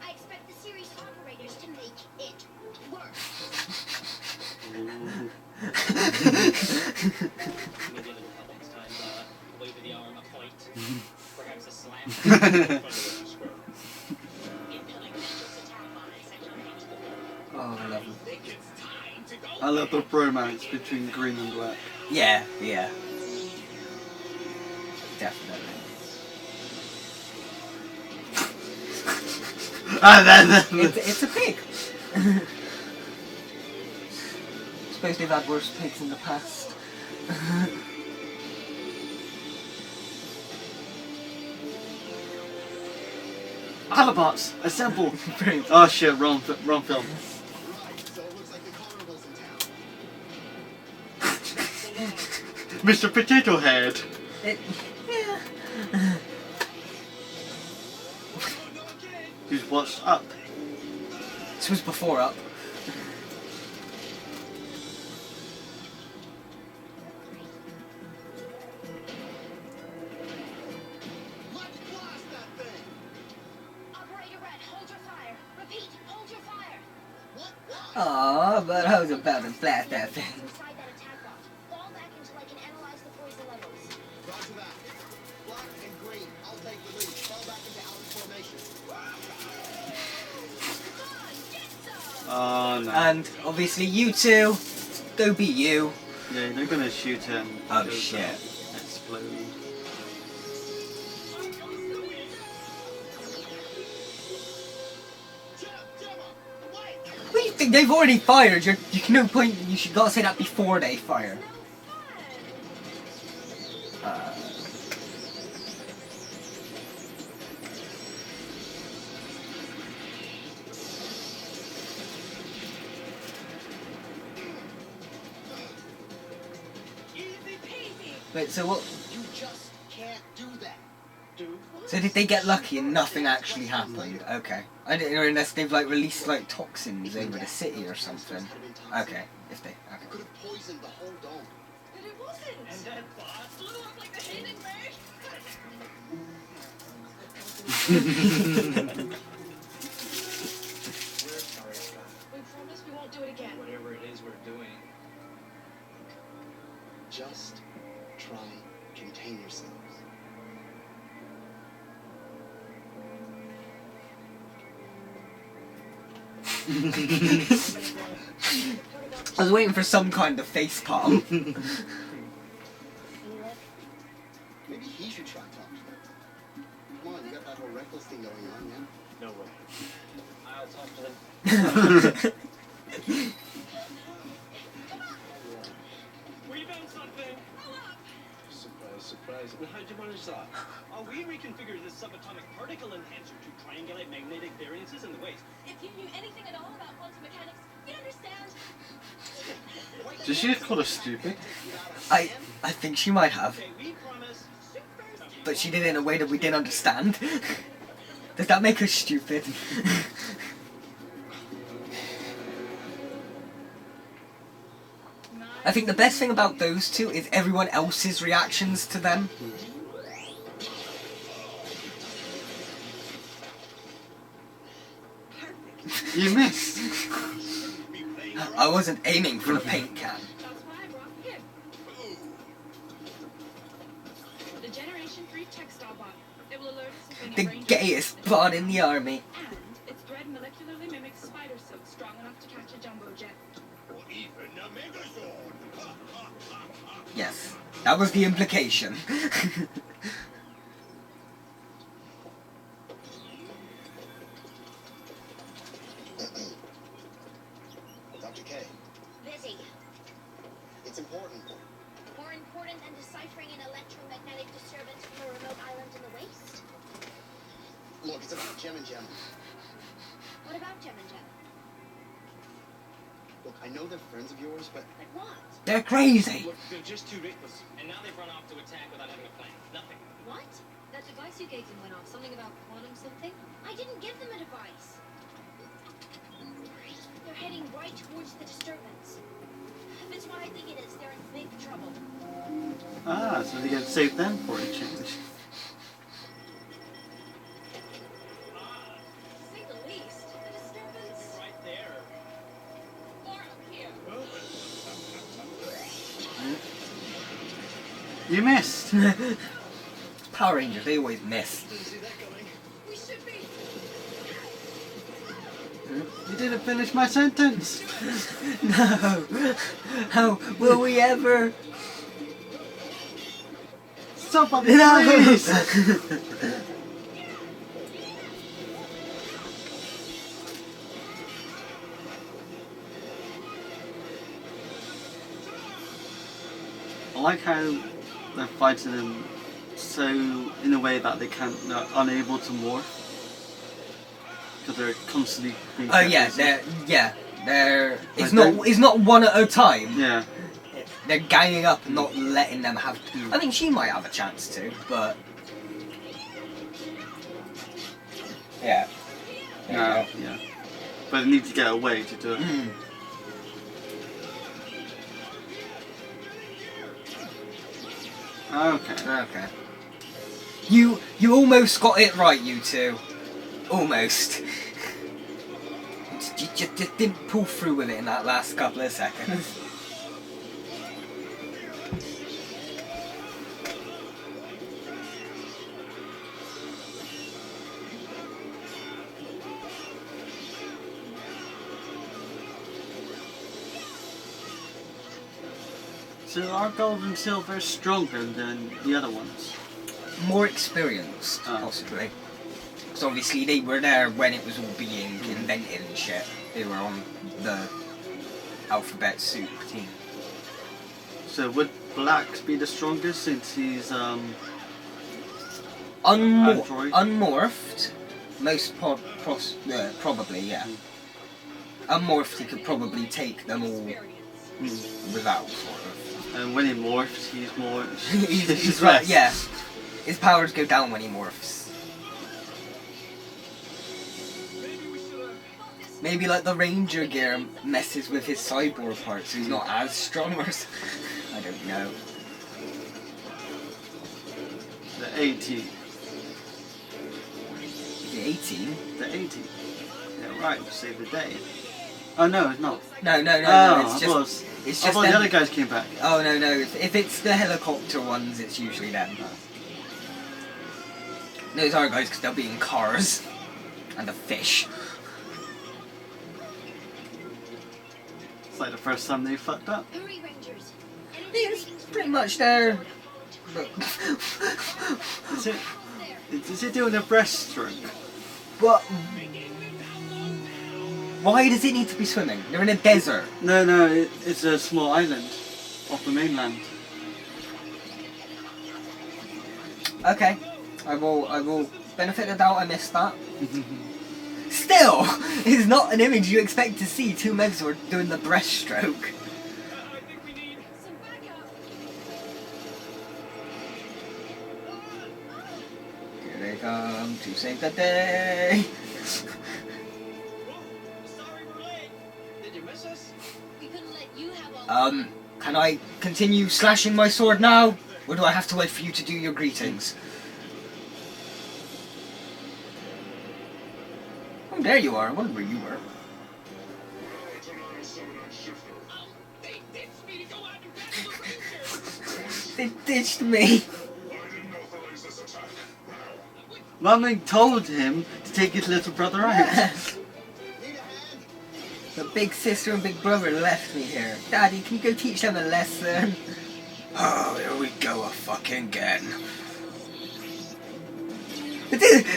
I expect the series operators to make it work. Maybe a little help next time. Wave of the arm, a point, perhaps a slap. Oh, I love them. I love the bromance between green and black. Yeah, yeah. Definitely. And then It's a pig. Suppose they've had worse pigs in the past. Autobots, assemble! Oh shit, wrong film. Mr. Potato Head. Who's what's up? This was before Up. Aw, but I was about to blast that thing. Oh no. And obviously you two, go be you. Yeah, they're gonna shoot him. Oh shit. Explode. What do you think? They've already fired. You can no point. You should gotta say that before they fire. Wait, so what? You just can't do that, dude. So did they get lucky and nothing actually happened? Okay. I didn't know unless they've like released like toxins over the city or something. Okay. If they. Okay. Could have poisoned the whole dome. But it wasn't. And that boss blew up like the hidden bird. We promise we won't do it again. Whatever it is we're doing. Just try contain yourselves. I was waiting for some kind of face palm. Maybe he should try talking. Come on, you got that whole reckless thing going on, yeah? No way. I'll talk to them. We found something. Surprise, surprise. Now, how'd you manage that? We reconfigured this subatomic particle enhancer to triangulate magnetic variances in the waste. If you knew anything at all about quantum mechanics, you'd understand. Did she just call us stupid? I think she might have. But she did it in a way that we didn't understand. Does that make her stupid? I think the best thing about those two is everyone else's reactions to them. You missed. I wasn't aiming for the paint can. That's why I brought him. The Generation 3 textile bot. It will alert us if The any range gayest bot in the army. and its thread molecularly mimics spider silk strong enough to catch a jumbo jet. Yes, that was the implication. Dr. K, Busy. it's important. More important than deciphering an electromagnetic disturbance from a remote island in the waste? Look, it's about Gem and Gem. What about Gem and Gem? Look, I know they're friends of yours, but... Like what? They're crazy. Look, they're just too reckless. And now they've run off to attack without having a plan. Nothing. What? That device you gave them went off. Something about quantum something? I didn't give them a device. They're heading right towards the disturbance. If it's what I think it is, they're in big trouble. Ah, so they get to save them for a change. To say the least, the disturbance Right there. or up here. You missed! Power Rangers, they always miss. We should be. You didn't finish my sentence! No! How will we ever? Somebody No! please! I like how they're fighting them so in a way that they're unable to morph. Because they're constantly being Oh yeah, they're. It's not one at a time. Yeah. They're ganging up and not letting them have. I think she might have a chance to, but yeah. Yeah. But they need to get away to do it. Okay. You almost got it right, you two. Almost. You just didn't pull through with it in that last couple of seconds. So are gold and silver stronger than the other ones? More experienced, possibly. Because obviously they were there when it was all being invented and shit. They were on the alphabet soup team. So would Black be the strongest since he's android? Unmorphed, probably, yeah. Unmorphed, he could probably take them all without sort of. And when he morphs, he's more. he's right, yeah. His powers go down when he morphs. Maybe like the Ranger gear messes with his cyborg part, so he's not as strong or I don't know. The 18. The 18? The 18. Yeah, right, save the day. Oh no, it's not. No, it's just I thought the other guys came back. Oh no, if it's the helicopter ones, it's usually them. No, it's our guys because they'll be in cars. And the fish. It's like the first time they fucked up. It's pretty much there. Is it doing a breaststroke? What? Why does it need to be swimming? They're in a desert. No, it's a small island off the mainland. Okay, I will benefit the doubt I missed that. Still, it's not an image you expect to see two Megazords doing the breaststroke. Here they come to save the day. Can I continue slashing my sword now? Or do I have to wait for you to do your greetings? Oh, there you are. I wonder where you were. They ditched me. Mummy told him to take his little brother out. The big sister and big brother left me here. Daddy, can you go teach them a lesson? Oh, here we go fucking again.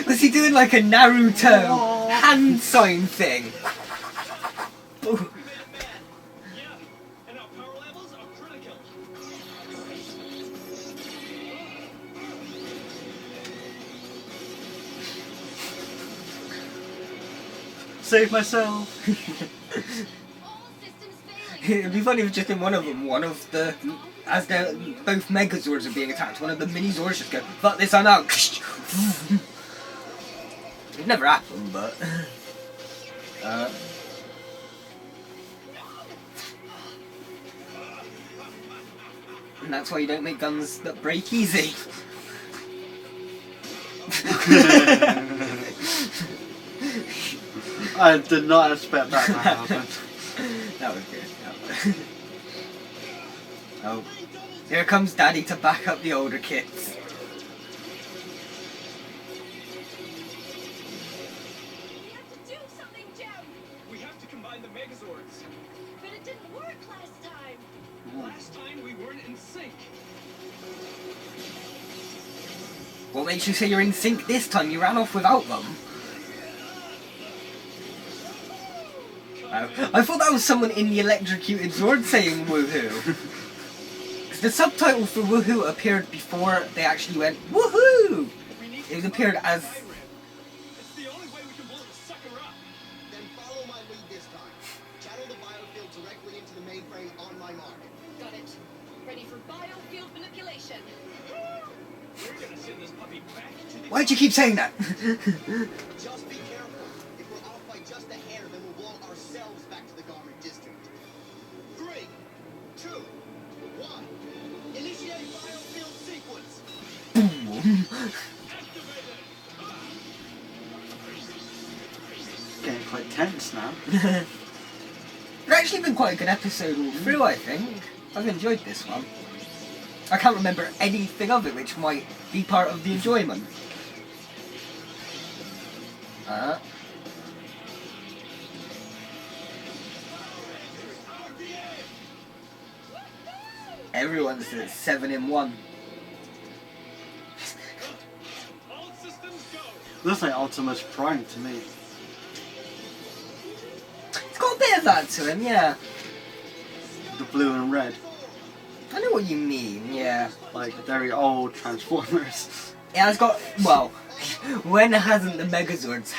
Was he doing like a Naruto hand sign thing? Save myself. It'd be funny if just in one of them, as both Megazords are being attacked, one of the mini Zords just go, fuck this, I'm out. It never happened, but And that's why you don't make guns that break easy. I did not expect that to happen. That was good. Oh, here comes Daddy to back up the older kids. We have to combine the Megazords. But it didn't work last time. Last time we weren't in sync. What makes you say you're in sync this time? You ran off without them. Oh, I thought that was someone in the electrocuted Zord saying woohoo. Because the subtitle for woohoo appeared before they actually went woohoo. It appeared as... It's the only way we can blow the sucker up. Then follow my lead this time. Channel the biofield directly into the mainframe on my mark. Got it. Ready for biofield manipulation. We're gonna send this puppy back to the... Why'd you keep saying that? Just be careful. If we're off by just a hair, then we'll blow ourselves back to the Garment District. 3, 2, 1. Initiate biofield sequence. Getting quite tense now. It's actually been quite a good episode all through, I think. I've enjoyed this one. I can't remember anything of it, which might be part of the enjoyment. Everyone's at 7 in 1. Looks like Optimus Prime to me. It's got a bit of that to him, yeah. The blue and red. I know what you mean, yeah. Like very old Transformers. Yeah, it's got, well, when hasn't the Megazords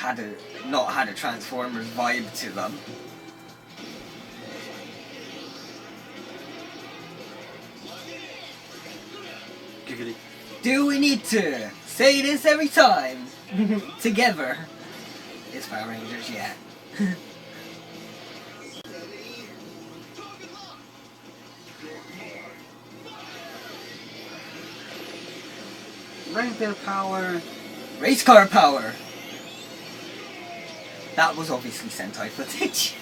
not had a Transformers vibe to them? Giggity. Do we need to say this every time? Together. It's Power Rangers, yeah. Rainbow power. Race car power! That was obviously Sentai footage.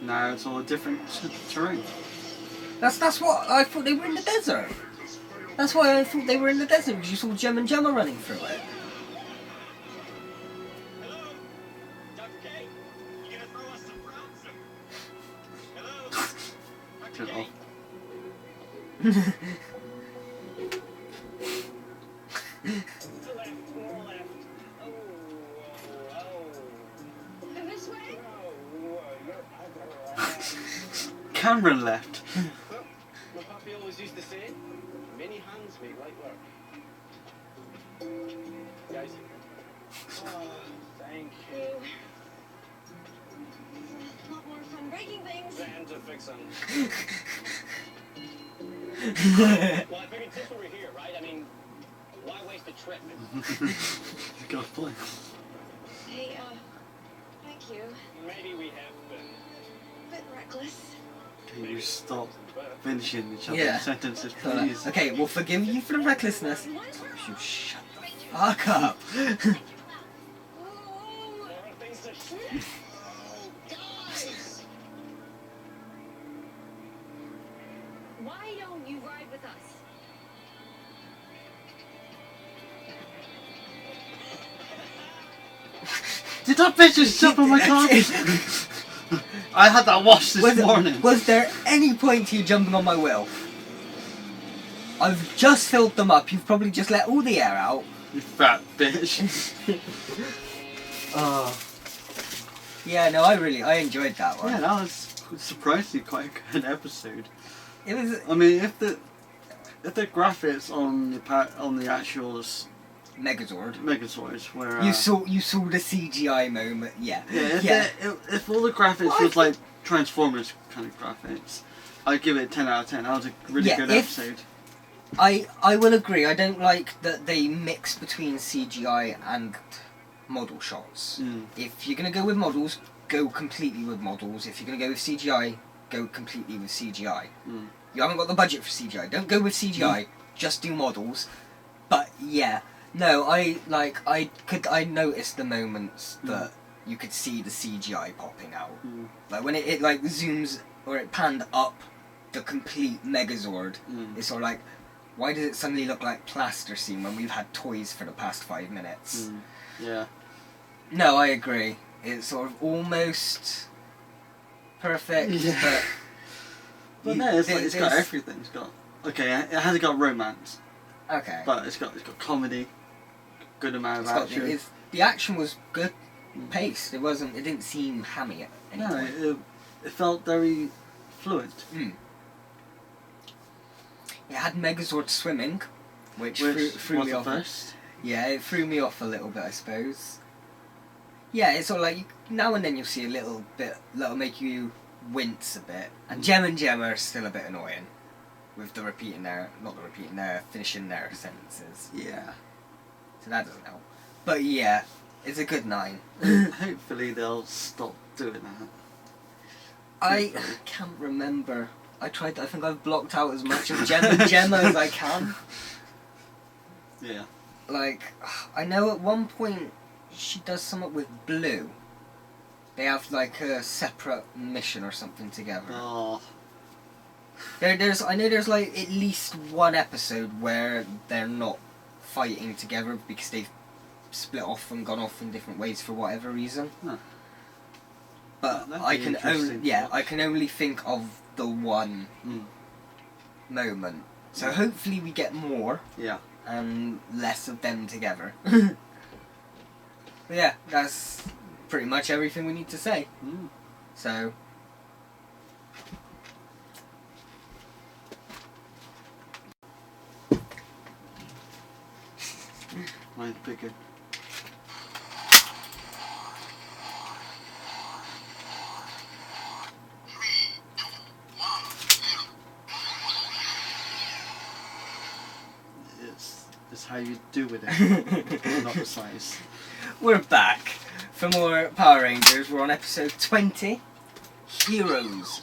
Now it's all a different terrain. That's what I thought they were in the desert. That's why I thought they were in the desert, because you saw Gem and Gemma running through it. Turn it off. This way? Cameron left. My papi always used to say, many hands make light work. Guys. Oh, thank you. A lot more fun breaking things. And to fix them. Well, I figured since we're here, right? I mean, why waste a trip? Go play. Hey, thank you. Maybe we have been. Bit reckless. Can you stop finishing each other's Yeah. sentences, please? Okay, we'll forgive you for the recklessness. You shut the fuck up. Why don't you ride with us? Did that bitch just jump on my car? I had that washed this morning. Was there any point to you jumping on my wheel? I've just filled them up. You've probably just let all the air out. You fat bitch. Yeah, no, I enjoyed that one. Yeah, that was surprisingly quite a good episode. It was. I mean, if the graphics on the actual Megazord, where you saw the CGI moment, yeah. If all the graphics was like Transformers kind of graphics, I'd give it a 10 out of 10. That was a really good episode. I will agree. I don't like that they mix between CGI and model shots. Mm. If you're going to go with models, go completely with models. If you're going to go with CGI, go completely with CGI. Mm. You haven't got the budget for CGI, don't go with CGI, just do models. But yeah, no, I noticed the moments that you could see the CGI popping out. Mm. Like when it like zooms or it panned up the complete Megazord, it's sort of like, why does it suddenly look like plasticine when we've had toys for the past 5 minutes? Mm. Yeah. No, I agree. It's sort of almost perfect, Yeah. But no, it's like, it's got everything. It's got, okay, it hasn't got romance. Okay. But it's got comedy, good amount of action. The action was good paced. It didn't seem hammy at any point. No, it felt very fluent. Mm. It had Megazord swimming, which threw me off. First. Yeah, it threw me off a little bit, I suppose. Yeah, it's sort of like now and then you'll see a little bit that'll make you wince a bit. And Gem and Gemma are still a bit annoying with the finishing their sentences. Yeah. So that doesn't help. But yeah, it's a good 9. Hopefully they'll stop doing that. I can't remember. I think I've blocked out as much of Gem and Gemma as I can. Yeah. Like, I know at one point she does something with Blue. They have like a separate mission or something together. Oh. I know there's like at least one episode where they're not fighting together because they've split off and gone off in different ways for whatever reason. Huh. But I can only think of the one moment. So hopefully we get more. Yeah. And less of them together. But yeah, that's pretty much everything we need to say. So Mine's bigger. It's how you do with it, not the size. We're back for more Power Rangers. We're on episode 20, Heroes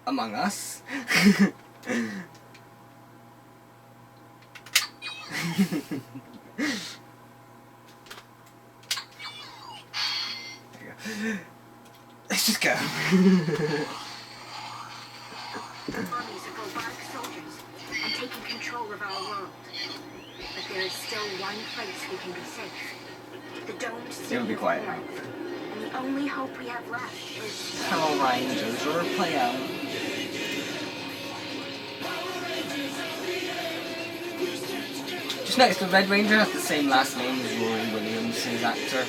Among Us. Let's just go. Armies of robotic soldiers and taking control of our world. But there is still one place we can be safe. The domed city It'll be of quiet. Corinth. And the only hope we have left is Power Rangers or play out. Just noticed the Red Ranger has the same last name as Rory Williams, his actor.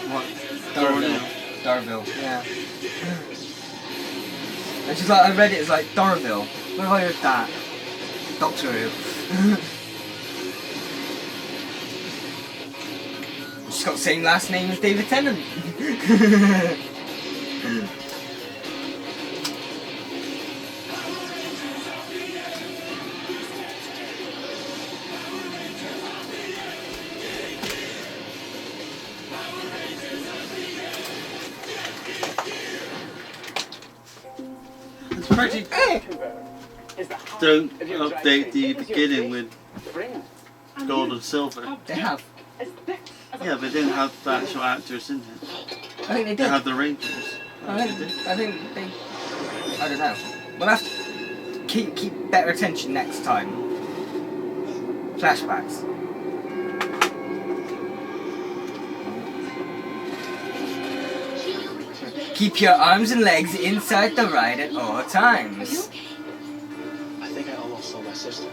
What? Darville, yeah. It's just like, I read it as like Darville. Where have I heard that? Doctor Who. She's got the same last name as David Tennant. It's pretty. Don't update the beginning with gold and silver. They have. Yeah, but they didn't have the actual actors in it. I think they did. They had the Rangers. I think they. I don't know. We'll have to keep better attention next time. Flashbacks. Keep your arms and legs inside the ride at all times. I think I almost saw my sister.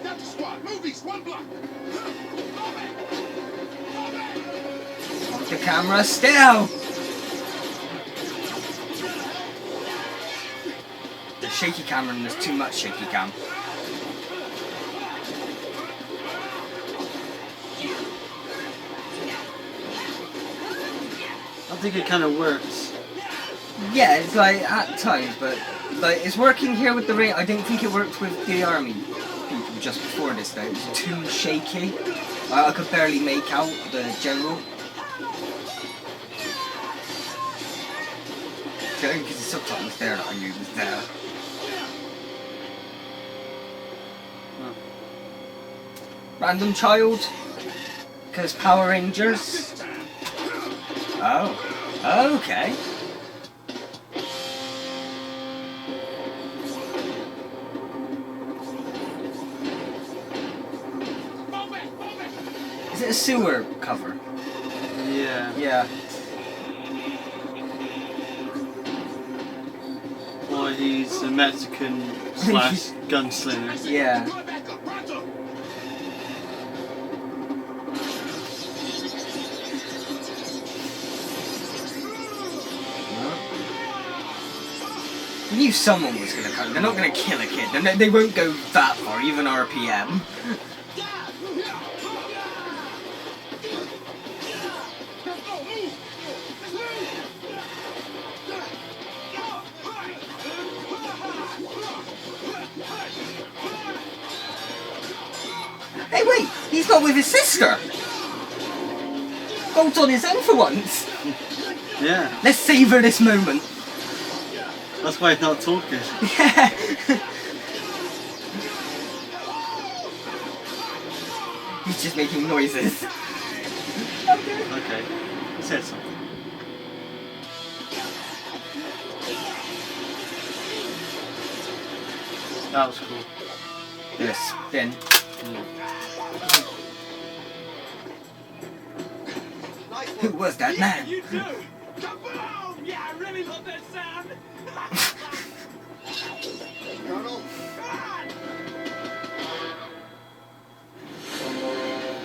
Dr. Squad, movies, one block. Hold the camera still. There's shaky camera and there's too much shaky cam. I think it kind of works Yeah, it's like at times, but like it's working here with the ring. I didn't think it worked with the army people just before this though. It was too shaky. I could barely make out the general. Because the subtitle was there that I knew was there. Random child. Because Power Rangers. Oh. Okay. Is it a sewer cover? Yeah. Yeah. Or he's a Mexican / gunslinger. Yeah. I knew someone was going to come. They're not going to kill a kid. They won't go that far, even RPM. Hey, wait! He's not with his sister! Gold's on his own for once! Yeah. Let's savour this moment. That's why he's not talking. Yeah. He's just making noises. Okay. He said something. That was cool. Yes, then. Who was that man? You do! Kaboom! Yeah, I really love that sound! Colonel?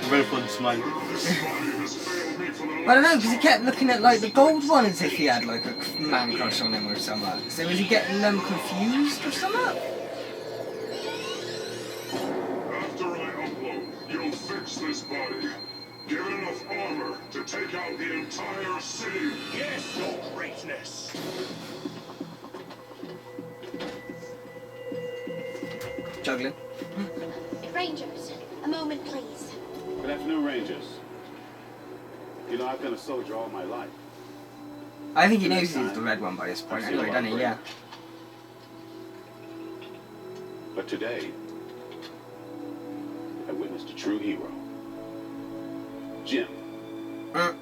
Both ones smiling. I don't know, because he kept looking at like the gold one as if he had like a man crush on him or something. So was he getting them confused or something? After I upload, you'll fix this body. Give it enough armor to take out the entire city. Yes, your greatness! Juggling. Rangers, a moment, please. Good afternoon, Rangers. You know, I've been a soldier all my life. I think he knows he's the red one by this point anyway, doesn't he? Yeah. But today, I witnessed a true hero. Jim. I'd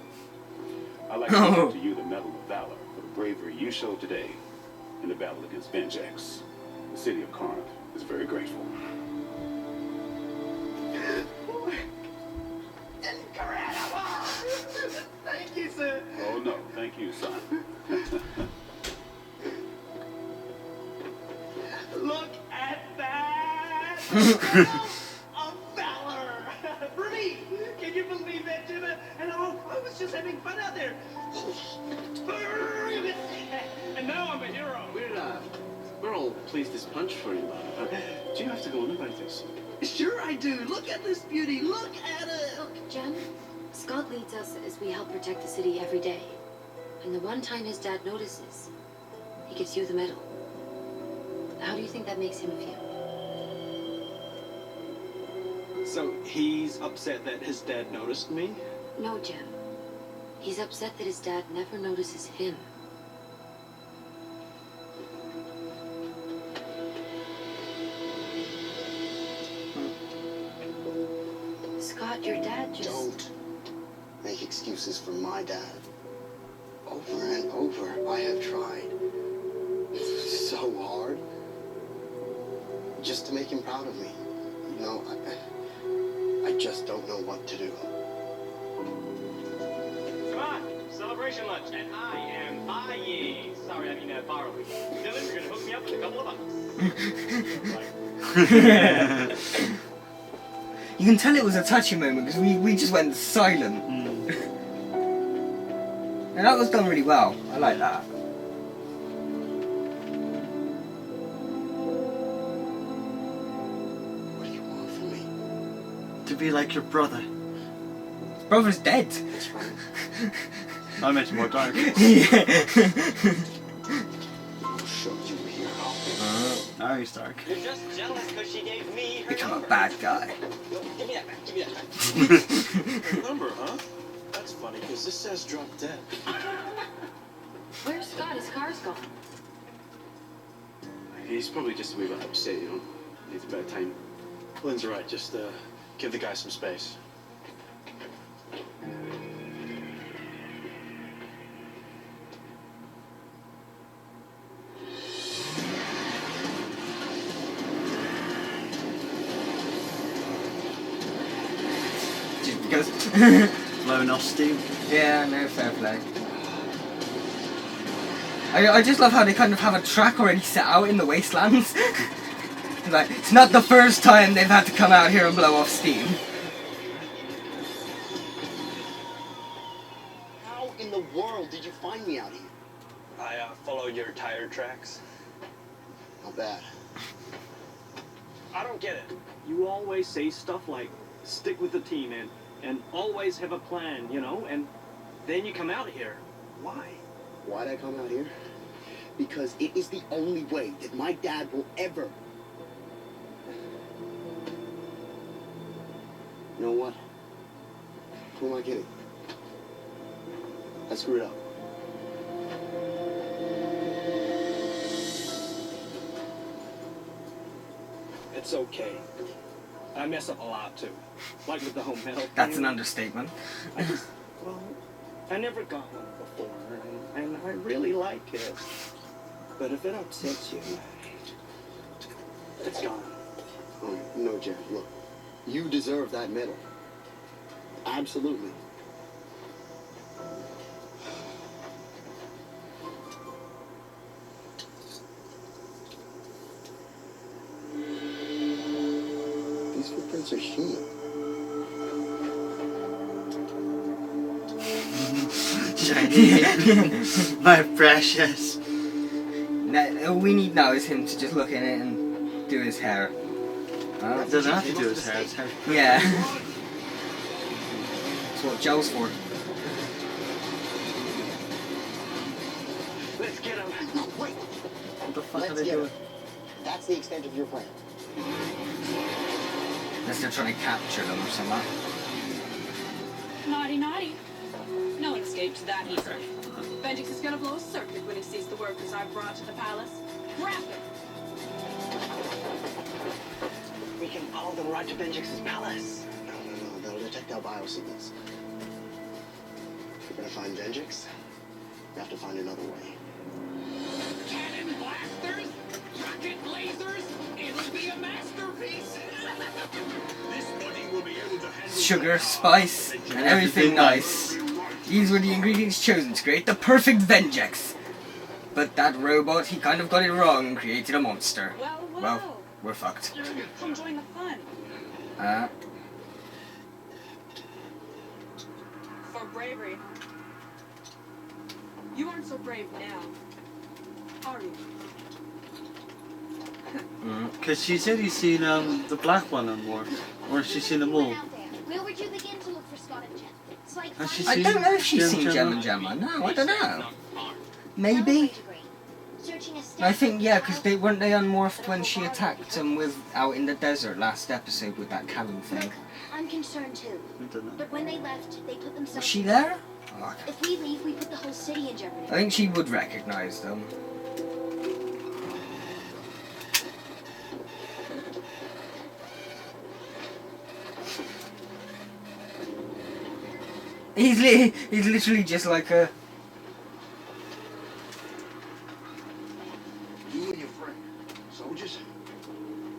like to present to you the Medal of Valor for the bravery you showed today in the battle against Vengex. The city of Corinth is very grateful. Thank you, sir. Oh no, thank you, son. Look at that! Of valor! For me! Can you believe that, Jim? And I was just having fun out there. And now I'm a hero. We're all pleased as punch for you, love. Do you have to go on about this? Sure I do. Look at this beauty. Look at it. Look, Jen, Scott leads us as we help protect the city every day. And the one time his dad notices, he gives you the medal. How do you think that makes him feel? So he's upset that his dad noticed me? No, Jen. He's upset that his dad never notices him. Scott, your dad just... Don't make excuses for my dad. Over and over, I have tried. So hard. Just to make him proud of me. You know, I just don't know what to do. Come on, celebration lunch, and I am buying. Sorry, I mean borrowing. Dylan, you're gonna hook me up with a couple of bucks. You can tell it was a touching moment because we just went silent. And that was done really well. I like that. What do you want from me? To be like your brother. His brother's dead. I meant more dark. Yeah. Arya Stark. You're just jealous because she gave me her Become a number. bad guy. No, give me that back. Give me that back. Number, huh? That's funny, because this says drop dead. Where's Scott? His car's gone. He's probably just a wee bit upset, you know. Needs a bit of time. Lynn's right, just give the guy some space. Just because. Blowing off steam. Yeah, no, fair play. I just love how they kind of have a track already set out in the wastelands. Like, it's not the first time they've had to come out here and blow off steam. How in the world did you find me out here? I followed your tire tracks. Not bad. I don't get it. You always say stuff like, stick with the team and always have a plan, you know, and then you come out here. Why? Why'd I come out here? Because it is the only way that my dad will ever... You know what? Who am I kidding? I screwed up. It's okay. I mess up a lot too. Like with the home health. That's an understatement. Well, I never got one before, and I really like it. But if it upsets you, it's gone. Oh, no, Jared, look. You deserve that medal. Absolutely. These footprints are human. Shiny. My precious. All we need now is him to just look in it and do his hair. It doesn't have to do his hair. His hair. Yeah. That's what gel's for. Let's get him. No, wait. What the fuck Let's are they get doing? him. That's the extent of your plan. Unless they're trying to capture them or something. Naughty, naughty. No one escapes that easily. Benjix is gonna blow a circuit when he sees the workers I've brought to the palace. Grab him! We can follow them right to Benjix's palace. No. They'll detect our biosignals. If we're gonna find Benjix, we have to find another way. Cannon blasters, rocket lasers, it'll be a masterpiece. This body will be able to handle Sugar, spice, and everything nice. These were the ingredients chosen to create the perfect Vengex. But that robot, he kind of got it wrong and created a monster. Well, we're fucked. Come join the fun. For bravery, huh? You aren't so brave now, are you? Because she said he's seen the black one and more. Or she's seen them all. Where would you begin to look for Scott and Jen? It's like Has she I seen don't know if she's Gem seen Gem and Gemma? Gemma. No, I don't know. Maybe. searching a I think, yeah, because weren't they unmorphed when she attacked them with out in the desert last episode with that cannon thing? I'm concerned too. But when they left, they put themselves. Was she there? Oh, If we leave, we put the whole city in jeopardy. I think she would recognise them. He's literally just like a... You and your friend, soldiers?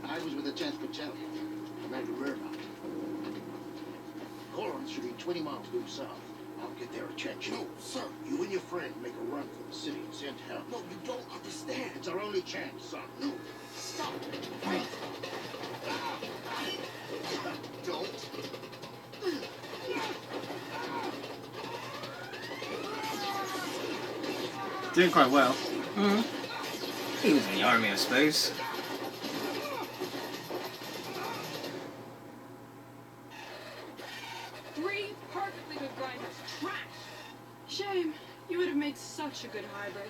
I was with the 10th Battalion. I'm at the rear mount. Corinth should be 20 miles due south. I'll get there and check you. No, sir. You and your friend make a run for the city and send help. No, you don't understand. It's our only chance, son. No. Stop. Wait. Don't. Doing quite well. He was in the army, I suppose. Three perfectly good grinders. Trash! Shame. You would have made such a good hybrid.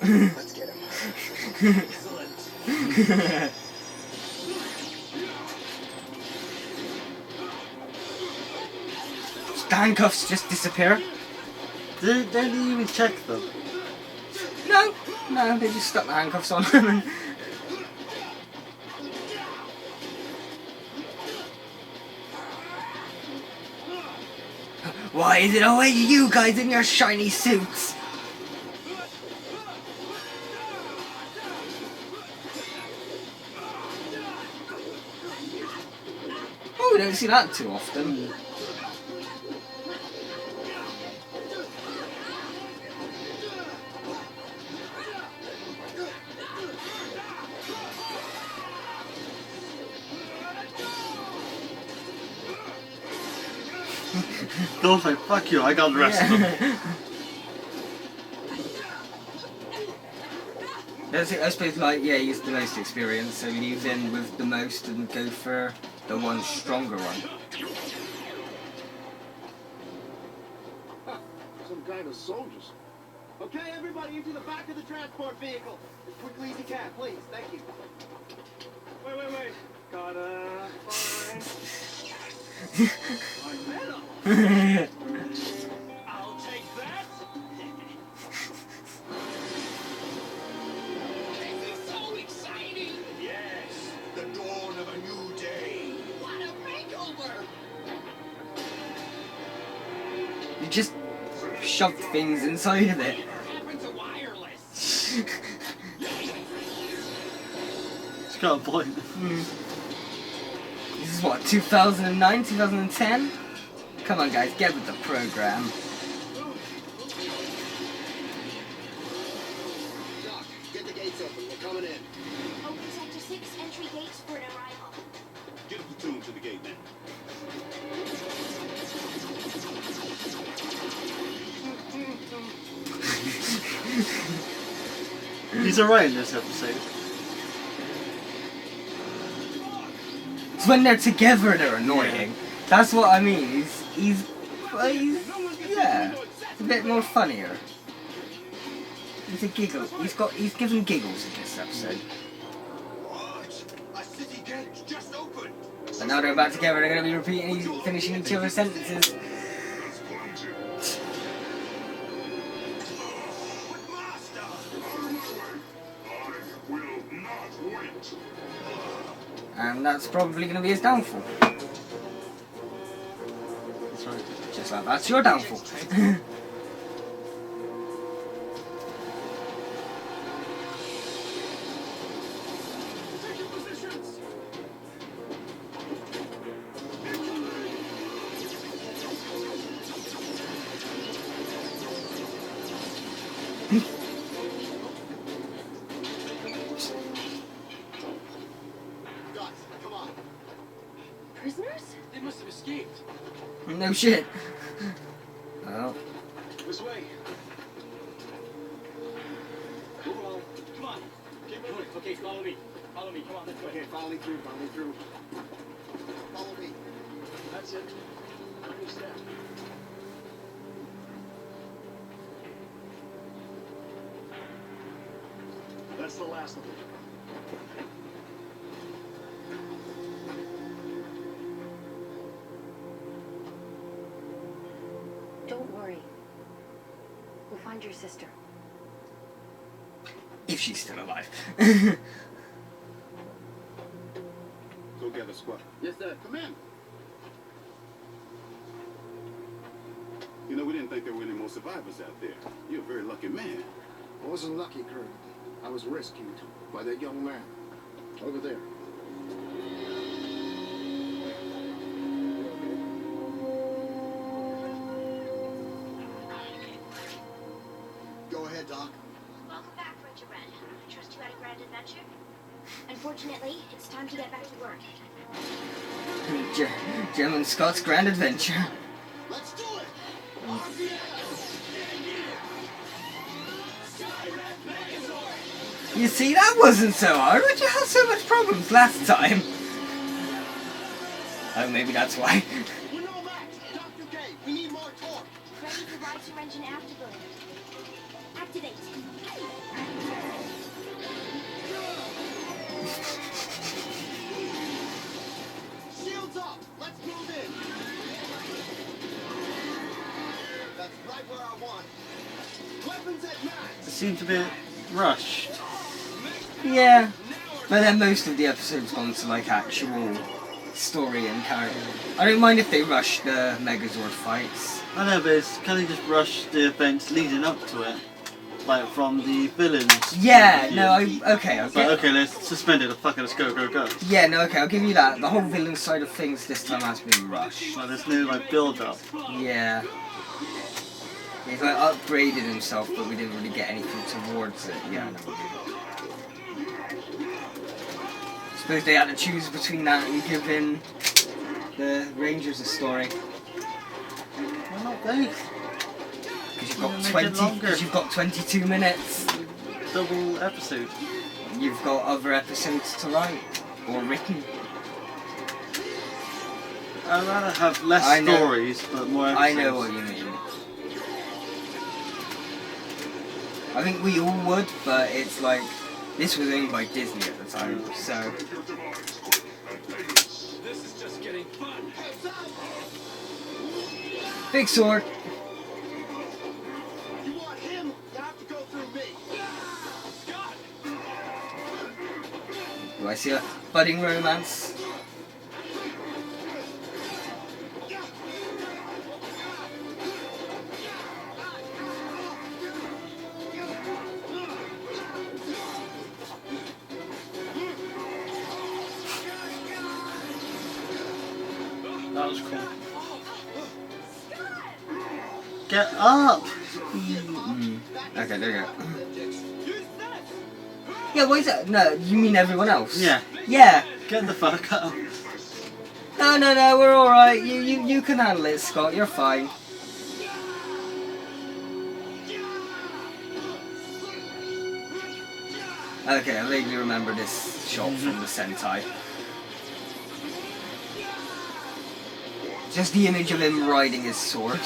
Let's get him. Excellent. The handcuffs just disappear. They didn't even check them. No, they just stuck the handcuffs on him. And why is it always you guys in your shiny suits? Oh, we don't see that too often. Don't say fuck you, I got the rest of them. That's it, I suppose, like, yeah, he's the most experienced, so leave in with the most and go for the one stronger one. Some kind of soldiers. Okay, everybody into the back of the transport vehicle. As quickly as you can, please. Thank you. Wait. Gotta find my medal. I'll take that. This is so exciting! Yes, the dawn of a new day. What a makeover! You just shove things inside of it. Whatever happened to wireless? It's got a point. This is what, 2009, 2010? Come on guys, get with the program. Doc, get the gates open. We're coming in. Open Sector 6, entry gates for an arrival. Get a platoon to the gate now. He's alright in this episode. It's when they're together they're annoying. That's what I mean. He's yeah, it's a bit more funnier. He's a giggle. He's given giggles in this episode. What? A city gate just opened. But now they're back together. They're gonna be repeating, finishing each other's sentences. And that's probably going to be his downfall. That's right. Just like that's your downfall. Take your positions! Guys, come on. Prisoners? They must have escaped. No shit. Oh. This way. Move along. Come on. Keep moving. Okay, follow me. Follow me. Come on, let's go. Okay, follow me through. Follow me. That's it. Every step. That's the last of them. Don't worry. We'll find your sister. If she's still alive. Go gather squad. Yes, sir. Come in. You know, we didn't think there were any more survivors out there. You're a very lucky man. I wasn't lucky, Colonel. I was rescued by that young man. Over there. Go ahead, Doc. Welcome back, Ranger Red. I trust you had a grand adventure. Unfortunately, it's time to get back to work. German Scott's grand adventure. Let's do it! You see, that wasn't so hard. Why'd you have so much problems last time? Oh, maybe that's why. We're no match. Dr. K, we need more torque. Ready for riser engine afterburner. Activate. It seemed a bit rushed. Yeah. But then most of the episode's gone to like actual story and character. I don't mind if they rush the Megazord fights. I know, but it's kind of just rushed the events leading up to it. Like from the villains. Yeah, no, okay, It's like, okay, let's suspend it, fuck it, let's go, go, go. Yeah, no, okay, I'll give you that. The whole villain side of things this time has been rushed. Like, there's no, like, build-up. Yeah. He's like upgraded himself, but we didn't really get anything towards it. Yeah, no. Suppose they had to choose between that and giving the Rangers a story. Why not both? Because you've got 22 minutes. Double episode. You've got other episodes to write or written. I'd rather have less stories, but more episodes. I know what you mean. I think we all would, but it's like this was owned by Disney at the time, so. This is just getting fun. Big sword. Do I see a budding romance? That was cool. Get up! Okay, there you go. Yeah, what is that? No, you mean everyone else? Yeah. Yeah. Get the fuck up. No, we're alright. You can handle it, Scott. You're fine. Okay, I vaguely remember this shot from the Sentai. Just the image of him riding his sword.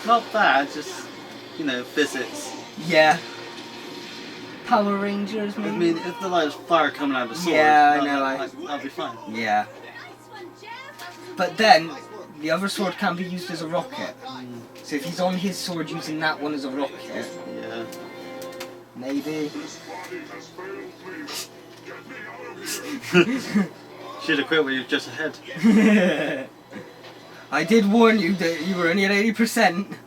Not bad, just, you know, physics. Yeah. Power Rangers, maybe? I mean, if the light was fire coming out of the sword, yeah, I know. That'd be fine. Yeah. But then, the other sword can be used as a rocket. So if he's on his sword using that one as a rocket... Yeah. Maybe. Should have quit when you were just ahead. I did warn you that you were only at 80%.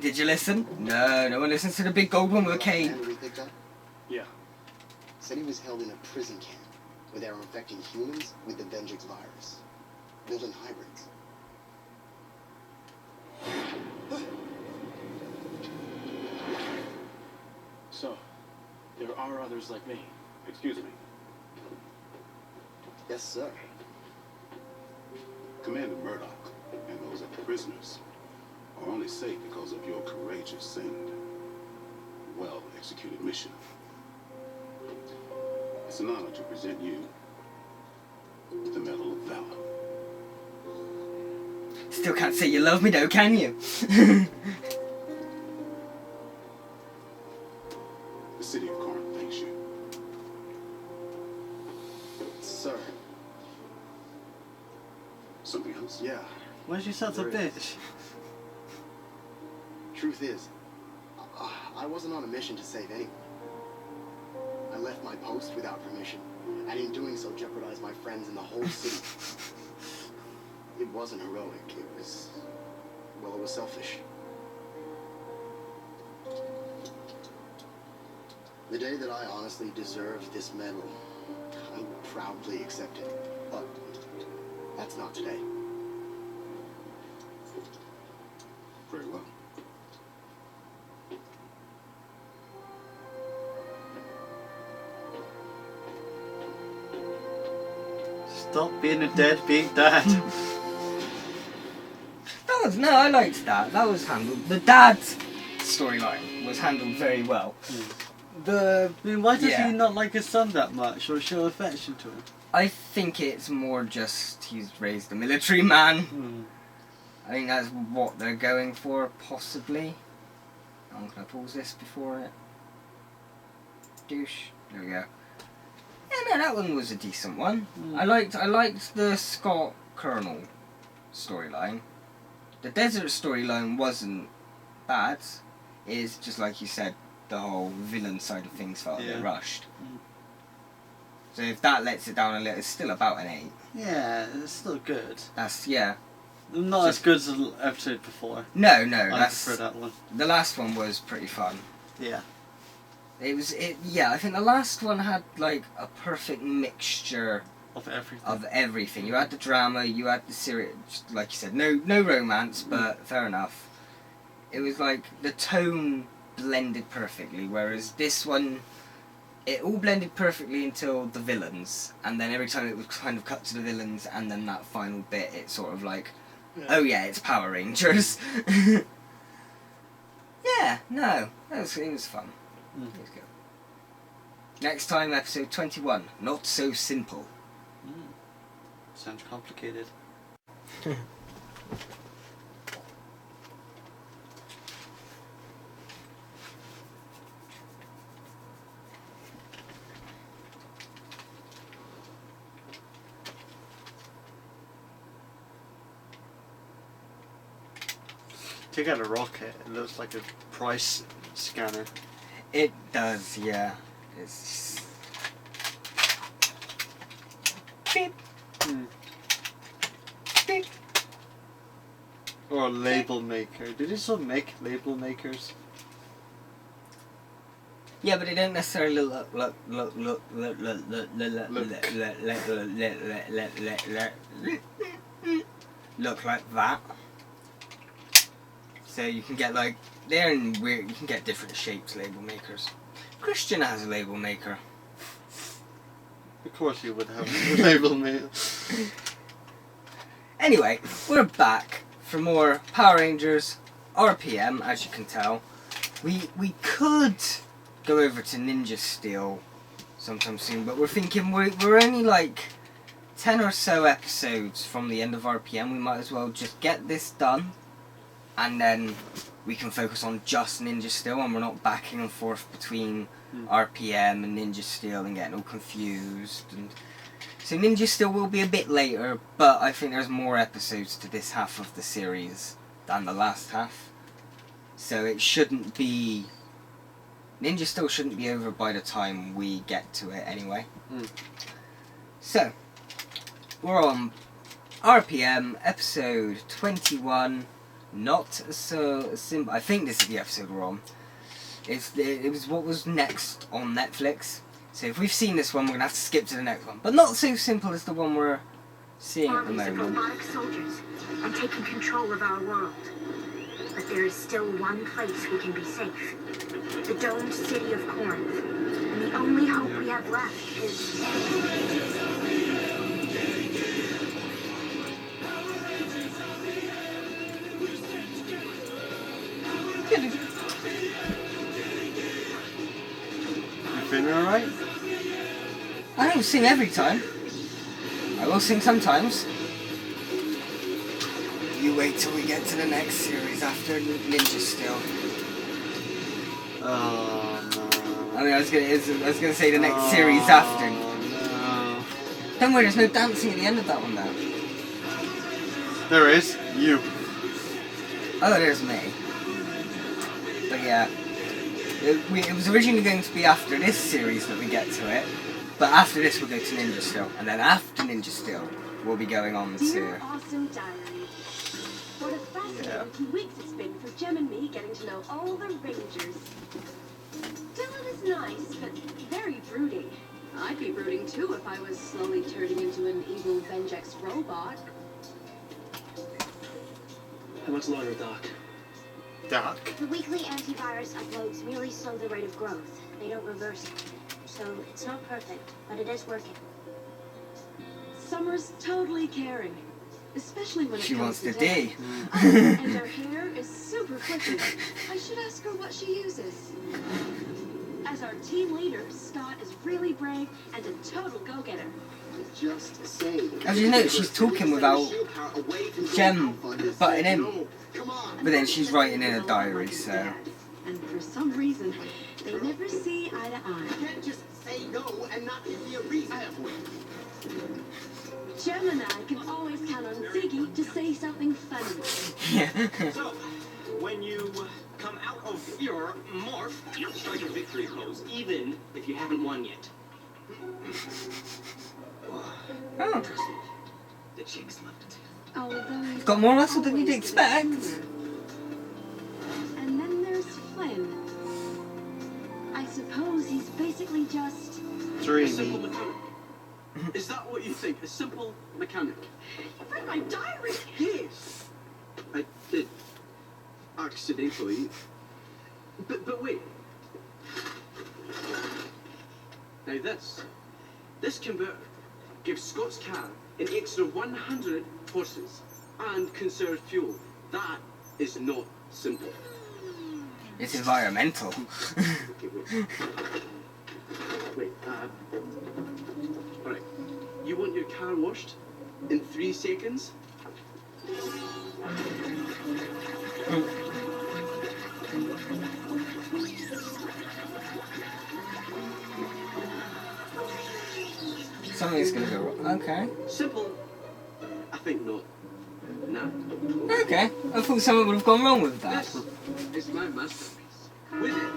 Did you listen? No one listens to the big gold one with a cane. Yeah. Said he was held in a prison camp where they were infecting humans with the Vengeance virus, building hybrids. So, there are others like me. Excuse me. Yes, sir. Commander Murdoch and those other prisoners are only safe because of your courageous and well-executed mission. It's an honor to present you with the Medal of Valor. Still can't say you love me though, can you? The city of Corinth thanks you. Sir. Something else? Yeah. Where's your such a bitch? Truth is, I wasn't on a mission to save anyone. I left my post without permission, and in doing so jeopardized my friends in the whole city. It wasn't heroic, it was selfish. The day that I honestly deserved this medal, I proudly accept it, but that's not today. Very well. Stop being a deadbeat dad. No, I liked that. That was handled. The dad storyline was handled very well. I mean, why does he not like his son that much or show affection to him? I think it's more just he's raised a military man. I think that's what they're going for, possibly. I'm gonna pause this before it. Douche. There we go. Yeah, no, that one was a decent one. I liked the Scott Colonel storyline. The desert storyline wasn't bad. is, just like you said, the whole villain side of things felt a bit rushed. So if that lets it down a little, it's still about an 8. Yeah, it's still good. That's, yeah. Not as good as the episode before. No, I that's... prefer that one. The last one was pretty fun. Yeah. Yeah, I think the last one had, like, a perfect mixture... Of everything. You had the drama, you had the serious... Like you said, no romance, but fair enough. It was like, the tone blended perfectly, whereas this one... It all blended perfectly until the villains, and then every time it was kind of cut to the villains, and then that final bit, it's sort of like, oh yeah, it's Power Rangers. Yeah, no, it was fun. It was good. Next time, episode 21, Not So Simple. Sounds complicated. Take out a rocket, it looks like a price scanner. It does, yeah. It's beep. Beep. Or a label maker. Did they still make label makers? Yeah, but they don't necessarily look like that. So you can get like they're in weird. You can get different shapes label makers. Christian has a label maker. Of course you would have a label maker. Anyway, we're back for more Power Rangers RPM. As you can tell, we could go over to Ninja Steel sometime soon, but we're thinking we're only like 10 or so episodes from the end of RPM. We might as well just get this done. And then we can focus on just Ninja Steel, and we're not backing and forth between RPM and Ninja Steel and getting all confused. And so Ninja Steel will be a bit later, but I think there's more episodes to this half of the series than the last half. So it shouldn't be... Ninja Steel shouldn't be over by the time we get to it anyway. So, we're on RPM, episode 21... Not So Simple. I think this is the episode we're on. It was what was next on Netflix. So if we've seen this one, we're going to have to skip to the next one. But Not So Simple is the one we're seeing at the moment. Armies of robotic soldiers and taking control of our world. But there is still one place we can be safe. The domed city of Corinth. And the only hope we have left is... You feeling alright? I don't sing every time. I will sing sometimes. You wait till we get to the next series after Ninja Steel. Oh no. I mean, I was gonna say the next series after. No. Don't worry, there's no dancing at the end of that one though. There is. You. Oh, there's me. But yeah. It was originally going to be after this series that we get to it, but after this we'll go to Ninja Steel, and then after Ninja Steel we'll be going on to... Dear awesome diary. What a fascinating 2 weeks it's been for Jem and me getting to know all the Rangers. Dylan is nice, but very broody. I'd be brooding too if I was slowly turning into an evil Vengex robot. How much longer, Doc? Doc. The weekly antivirus uploads merely slow the rate of growth. They don't reverse it. So it's not perfect, but it is working. Summer's totally caring. Especially when it She comes wants to the day. D. And her hair is super flicky. I should ask her what she uses. As our team leader, Scott is really brave and a total go-getter. Just say. As you notice, she's talking without Jem butting in. But then she's writing in a diary, so... And for some reason, they never see eye to eye. You can't just say no and not give me a reason. Jem and I can always count on Ziggy to say something funny. Yeah. So, when you come out of your morph, strike a victory pose, even if you haven't won yet. Oh. The chick's left. Although Got more muscle than you'd expect. And then there's Flynn. I suppose he's basically just... A simple mechanic. Is that what you think? A simple mechanic? You read my diary? Yes. I did. Accidentally. But wait. Now this converter gives Scott's car an extra 100 horses and conserves fuel. That is not simple. It's environmental. Wait, alright. You want your car washed in 3 seconds? Something's gonna go wrong. Okay. Simple? I think not. Nah. Okay. I thought something would have gone wrong with that. This is my masterpiece. With it.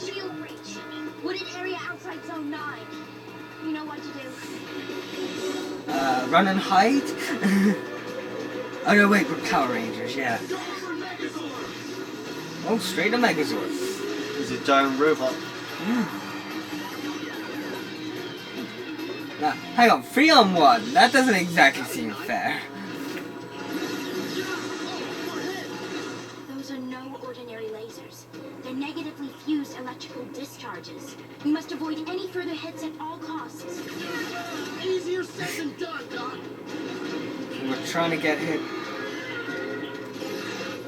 Shield breach. Wooded area outside zone 9. You know what to do. Run and hide? Oh no, wait, we're Power Rangers, yeah. Oh, straight to Megazord. He's a giant robot. Now, hang on, 3 on 1. That doesn't exactly seem fair. Those are no ordinary lasers. They're negatively fused electrical discharges. We must avoid any further hits at all costs. Easier said than done, Doc. We're trying to get hit.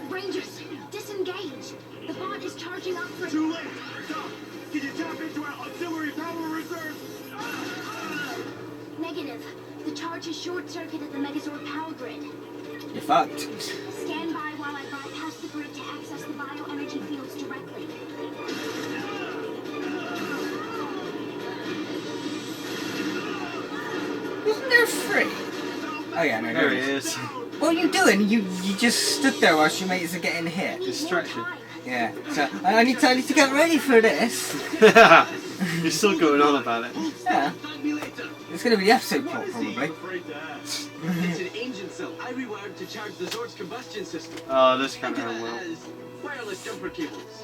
Rangers, disengage. The bot is charging up for... Too late. Doc, can you tap into our auxiliary power reserve? Negative. The charge has short-circuited the Megazord power grid. You're fucked. Stand by while I bypass the grid to access the bioenergy fields directly. Isn't there 3? Oh yeah, no, There he is. What are you doing? You just stood there whilst your mates are getting hit. Distraction. Yeah. So I need to get ready for this. You're still going on about it. Yeah. It's gonna be the episode plot probably. It's an engine cell I rewired to charge the Zord's combustion system. Oh, this can't Think of end it well. as wireless jumper cables.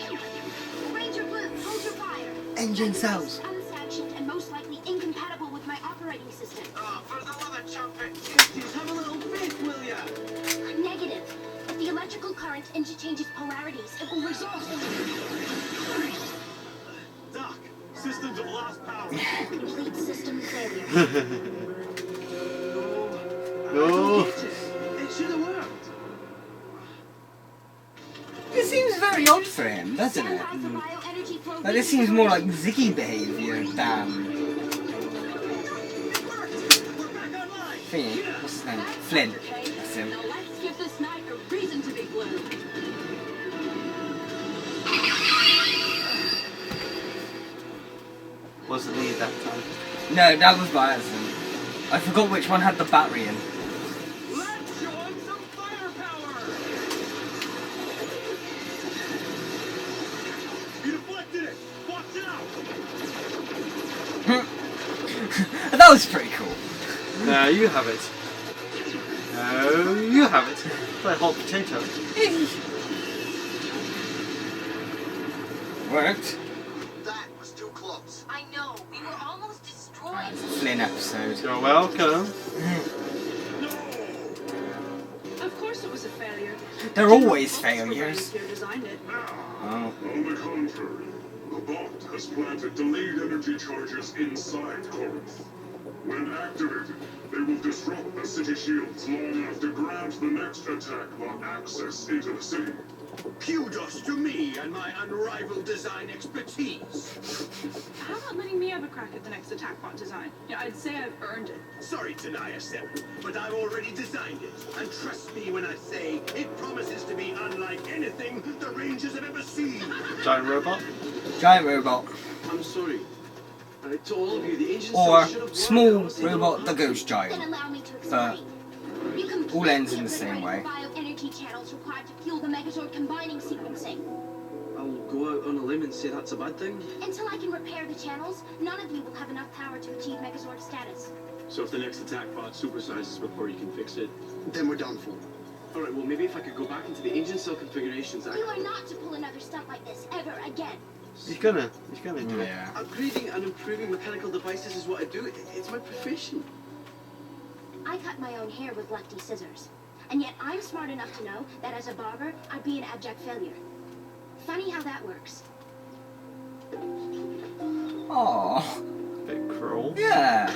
Ranger Blue, hold your fire. Engine cells. Unsanctioned and most likely incompatible with my operating system. For the love of trumpet. Just have a little faith, will ya? Negative. If the electrical current interchanges polarities, it will result in... Doc, systems have lost power. complete system failure. No. It should have worked. It seems very odd for him, doesn't it? Like, this seems more like Ziggy behaviour than... Thingy, what's his name? Flynn. That's him. Now let's give this night a reason to be blue. Wasn't me that time. No, that was by accident. I forgot which one had the battery in. Let's show him some firepower. You deflected it. Watch out. That was pretty cool. No, you have it. No, you have it. It's like hot potato. Worked. That was too close. I know. We were almost destroyed. It's a Flynn episode. You're welcome. Of course it was a failure. They're always failures. Who designed it. Oh. On the contrary, the bot has planted delayed energy charges inside Corinth. When activated, they will disrupt the city shields long enough to grant the next attack bot access into the city. Kudos to me and my unrivaled design expertise. How about letting me have a crack at the next attack bot design? Yeah, I'd say I've earned it. Sorry, Tanaya 7, but I've already designed it. And trust me when I say it promises to be unlike anything the Rangers have ever seen. Giant robot? Giant robot. I'm sorry. To all of you, the ancient or cell should have small worked. robot the ghost giant. Then allow me to But explain. You completely all ends in the same way. obliterated the bioenergy channels required to fuel the Megazord combining sequencing. I'll go out on a limb and say that's a bad thing. Until I can repair the channels, none of you will have enough power to achieve Megazord status. So if the next attack pod supersizes before you can fix it, Then we're done for. alright, well maybe if I could go back into the ancient cell configurations, You are not to pull another stunt like this ever again. He's gonna do it. Yeah. Upgrading and improving mechanical devices is what I do. It's my profession. I cut my own hair with lefty scissors. And yet I'm smart enough to know that as a barber, I'd be an abject failure. Funny how that works. Oh. Bit cruel. Yeah.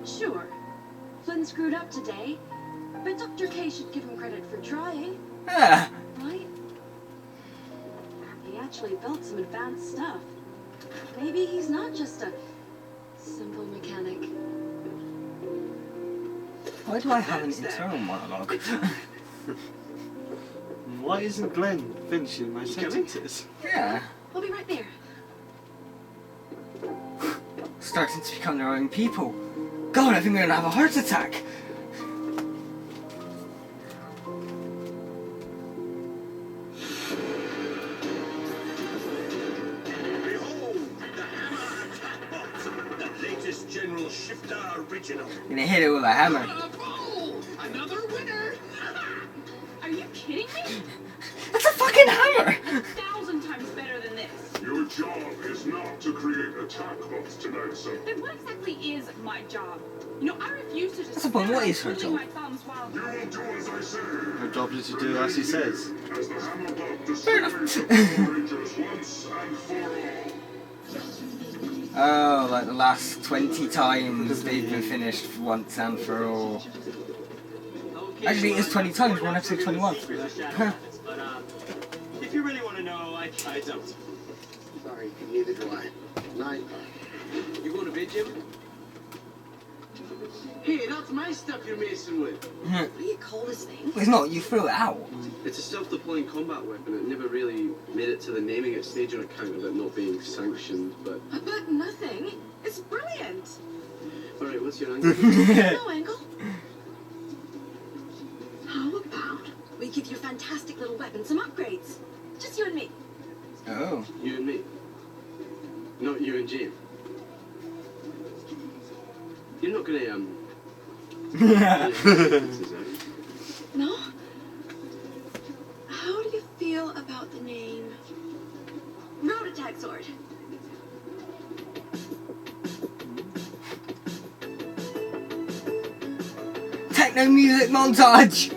Sure. Flynn screwed up today, but Dr. K should give him credit for trying, Yeah. right? He actually built some advanced stuff. Maybe he's not just a simple mechanic. Why do I have an internal monologue? Why isn't Glenn finishing my sentences? Yeah. I'll be right there. Starting to become their own people. God, I think we're gonna have a heart attack. General Shifter Original. Gonna hit it with a hammer. Another winner! Are you kidding me? That's a fucking hammer! 1,000 times better than this. Your job is not to create attack bots tonight, sir. Then what exactly is my job? You know, I refuse to just That's a point, what is her twiddling job? my thumbs while... You will do as I say. Her job is to do as he says. As the hammer bot destroys the Power Rangers once and for all. Oh, like the last 20 times they've been finished once and for all. Actually, it is 20 times, we're on episode 21. Huh. But, if you really want to know, I don't. Sorry, neither do I. Night. You going to bed, Jim? Hey, that's my stuff you're messing with. What do you call this thing? It's not, you threw it out. It's a self-deploying combat weapon. It never really made it to the naming it stage on account of it not being sanctioned, but... But nothing. It's brilliant. Alright, what's your angle? No angle. How about we give your fantastic little weapon some upgrades? Just you and me. Oh. You and me. Not you and Jim. You're not gonna, No? How do you feel about the name Road Attack Sword? Techno music montage!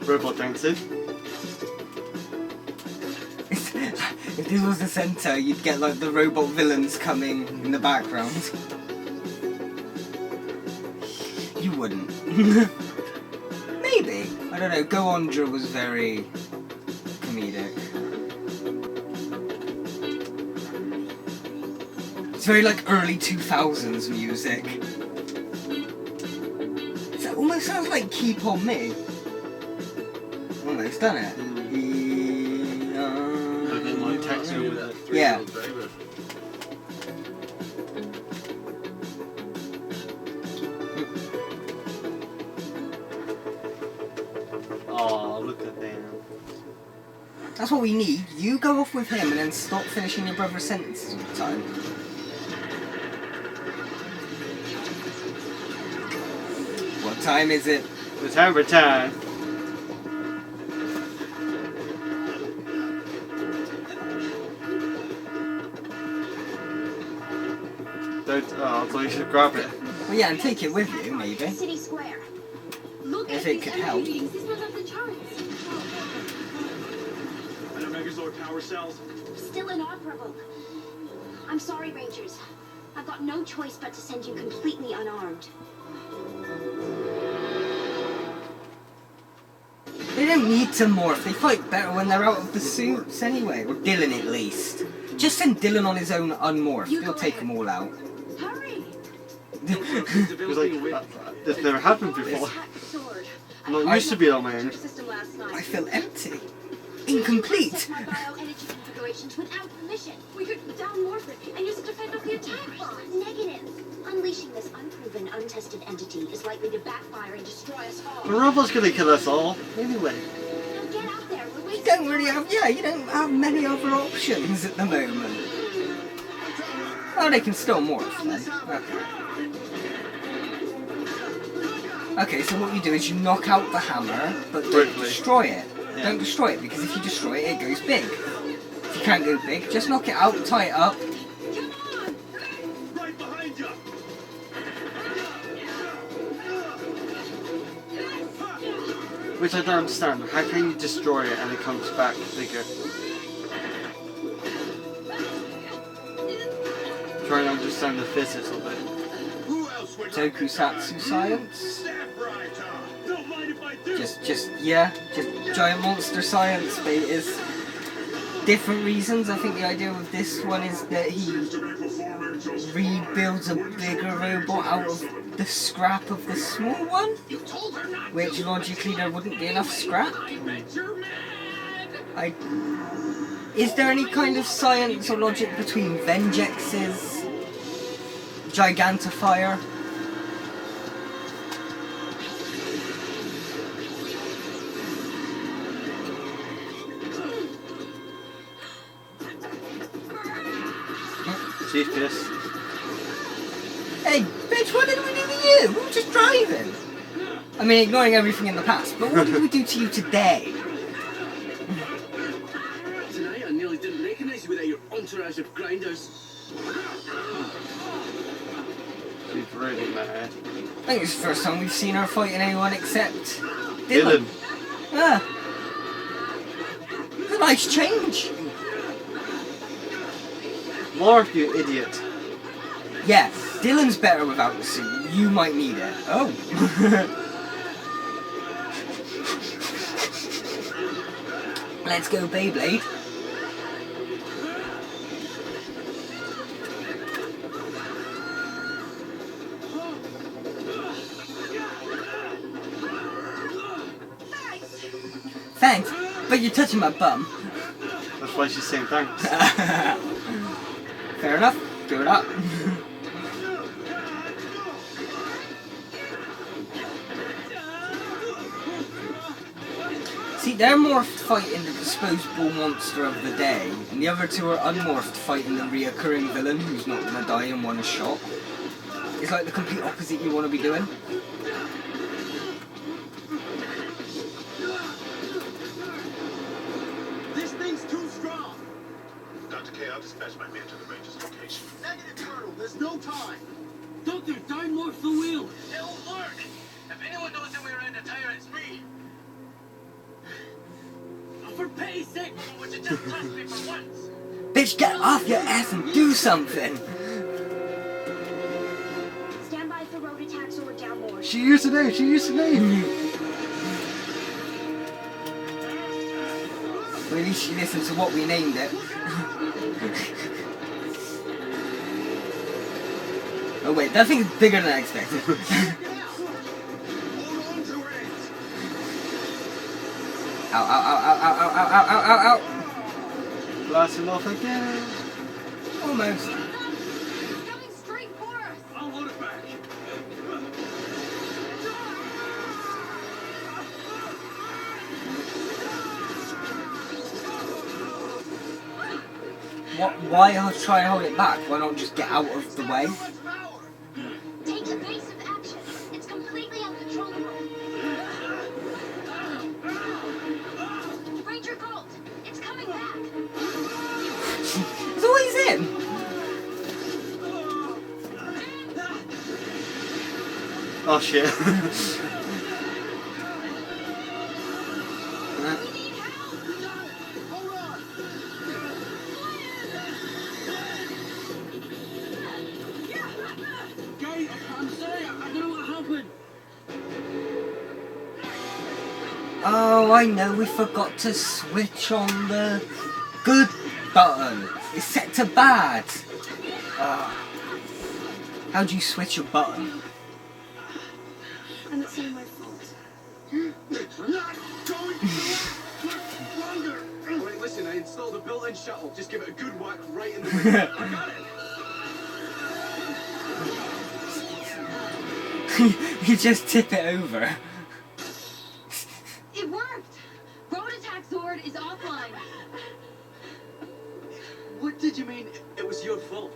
Robot dancing. If this was the centre, you'd get like the robot villains coming in the background. You wouldn't. Maybe. I don't know, Go Ondra was very comedic. It's very like early 2000s music. It almost sounds like Keep On Me. Almost, doesn't it? Looking like techno with that Yeah. Oh, look at them. That's what we need. You go off with him and then stop finishing your brother's sentences all the time. What time is it? It's hammer time. Don't. Oh, I thought you should grab it. Well, yeah, and take it with you, maybe. City Square. Look If at it these could energy help. readings. This was off the charts. And our Megazord power cells. Still inoperable. I'm sorry, Rangers. I've got no choice but to send you completely unarmed. They don't need to morph. They fight better when they're out of the suits anyway. Or Dylan, at least. Just send Dylan on his own unmorphed. He'll take them all out. Hurry! It's like, this never happened before. I'm not used to be on my own. System last night. I feel empty. Incomplete. My bioenergy operations without permission. We could downmorph it and use it to fend off the attack bots. Negative. Unleashing this unproven, untested entity is likely to backfire and destroy us all. The robot's gonna kill us all anyway. Now get out there. We're You wasting don't really have, you don't have many other options at the moment. Oh, they can still morph then. Okay, so what you do is you knock out the hammer, but don't destroy it. Yeah. Don't destroy it, because if you destroy it, it goes big. If you can't go big, just knock it out, tie it up. Right behind you. Which I don't understand. How can you destroy it and it comes back bigger? Trying to understand the physics of it. Tokusatsu science. Don't mind if I do. Just giant monster science, but it is different reasons. I think the idea with this one is that he rebuilds a bigger robot out of the scrap of the small one, which logically there wouldn't be enough scrap. Is there any kind of science or logic between Venjex's Gigantifier? Chief Kiss. Hey, bitch, what did we do to you? We were just driving. I mean, ignoring everything in the past, but what did we do to you today? Tonight I nearly didn't recognise you without your entourage of grinders. She's really mad. I think it's the first time we've seen her fighting anyone except Dylan. Ah. It's a nice change. Morph, you idiot. Yeah, Dylan's better without the suit. You might need it. Oh. Let's go, Beyblade. Thanks, but you're touching my bum. That's why she's saying thanks. Fair enough. Give it up. See, they're morphed fighting the disposable monster of the day, and the other two are unmorphed fighting the reoccurring villain who's not going to die in one shot. It's like the complete opposite you want to be doing. This thing's too strong. Dr. K, I'll dispatch my men to the Ranger's location. Negative, Colonel. There's no time. Doctor, downmorph the wheel. It won't work. If anyone knows the way around the tire, it's me. For pity's sake, Would you just trust me for once? Bitch, get off your ass and do something! Stand by for road attacks or down more. She used the name, she used the name. Well, at least she listened to what we named it. Oh wait, that thing's bigger than I expected. Ow, ow, ow, ow, ow, ow, ow, ow, ow, ow, ow. Blasting off again. Almost. Coming straight for us. I'll hold it back. Why try and hold it back? Why not just get out of the way? Take evasive action. It's completely uncontrollable. Ranger Colt, it's coming back. It's always in. Oh shit. Guys, I'm sorry, I don't know what happened. Oh, I know, we forgot to switch on the good button. It's set to bad. How do you switch a button? And it's all my fault. Not going to longer. Wait, listen, I installed a the built-in shuttle. Just give it a good whack right in the window. I got it! You just tip it over. It worked! Road attack Zord is offline. What did you mean it was your fault?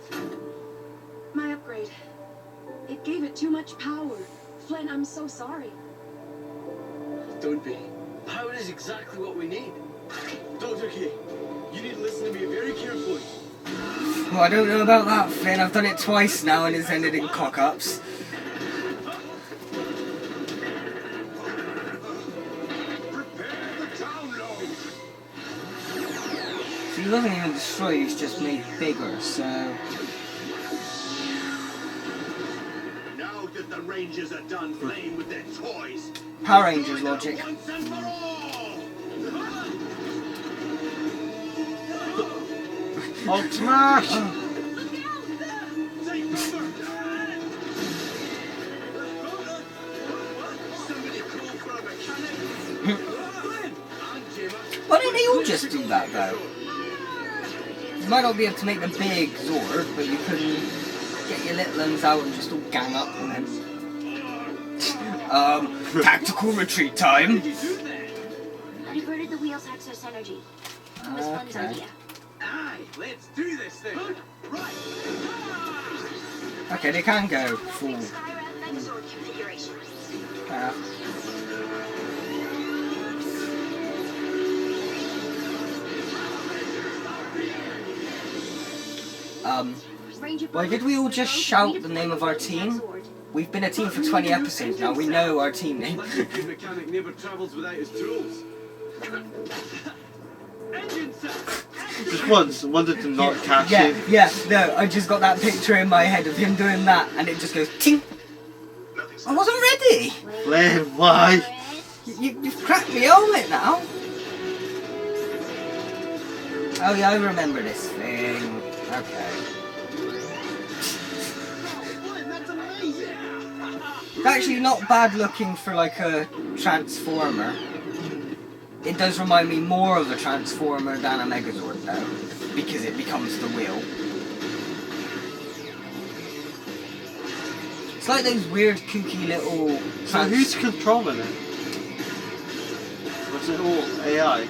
My upgrade. It gave it too much power. Flynn, I'm so sorry. Don't be. Power is exactly what we need. Dr. K, you need to listen to me very carefully. Well, I don't know about that, Flynn. I've done it twice now and it's ended in cock-ups. So he wasn't even destroyed, he's just made bigger, so... Now that the Rangers are done playing with their toys, Power Rangers logic. once and for all! Hulk smash! Take cover! Somebody call for a mechanic! Why don't they all just do that, though? You might not be able to make the big Zord, but you can get your little ones out and just all gang up on them. Tactical retreat time. I diverted the wheel's excess energy. It was Flynn's idea. Aye, let's do this thing. Right. Okay, they can go full. Why did we all just shout the name of our team? We've been a team for 20 episodes now, we know our team name. Good mechanic never travels without his tools. Just once, wanted to not catch yeah, it. Yeah, no, I just got that picture in my head of him doing that, and it just goes ting! I wasn't ready! Flynn, why? You've cracked me on it now. Oh yeah, I remember this thing. Okay. It's actually not bad looking for like a Transformer. It does remind me more of a Transformer than a Megazord though, because it becomes the wheel. It's like those weird kooky little... So who's controlling it? Was it all AI?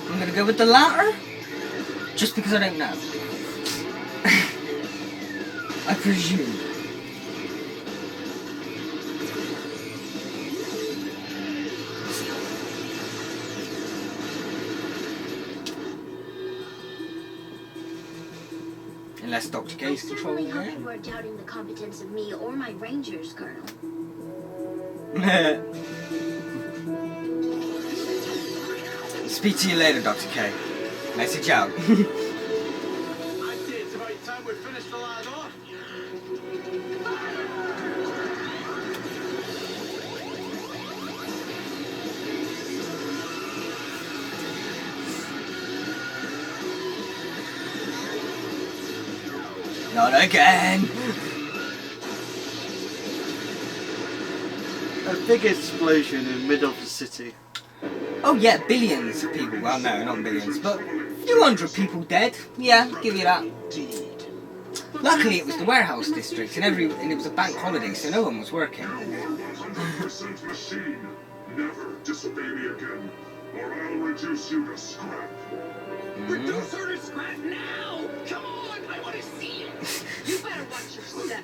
I'm gonna go with the latter, just because I don't know. I presume. Unless Dr. K's controlling I it. you were doubting the competence of me or my Rangers, Colonel. Speak to you later, Dr. K. Message out. I'd say it's about time we finished the lad off. Not again! A big explosion in the middle of the city. Oh yeah, billions of people. Well, no, not billions, but a few hundred people dead. Yeah, give you that. Luckily, it was the warehouse district, and it was a bank holiday, so no one was working. 100% machine. Never disobey me again, or I'll reduce you to scrap. Reduce her to scrap now! Come on, I want to see it! You better watch your step.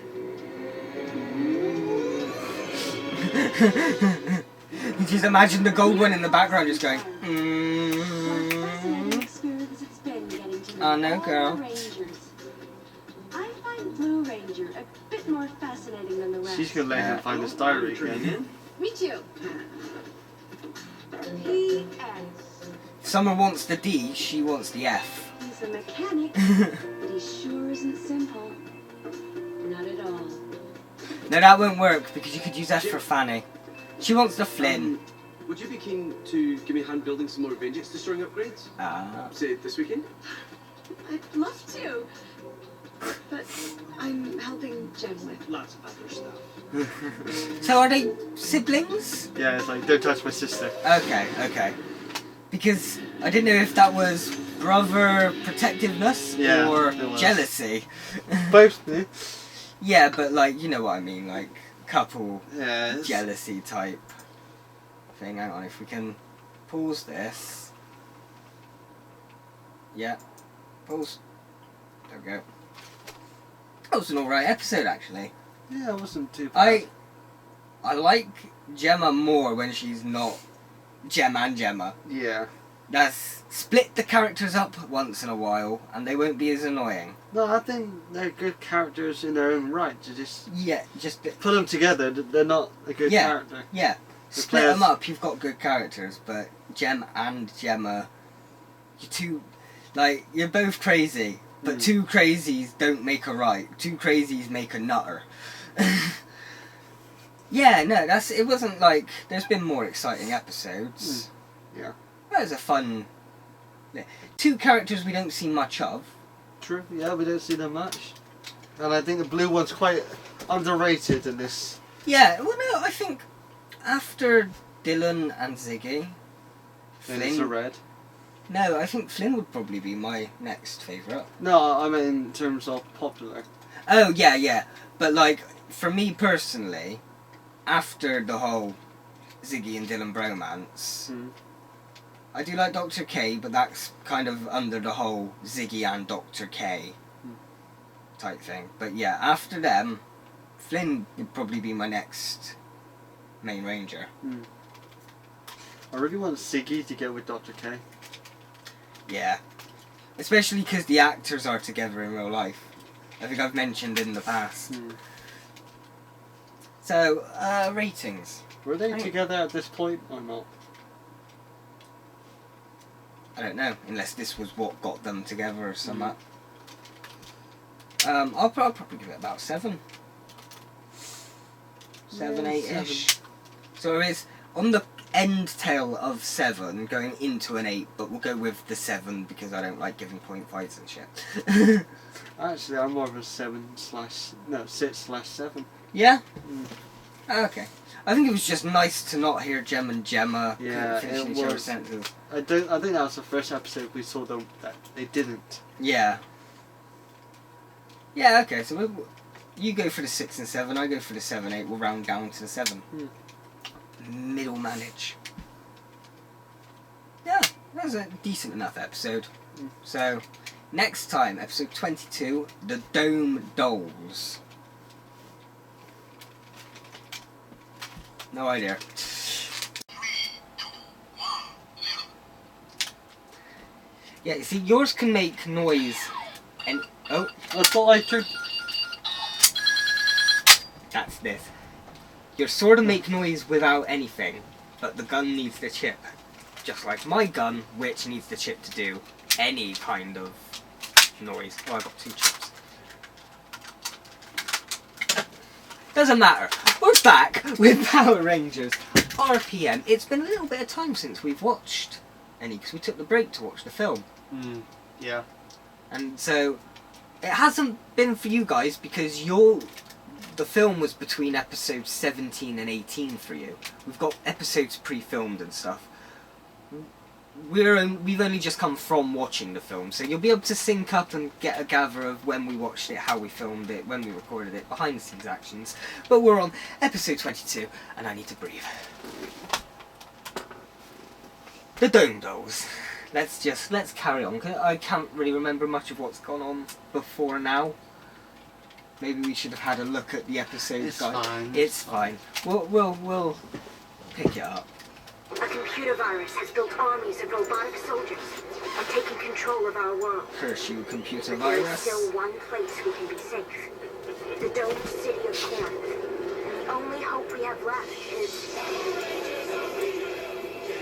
You just imagine the gold one in the background just going, Oh no, girl. I find Blue Ranger a bit more fascinating than the rest. She's gonna let him find his diary again. Me too. P.S. Summer wants the D, she wants the F. He's a mechanic, but he sure isn't simple. Not at all. No, that won't work because you could use F for Fanny. She wants the Flynn. Would you be keen to give me a hand building some more Avengers destroying upgrades? Say this weekend? I'd love to, but I'm helping Jen with lots of other stuff. So are they siblings? Yeah, it's like, don't touch my sister. Okay, okay. because I didn't know if that was brother protectiveness Yeah, or it was. jealousy. Both. Yeah, but like, you know what I mean, like couple Yeah. jealousy type thing. Hang on, if we can pause this. Yeah, pause. There we go. That was an alright episode, actually. Yeah, it wasn't too bad. I like Gemma more when she's not Gem and Gemma. Yeah. That's split the characters up once in a while, and they won't be as annoying. No, I think they're good characters in their own right. To just put them together, they're not a good character. Yeah, The split them players- up. You've got good characters, but Gem and Gemma, you're both crazy, but two crazies don't make a right. Two crazies make a nutter. Yeah, no, it wasn't like, there's been more exciting episodes. Yeah. That was a fun... Two characters we don't see much of. True, yeah, we don't see them much. And I think the blue one's quite underrated in this. Yeah, well no, I think after Dylan and Ziggy... Then it's a red. No, I think Flynn would probably be my next favourite. No, I mean in terms of popular. Oh, yeah. But like, for me personally, after the whole Ziggy and Dylan bromance, I do like Dr. K, but that's kind of under the whole Ziggy and Dr. K type thing. But yeah, after them, Flynn would probably be my next main ranger. I really want Ziggy to get with Dr. K. Yeah. Especially because the actors are together in real life. I think I've mentioned in the past. So, ratings. Were they together at this point or not? I don't know, unless this was what got them together or something. I'll probably give it about 7. 7, 8-ish. So it's on the end tail of 7, going into an 8, but we'll go with the 7 because I don't like giving 0.5s and shit. Actually, I'm more of a 6/7. Yeah? Okay. I think it was just nice to not hear Gem and Gemma Yeah, finishing it each other's was. sentences. I think that was the first episode we saw them that they didn't. Yeah. Yeah, okay, so you go for the 6 and 7, I go for the 7, 8, we'll round down to the 7. Middle manage. Yeah, that was a decent enough episode. So, next time, episode 22, The Dome Dolls. No idea. Yeah, you see, yours can make noise and... Oh, I thought I could... That's this. Your sword will make noise without anything, but the gun needs the chip. Just like my gun, which needs the chip to do any kind of noise. Oh, I got 2 chips. Doesn't matter. We're back with Power Rangers RPM. It's been a little bit of time since we've watched any, because we took the break to watch the film. Yeah. And so, it hasn't been for you guys because the film was between episodes 17 and 18 for you. We've got episodes pre-filmed and stuff. We've only just come from watching the film, so you'll be able to sync up and get a gather of when we watched it, how we filmed it, when we recorded it, behind the scenes actions. But we're on episode 22, and I need to breathe. The Dome Dolls. Let's carry on. I can't really remember much of what's gone on before now. Maybe we should have had a look at the episode. It's fine. It's fine. We'll pick it up. A computer virus has built armies of robotic soldiers and taken control of our world. Curse you, computer But there is virus. still one place we can be safe. The domed city of Corinth. And the only hope we have left is...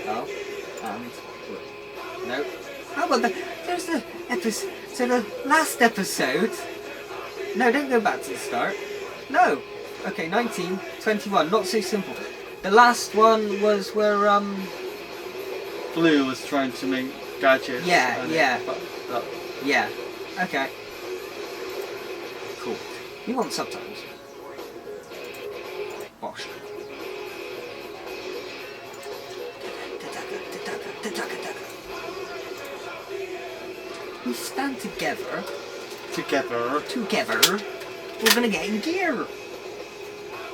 Oh, and... No. How about there's the episode... So the last episode... No, don't go back to the start. No. Okay, 19, 21, not so simple. The last one was where, Blue was trying to make gadgets. Yeah, and yeah. it fucked up. Yeah. Okay. Cool. You want subtitles? Bosh. we stand together, we're gonna get in gear.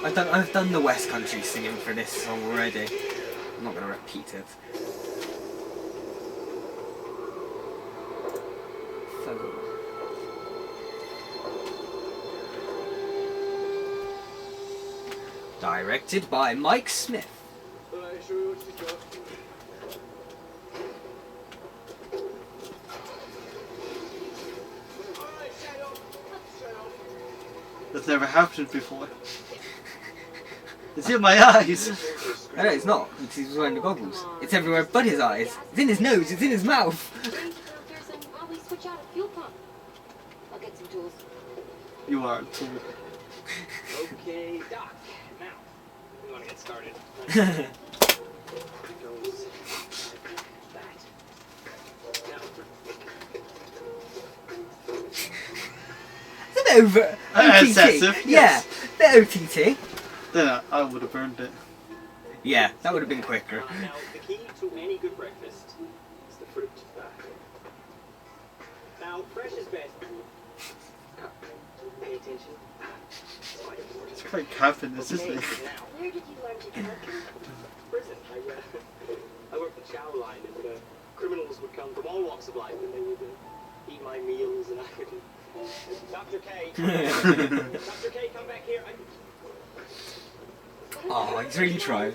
I've done the West Country singing for this song already. I'm not gonna repeat it. So. Directed by Mike Smith. That's never happened before. It's in my eyes. I know it's not, because he's wearing the goggles. It's everywhere but his eyes. It's in his nose, it's in his mouth. While we switch out a fuel pump. I'll get some tools. You are a tool. Okay, Doc. Now, we want to get started. It's a bit over OTT. Excessive, yeah, yes. bit OTT. Then I would have burned it. Yeah, that would have been quicker. Now, the key to any good breakfast is the fruit. Now, fresh is best. Pay attention. It's quite important. It's quite caffeinous, isn't it? Where did you learn to cook? Prison. I worked the chow line, and criminals would come from all walks of life, and they would eat my meals, and I would. Dr. K. Dr. K, come back here. Oh, he's really trying.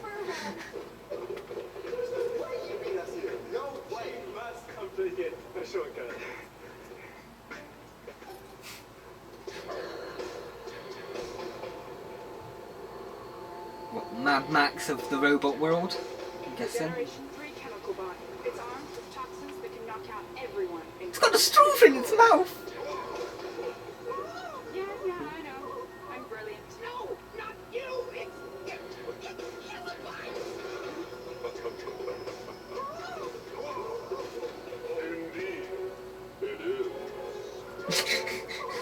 No way. You must come to get a shortcut. What, Mad Max of the robot world? I'm guessing. Generation 3 chemical bot. It's armed with toxins that can knock out everyone. It's got a straw in its mouth! Yeah, I know. I'm brilliant. No, not you. It's Indeed, it is.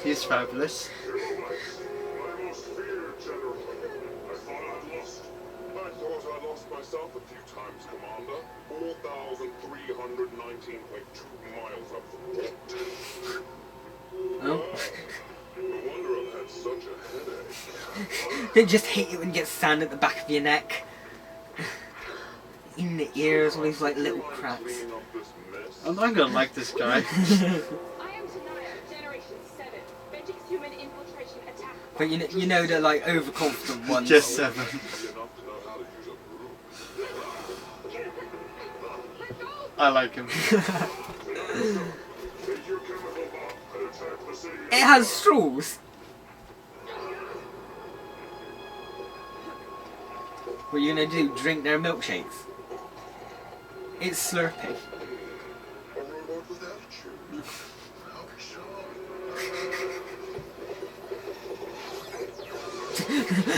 He's fabulous. My most feared general. I thought I'd lost. I thought I lost myself a few times, Commander. 4,319.2 miles up the road. Oh. No wonder I've had such a headache. They just hit you and get sand at the back of your neck. In the ears, all these like little cracks. I'm not gonna like this guy. I am Tanaya, Generation 7. Benjic's human infiltration attack. But you know the like overconfident ones. Just 7. I like him. It has straws. What are you gonna do? Drink their milkshakes? It's slurping. A robot with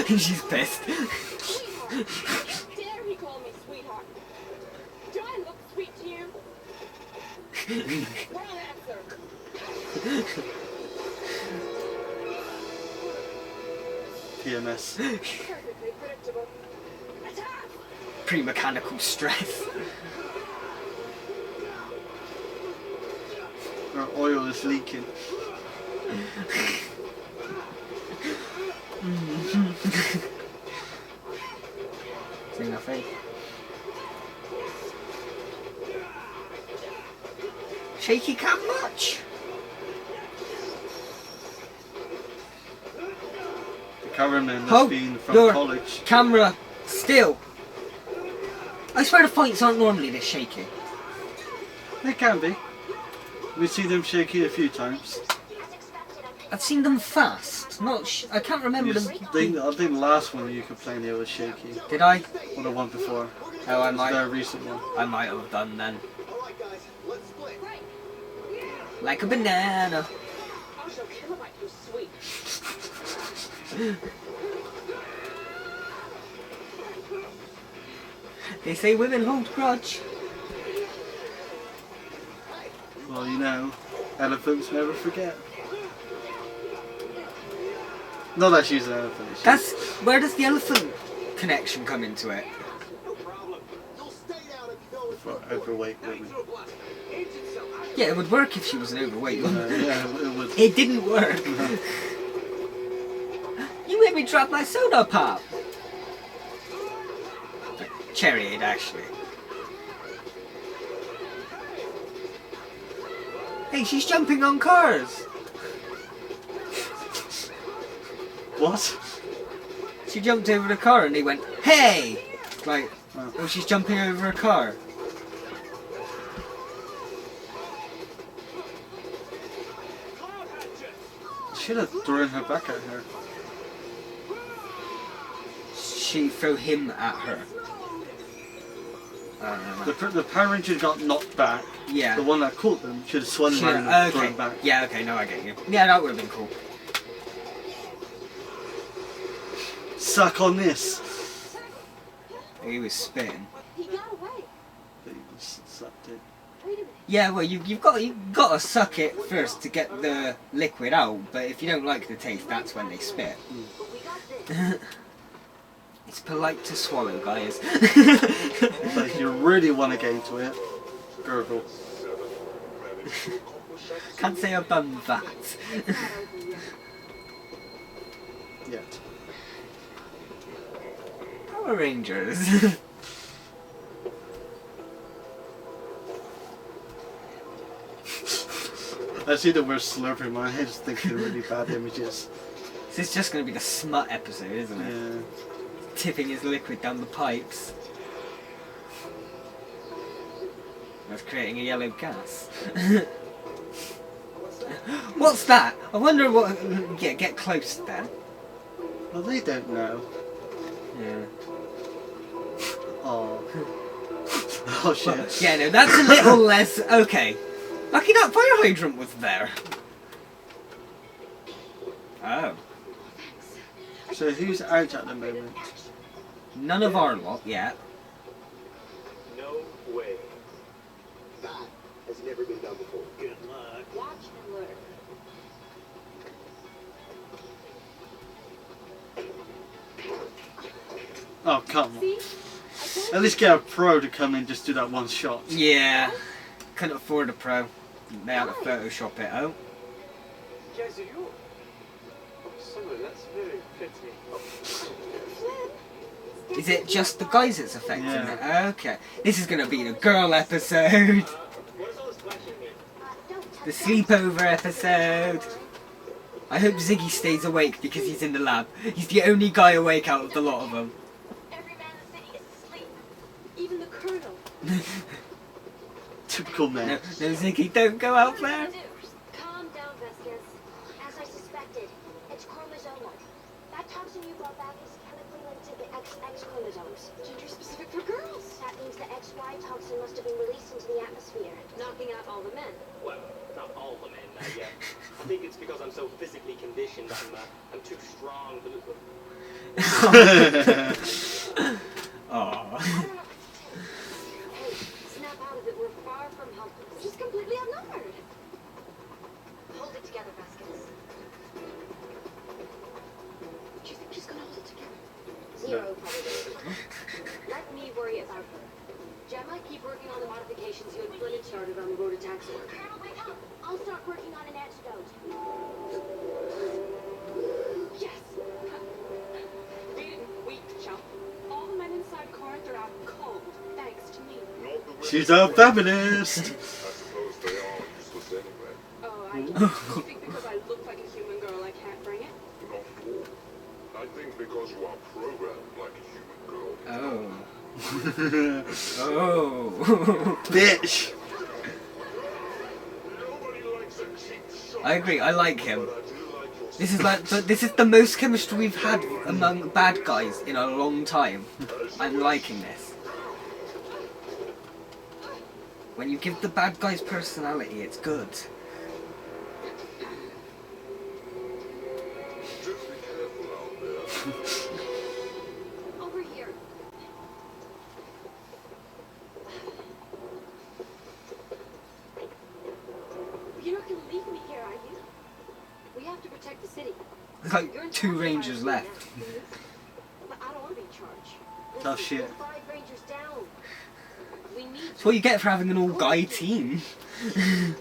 attitude. She's pissed. How dare he call me sweetheart? Do I look sweet to you? Well, answer. PMS. Perfectly predictable. Attack! Pre-mechanical stress. Our oil is leaking. See nothing. Shaky cam much? The cameraman must Hold be from your college. camera still. I swear the fights aren't normally this shaky. They can be. We see them shaky a few times. I've seen them fast. Not. I can't remember them. I think the last one you complained it was shaky. Did I? Or the one before. Oh, I It was might. a very recent one. I might have done then. Alright guys, let's split. Like a banana. I'll show Kilobyte who's sweet. They say women hold grudge. Well, you know, elephants never forget. Not that she's an elephant. That's where does the elephant connection come into it? No problem. You'll stay down if you don't for overweight women. Yeah, it would work if she was an overweight woman. Yeah, it would. It didn't work. You made me drop my soda pop. Cherryade, actually. Hey, she's jumping on cars. What? She jumped over the car and he went, hey! Like, oh, she's jumping over a car. Should have thrown her back at her. She threw him at her. The Power Ranger got knocked back. Yeah. The one that caught them should have swung around and thrown back. Yeah, okay, no, I get you. Yeah, that would have been cool. Suck on this. He was spitting. He got away. He sucked it. Wait a minute. Yeah, well, you've got to suck it first to get the liquid out. But if you don't like the taste, that's when they spit. But we got this. It's polite to swallow, guys. So if you really want to get into it, gurgle. Can't say I've done that. Yet. Power Rangers. I see the word slurp in my head, just thinking of really bad images. This is just going to be the smut episode, isn't it? Yeah. Tipping his liquid down the pipes. That's creating a yellow gas. What's that? I wonder what... Yeah, get close then. Well, they don't know. Yeah. Oh. Oh shit. Well, yeah, no, that's a little less... Okay. Lucky that fire hydrant was there. Oh. So who's out at the moment? None of our lot yet. No way. That has never been done before. Good luck. Watch and learn. Oh, come on. See? I At least get a pro to come in and just do that one shot. Yeah. Couldn't afford a pro. They had to Photoshop it out. Guys, are you? Oh, sorry, that's very pretty. Is it just the guys it's affecting it? Okay. This is going to be the girl episode. The sleepover episode. I hope Ziggy stays awake because he's in the lab. He's the only guy awake out of the lot of them. Every man in the city is asleep. Even the colonel. Typical man. No, Ziggy, don't go out there. Calm down, Vasquez. As I suspected, it's chromosomal. That toxin you brought back is chemically linked to the XX chromosomes. Gender specific for girls. That means the XY toxin must have been released into the atmosphere. Knocking out all the men. Well, not all the men, not yet. I think it's because I'm so physically conditioned. I'm too strong to... Aww. Hey, snap out of it. We're far from helpless. She's completely outnumbered. Hold it together, Vasquez. Do you think she's gonna hold it together? Zero probability. Let me worry about her. Gemma, keep working on the modifications you and Flynn had started on the road attacks order. Colonel, wake up! I'll start working on an antidote. Yes! Read it, weak chump. All the men inside Corinth are out cold, thanks to me. She's a feminist. I suppose they are useless anyway. Oh, I don't. You think because I look like a human girl I can't bring it? Not at all. I think because you are programmed like a human girl. Oh. Oh. Bitch. I agree, I like him. This is the most chemistry we've had among bad guys in a long time. I'm liking this. When you give the bad guys personality, it's good. Just be careful out there. Over here. You're not gonna leave me here, are you? We have to protect the city. There's like 2 Rangers left. But I don't want to be in charge. Tough shit. 5 Rangers down. We need That's what you get for having an all-guy team. to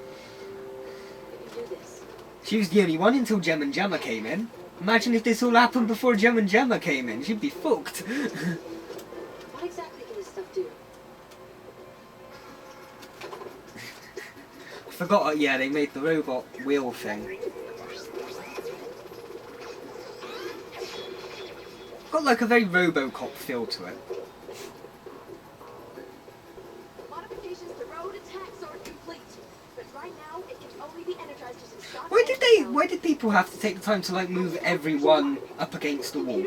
do this. She was the only one until Gem and Gemma came in. Imagine if this all happened before Gem and Gemma came in. She'd be fucked. What exactly can this stuff do? I forgot, yeah, they made the robot wheel thing. Got like a very RoboCop feel to it. Modifications to road attacks are complete, but right now it can only be energized using stock. Why did people have to take the time to like move everyone up against the wall?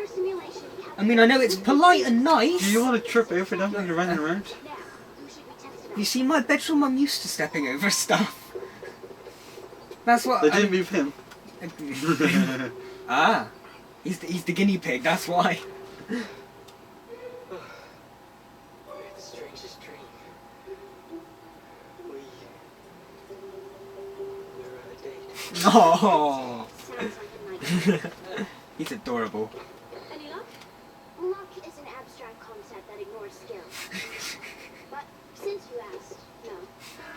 I mean, I know it's polite and nice. Do you want to trip over them when you're running around? You see, my bedroom, I'm used to stepping over stuff. That's what They didn't move him. Ah, he's the guinea pig. That's why. We had the strangest dream. We were on a date. Oh, he's adorable. Any luck? Luck is an abstract concept that ignores skill. But since you asked, no.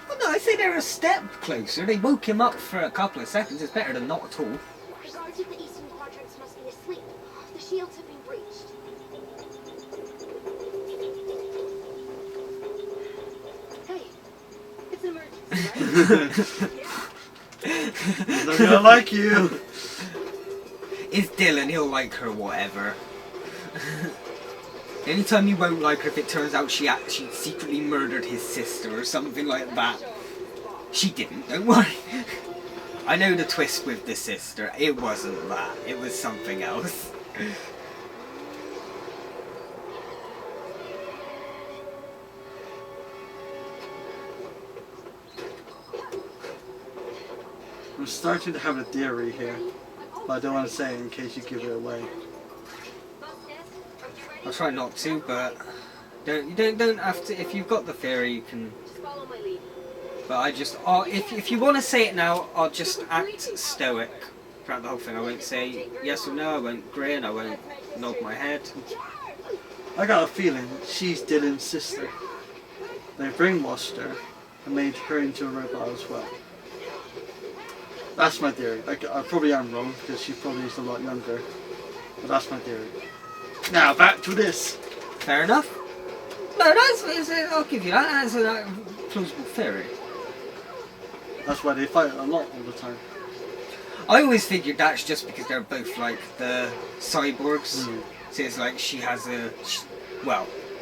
Well, no, I say they're a step closer. They woke him up for a couple of seconds. It's better than not at all. The guards of the eastern quadrants must be asleep. The shields have been breached. Hey, it's an emergency, right? He's not gonna like you. It's Dylan. He'll like her, whatever. Anytime you won't like her if it turns out she actually secretly murdered his sister or something like that. She didn't, don't worry. I know the twist with the sister. It wasn't that. It was something else. I'm starting to have a theory here, but I don't want to say it in case you give it away. I'll try not to, but you don't have to. If you've got the theory, you can. Just follow my lead. But I just, if you want to say it now, I'll just act stoic throughout the whole thing. I won't say yes or no. I won't grin. I won't nod my head. I got a feeling she's Dylan's sister. They brainwashed her and made her into a robot as well. That's my theory. I probably am wrong because she probably is a lot younger, but that's my theory. Now back to this. Fair enough. No, I'll give you that. That's a plausible theory. That's why they fight a lot all the time. I always figured that's just because they're both like the cyborgs. So it's like she has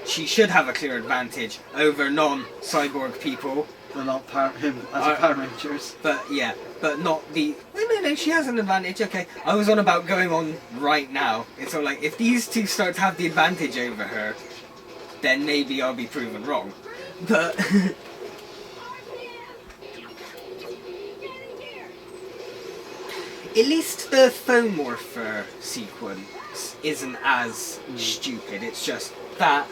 she should have a clear advantage over non-cyborg people. But not him as a Power Rangers. But yeah, but not the. No, she has an advantage. Okay, I was on about going on right now. It's all like if these two start to have the advantage over her, then maybe I'll be proven wrong. But at least the Phomorpher sequence isn't as stupid. It's just that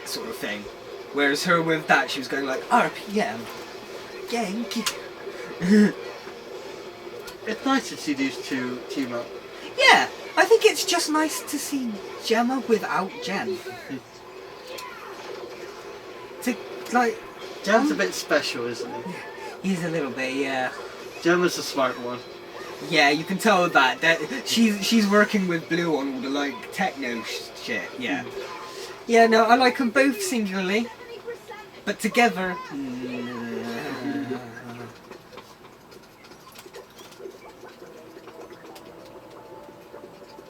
sort of thing. Whereas her with that, she was going like, RPM, Yankee. It's nice to see these two team up. Yeah, I think it's just nice to see Gemma without Jem. Jem's a bit special, isn't he? He's a little bit, yeah. Gemma's the smart one. Yeah, you can tell that she's working with Blue on all the like techno shit. Yeah. Yeah, no, I like them both singularly. But together...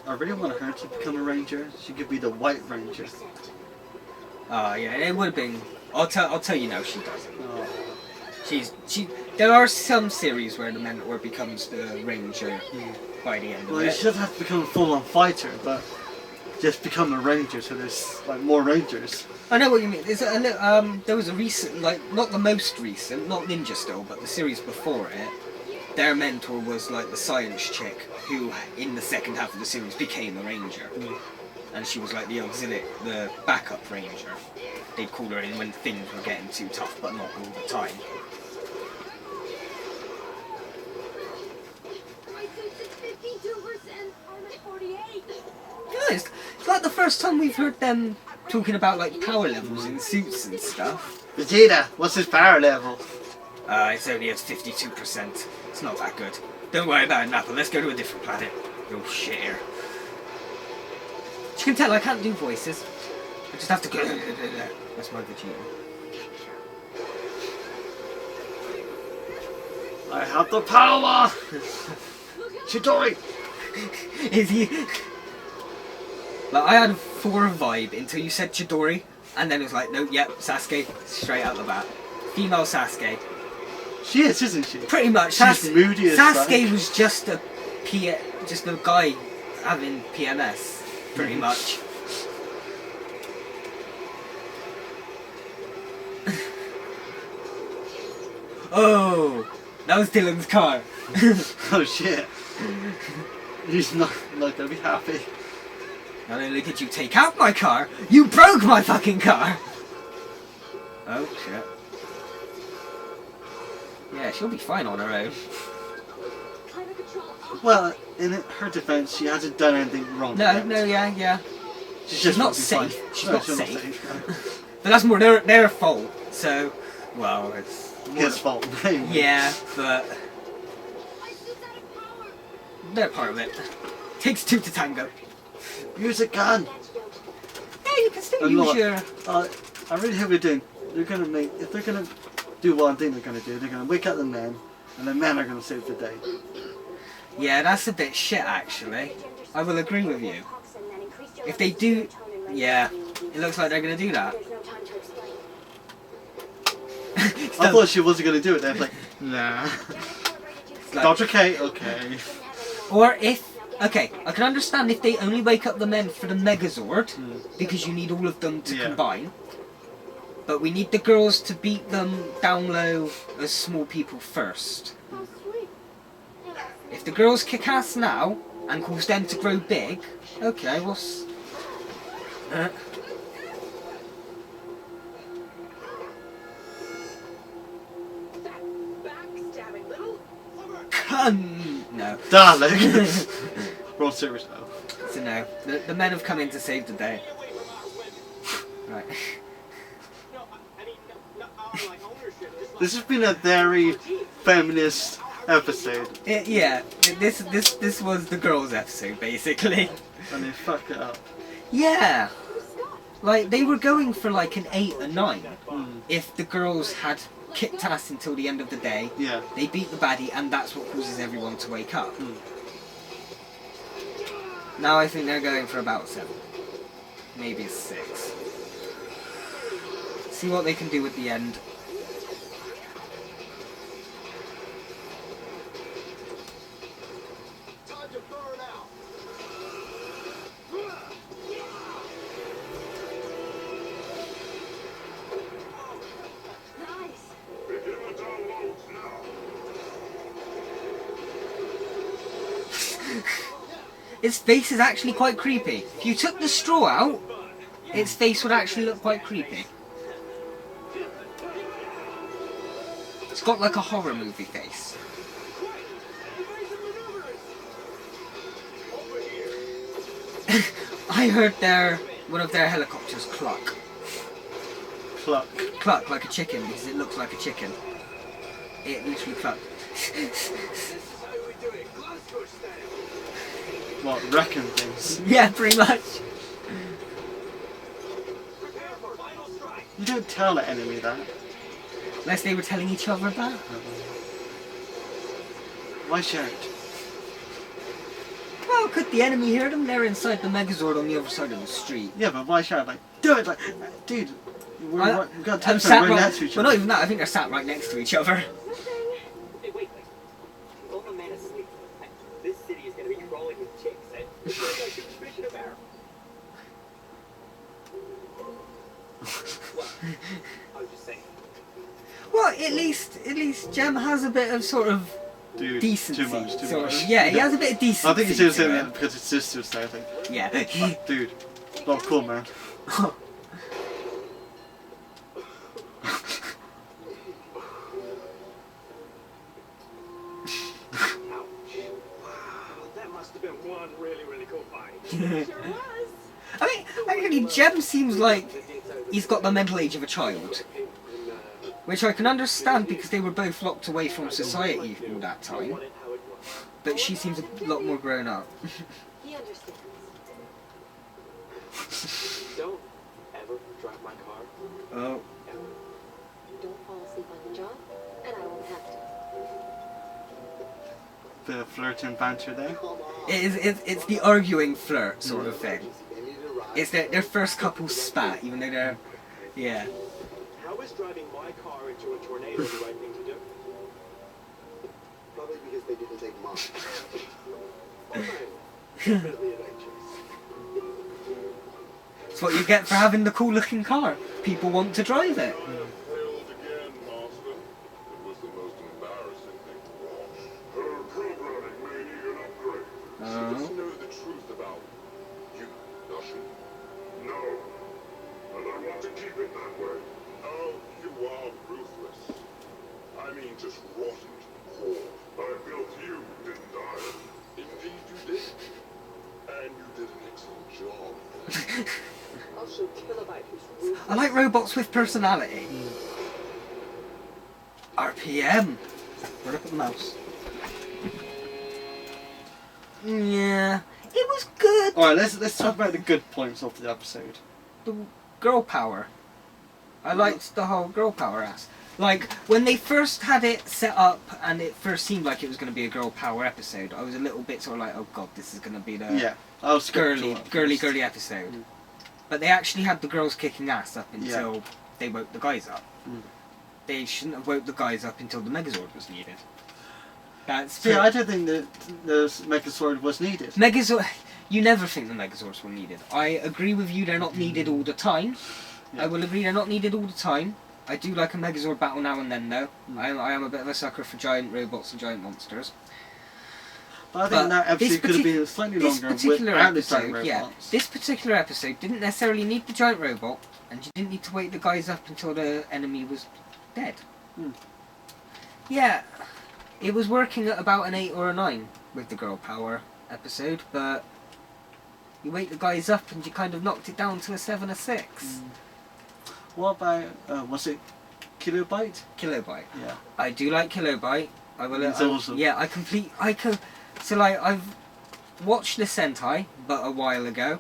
I really want her to become a ranger. She could be the White Ranger. Oh yeah, it would have been... I'll tell you now she doesn't. There are some series where the Mentor becomes the ranger by the end of it. Well, she doesn't have to become a full-on fighter, but just become a ranger so there's like more rangers. I know what you mean. There was a recent, like, not the most recent, not Ninja still, but the series before it. Their mentor was like the science chick who, in the second half of the series, became a ranger. And she was like the backup ranger. They'd call her in when things were getting too tough, but not all the time. Yeah, it's like the first time we've heard them talking about like power levels in suits and stuff. Vegeta, what's his power level? It's only at 52%. It's not that good. Don't worry about it, Nappa. Let's go to a different planet. Oh shit here. You can tell I can't do voices. I just have to go. That's my Vegeta. I have the power! Chidori! Is he? Like, I had 4 vibe until you said Chidori, and then it was like, no, yep, Sasuke, straight out the bat. Female Sasuke. She is, isn't she? Pretty much. She's moody as Sasuke fuck. was just a guy having PMS, pretty much. Oh, that was Dylan's car. Oh shit. He's not gonna be happy. Not only did you take out my car, you broke my fucking car! Oh shit. Yeah, she'll be fine on her own. Well, in her defense, she hasn't done anything wrong. No, yet. no, yeah. She's not safe. She's not she's safe. But that's more their fault, so, well, it's... His fault. Yeah, but... they're part of it. Takes 2 to tango. Use a gun! Yeah, you can still use your... I really hope they're gonna make... If they're gonna do what I think they're gonna do, they're gonna wake up the men, and the men are gonna save the day. Yeah, that's a bit shit, actually. I will agree with you. If they do... yeah, it looks like they're gonna do that. I thought she wasn't gonna do it, they're like, nah. Dr. K, okay. Or if... okay, I can understand if they only wake up the men for the Megazord, because you need all of them to combine. But we need the girls to beat them down low as small people first. If the girls kick ass now, and cause them to grow big, okay, what's... no. Darling! We're on serious now. So no, the men have come in to save the day. Right. This has been a very feminist episode. Yeah, this was the girls' episode, basically. And they fuck it up. Yeah! Like, they were going for like an 8 or 9 if the girls had kicked ass until the end of the day. Yeah. They beat the baddie, and that's what causes everyone to wake up. Now I think they're going for about 7. Maybe 6. See what they can do at the end. Its face is actually quite creepy. If you took the straw out, its face would actually look quite creepy. It's got like a horror movie face. I heard one of their helicopters cluck. Cluck. Cluck like a chicken because it looks like a chicken. It literally clucked. What, wrecking things? Yeah, pretty much. You don't tell the enemy that. Unless they were telling each other that. Why shout? Well, could the enemy hear them? They're inside the Megazord on the other side of the street. Yeah, but why shout? Like, do it! Like, dude, we've got to sat right right next to each well, other. not even that. I think they're sat right next to each other. Hey, wait. All the men asleep. This city is gonna be crawling with chicks, and there's no suspicion of error. Well, I was just saying. Well, at least Jem has a bit of sort of Dude, decency. too much. Yeah, he has a bit of decency. I think you should have said that because his sister's there, I think. Yeah. Dude, not cool, man. That must have been one really, really cool fight. I mean, apparently Jem seems like he's got the mental age of a child. Which I can understand because they were both locked away from society all that time. But she seems a lot more grown up. He understands. Don't ever drive my car. Oh. Don't fall asleep on the job, and I won't have to. Bit of flirting banter there. It's the arguing flirt sort of thing. It's their first couple spat, even though they're... Yeah. How is driving my car into a tornado the right thing to do? Probably because they didn't take mine. It's what you get for having the cool looking car. People want to drive it. Failed again, Master. It was the most embarrassing thing wrong. Her programming may need an upgrade. She doesn't know the truth about you, does she? No. And I want to keep it that way. Oh, you are ruthless. I mean just rotten, poor. I built you, didn't I? Indeed you did. And you did an excellent job. Also, Kilobyte who's ruthless. I like robots with personality. RPM. Where up the mouse? Yeah, it was good. Alright, let's talk about the good points of the episode. The girl power. I liked the whole girl power ass. Like, when they first had it set up and it first seemed like it was going to be a girl power episode, I was a little bit sort of like, oh god, this is going to be the I was girly episode. Mm. But they actually had the girls kicking ass up until they woke the guys up. Mm. They shouldn't have woke the guys up until the Megazord was needed. That's See, I don't think that the Megazord was needed. Megazord. You never think the Megazords were needed. I agree with you, they're not needed all the time. I will agree they're not needed all the time. I do like a Megazord battle now and then though. I am a bit of a sucker for giant robots and giant monsters. But I think that episode could have been slightly longer without the giant robots. This particular episode didn't necessarily need the giant robot, and you didn't need to wake the guys up until the enemy was dead. Yeah, it was working at about an 8 or a 9 with the girl power episode, but you wake the guys up and you kind of knocked it down to a 7 or 6. What about, was it Kilobyte? Kilobyte. Yeah. I do like Kilobyte. I will. It's awesome. Yeah, So like I've watched the Sentai, but a while ago,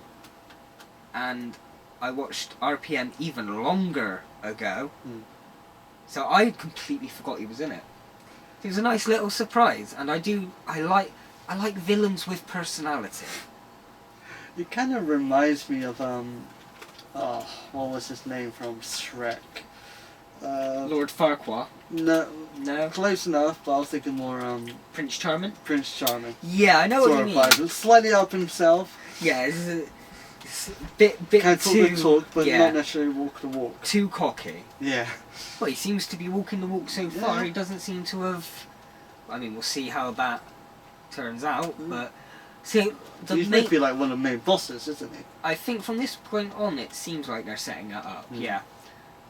and I watched RPM even longer ago. So I completely forgot he was in it. It was a nice little surprise, and I like villains with personality. It kind of reminds me of what was his name from Shrek? Lord Farquaad. No, close enough. But I was thinking more Prince Charming. Prince Charming. Yeah, I know what you mean. Vibes. Slightly up himself. Yeah, it's a bit Can't too talk, but not necessarily walk the walk. Too cocky. Yeah. Well, he seems to be walking the walk so far. He doesn't seem to have. I mean, we'll see how that turns out, but see, He's meant to be like one of the main bosses, isn't he? I think from this point on, it seems like they're setting that up. Yeah,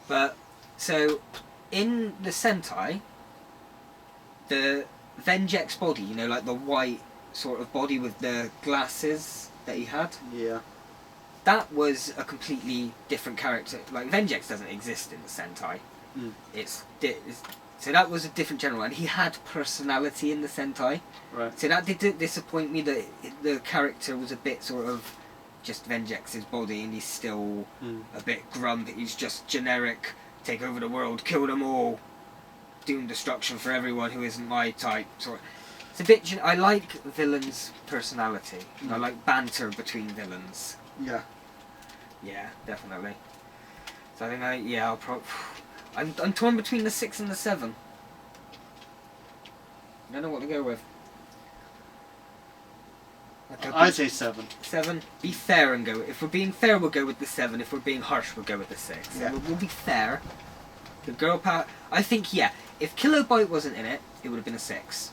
but so in the Sentai, the Venjek's body, you know, like the white sort of body with the glasses that he had. Yeah. That was a completely different character. Like Venjex doesn't exist in the Sentai. So that was a different general, and he had personality in the Sentai. Right. So that did disappoint me that the character was a bit sort of just Venjex's body, and he's still a bit grumpy. He's just generic, take over the world, kill them all, doom destruction for everyone who isn't my type. Sort. It's a bit. I like villains' personality. I like banter between villains. Yeah. Yeah, definitely. So I think I'll probably. I'm torn between the 6 and the 7. I don't know what to go with. I'd say 7. 7. Be fair and go. If we're being fair, we'll go with the 7. If we're being harsh, we'll go with the 6. Yeah. We'll be fair. The girl power. I think if Kilobyte wasn't in it, it would have been a 6.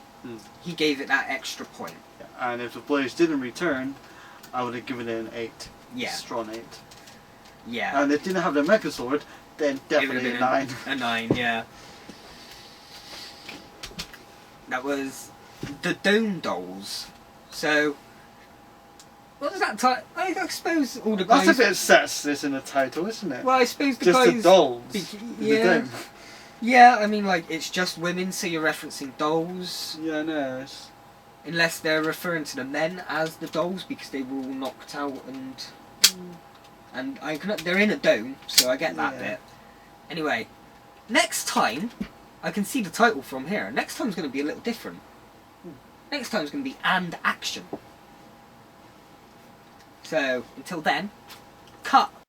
He gave it that extra point. Yeah. And if the boys didn't return, I would have given it an 8. Yeah. Strong 8. Yeah. And if it didn't have the Megazord, then definitely a 9. A 9, yeah. That was the Dome Dolls. So, What does that title? I suppose all the guys... That's if it sets this in the title, isn't it? Well, I suppose the just guys... the dolls. Yeah. Yeah, I mean, like, it's just women, so you're referencing dolls. Yeah, no. Unless they're referring to the men as the dolls, because they were all knocked out and... And they're in a dome, so I get that bit. Anyway, next time, I can see the title from here. Next time's going to be a little different. Next time's going to be And Action. So, until then, cut.